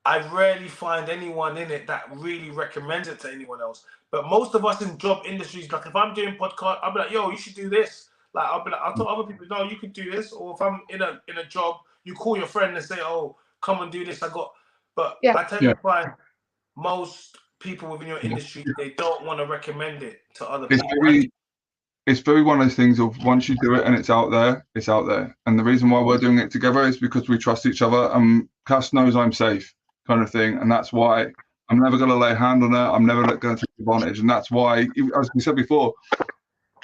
I rarely find anyone in it that really recommends it to anyone else. But most of us in job industries, like if I'm doing podcast, I'll be like, yo, you should do this. Like I'll tell other people, no, you could do this. Or if I'm in a job, you call your friend and say, oh, come and do this. But I tend to find most people within your industry, they don't want to recommend it to other people. It's very one of those things of once you do it and it's out there, it's out there. And the reason why we're doing it together is because we trust each other. Cass knows I'm safe, kind of thing. And that's why I'm never going to lay a hand on her. I'm never going to take advantage. And that's why, as we said before,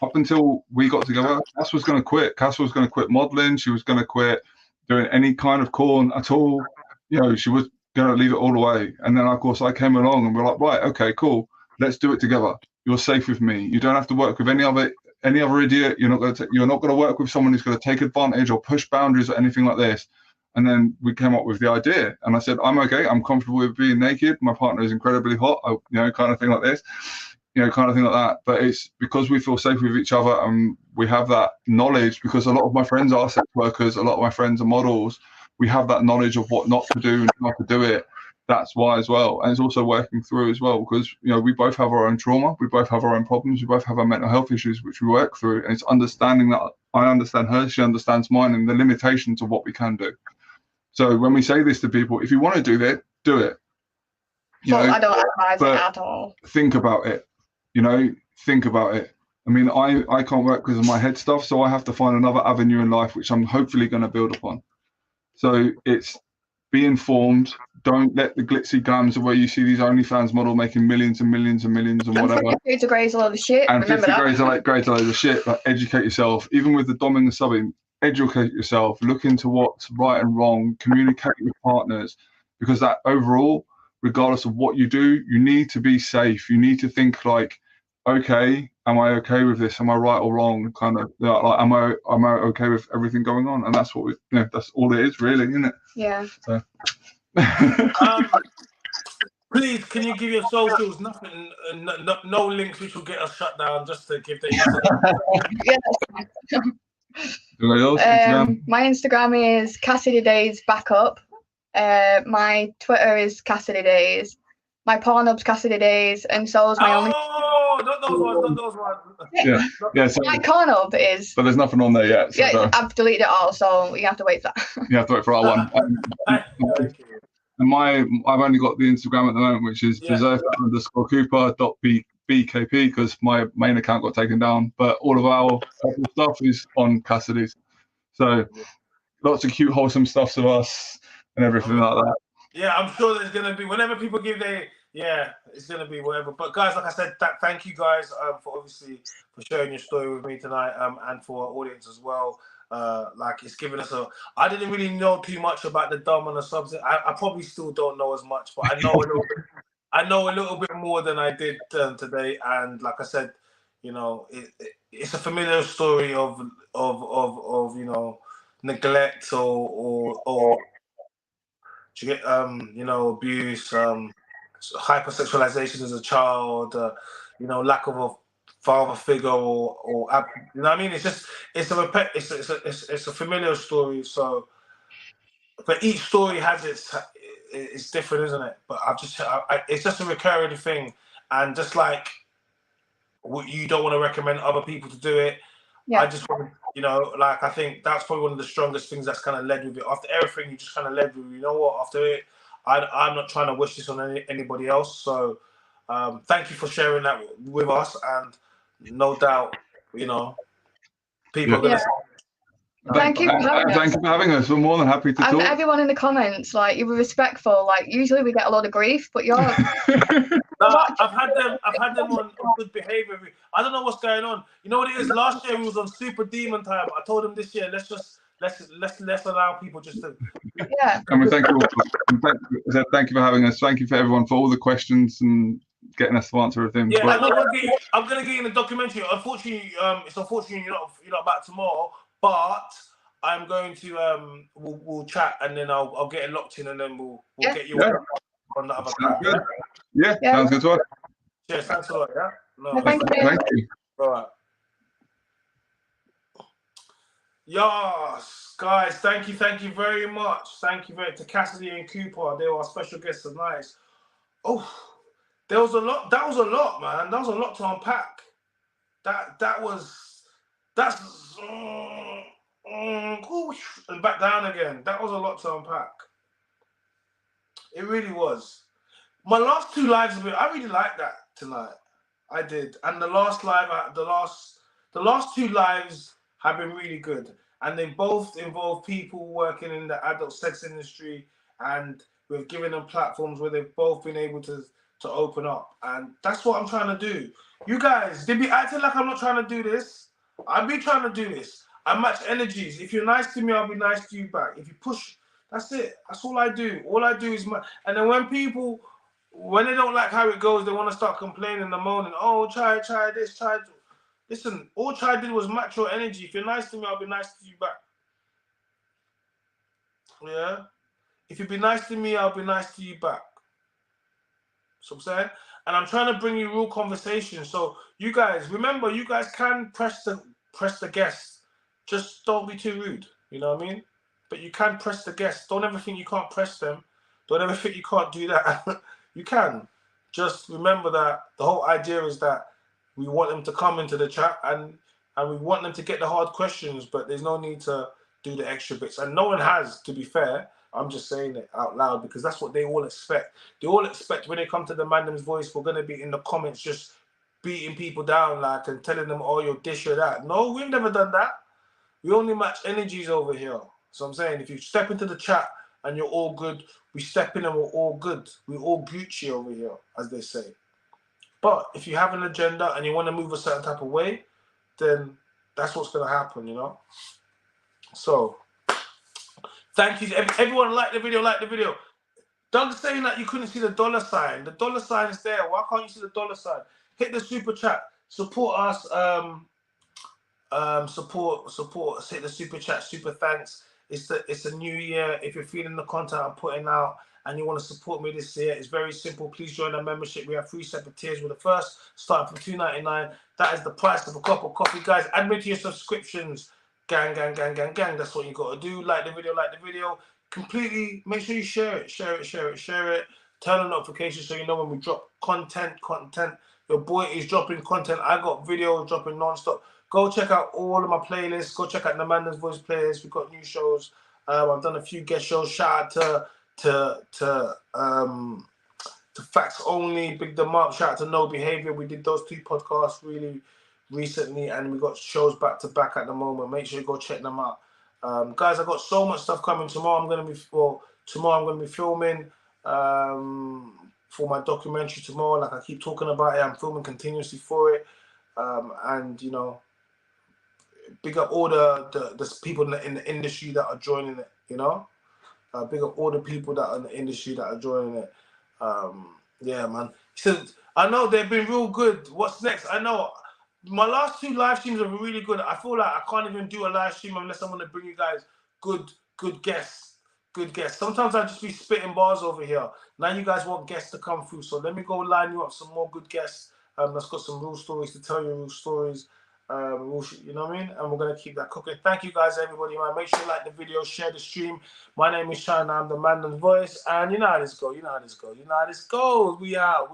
up until we got together, Cass was going to quit. Cass was going to quit modeling. She was going to quit doing any kind of corn at all. You know, she was going to leave it all away. And then, of course, I came along and we're like, right, okay, cool. Let's do it together. You're safe with me. You don't have to work with any other idiot. You're not going to work with someone who's going to take advantage or push boundaries or anything like this. And then we came up with the idea. And I said, I'm okay. I'm comfortable with being naked. My partner is incredibly hot, kind of thing like this. Kind of thing like that. But it's because we feel safe with each other and we have that knowledge, because a lot of my friends are sex workers, a lot of my friends are models. We have that knowledge of what not to do and how to do it. That's why as well. And it's also working through as well, because, we both have our own trauma. We both have our own problems. We both have our mental health issues, which we work through. And it's understanding that I understand her, she understands mine, and the limitations of what we can do. So when we say this to people, if you want to do that, do it. I don't advise it at all. Think about it. Think about it. I mean, I can't work because of my head stuff, so I have to find another avenue in life, which I'm hopefully going to build upon. So it's be informed. Don't let the glitzy glams of where you see these OnlyFans model making millions and millions and millions and whatever. 50 to grades a load of shit. And 50 grades are grades a load of shit. But educate yourself. Even with the dom and the subbing, educate yourself. Look into what's right and wrong. Communicate with partners, because that overall, regardless of what you do, you need to be safe. You need to think like, okay, am I okay with this? Am I right or wrong? Kind of like, am I okay with everything going on? And that's what that's all it is, really, isn't it? Yeah. So. Please, can you give your socials? Nothing, no links which will get us shut down. Just to give the my Instagram is Cassidy Dayes Backup. My Twitter is Cassidy Dayes. My Pornhub's Cassidy Dayes, and so is my only. Oh, not those ones. Yeah. So, my Pornhub is. But there's nothing on there yet. So I've deleted it all, so you have to wait for that. You have to wait for our one. And I've only got the Instagram at the moment, which is berserker_Cooper.bkp, because my main account got taken down. But all of our stuff is on Cassidy's. So lots of cute, wholesome stuff of us and everything like that. Yeah, I'm sure there's gonna be, whenever people give it's gonna be whatever. But guys, like I said, thank you guys for sharing your story with me tonight, and for our audience as well. Like, it's given us I didn't really know too much about the dom and the subs. I probably still don't know as much, but I know a little bit. I know a little bit more than I did today. And like I said, it's a familiar story of neglect or abuse, hypersexualization as a child, lack of a father figure or you know what I mean? It's a familiar story. So, but each story has it's different, isn't it? But it's just a recurring thing, and just like you don't want to recommend other people to do it. Yeah. I just want to, I think that's probably one of the strongest things that's kind of led with it. After everything, you just kind of led with, after it, I'm not trying to wish this on anybody else. So thank you for sharing that with us. And no doubt, people are going to. Thank you for having us. Thank you for having us. We're more than happy to talk. Everyone in the comments, like, you were respectful. Like, usually we get a lot of grief, but you're. No, I've had them on good behavior. I don't know what's going on. You know what it is? Last year we was on super demon time. I told them this year let's allow people just to. Yeah. And we thank you all. Thank you for having us. Thank you for everyone for all the questions and getting us to answer everything. Yeah, and I'm gonna get you in the documentary. Unfortunately, it's unfortunate you're not back tomorrow, but I'm going to we'll chat and then I'll get it locked in and then we'll get you on the other card. Yeah, sounds good to us. Cheers, thanks a lot. Yeah, no, Thank you. All right. Yes, guys, thank you very much. Thank you to Cassidy and Cooper. They were our special guests tonight. Oh, there was a lot. That was a lot, man. That was a lot to unpack. That's and back down again. That was a lot to unpack. It really was. My last two lives, I really liked that tonight. I did, and the last live, the last two lives have been really good, and they both involve people working in the adult sex industry, and we've given them platforms where they've both been able to open up, and that's what I'm trying to do. You guys, they be acting like I'm not trying to do this. I've been trying to do this. I match energies. If you're nice to me, I'll be nice to you back. If you push, that's it. That's all I do. All I do is and then when people, when they don't like how it goes, they want to start complaining and moaning. Oh, try this, try. Listen, all I did was match your energy. If you're nice to me, I'll be nice to you back. Yeah? If you be nice to me, I'll be nice to you back. So I'm saying? And I'm trying to bring you real conversation. So you guys, remember, you guys can press the guests. Just don't be too rude. You know what I mean? But you can press the guests. Don't ever think you can't press them. Don't ever think you can't do that. You can. Just remember that the whole idea is that we want them to come into the chat and we want them to get the hard questions, but there's no need to do the extra bits. And no one has, to be fair. I'm just saying it out loud because that's what they all expect. They all expect when they come to the Mandem's Voice, we're going to be in the comments just beating people down like and telling them, oh, you're this or that. No, we've never done that. We only match energies over here. So I'm saying if you step into the chat and you're all good, we step in and we're all good. We're all Gucci over here, as they say. But if you have an agenda and you want to move a certain type of way, then that's what's going to happen, you know? So, thank you. Everyone like the video. Doug's saying that you couldn't see the dollar sign. The dollar sign is there. Why can't you see the dollar sign? Hit the super chat. Support us. Support. Hit the super chat. Super thanks. It's a new year. If you're feeling the content I'm putting out and you want to support me this year, it's very simple. Please join our membership. We have 3 separate tiers. With the first starting from $2.99. That is the price of a cup of coffee, guys. Add me to your subscriptions. Gang. That's what you got to do. Like the video. Completely. Make sure you share it. Turn on notifications so you know when we drop content. Your boy is dropping content. I got videos dropping non-stop. Go check out all of my playlists. Go check out the Mandem's Voice playlist. We've got new shows. I've done a few guest shows. Shout out to Facts Only, Big Them Up. Shout out to No Behavior. We did those 2 podcasts really recently, and we got shows back to back at the moment. Make sure you go check them out, guys. I got so much stuff coming tomorrow. I'm gonna be filming for my documentary tomorrow. Like I keep talking about it, I'm filming continuously for it, and you know. Big up all the people in the industry that are joining it, you know? Big up all the people that are in the industry that are joining it. Yeah, man. So I know they've been real good. What's next? I know my last 2 live streams are really good. I feel like I can't even do a live stream unless I'm gonna bring you guys good guests. Sometimes I just be spitting bars over here. Now you guys want guests to come through. So let me go line you up some more good guests. That's got some real stories to tell you, real stories. You know what I mean? And we're going to keep that cooking. Thank you guys, everybody, man. Make sure you like the video, share the stream. My name is Shana. I'm the Mandem's Voice. And you know how this goes. We out.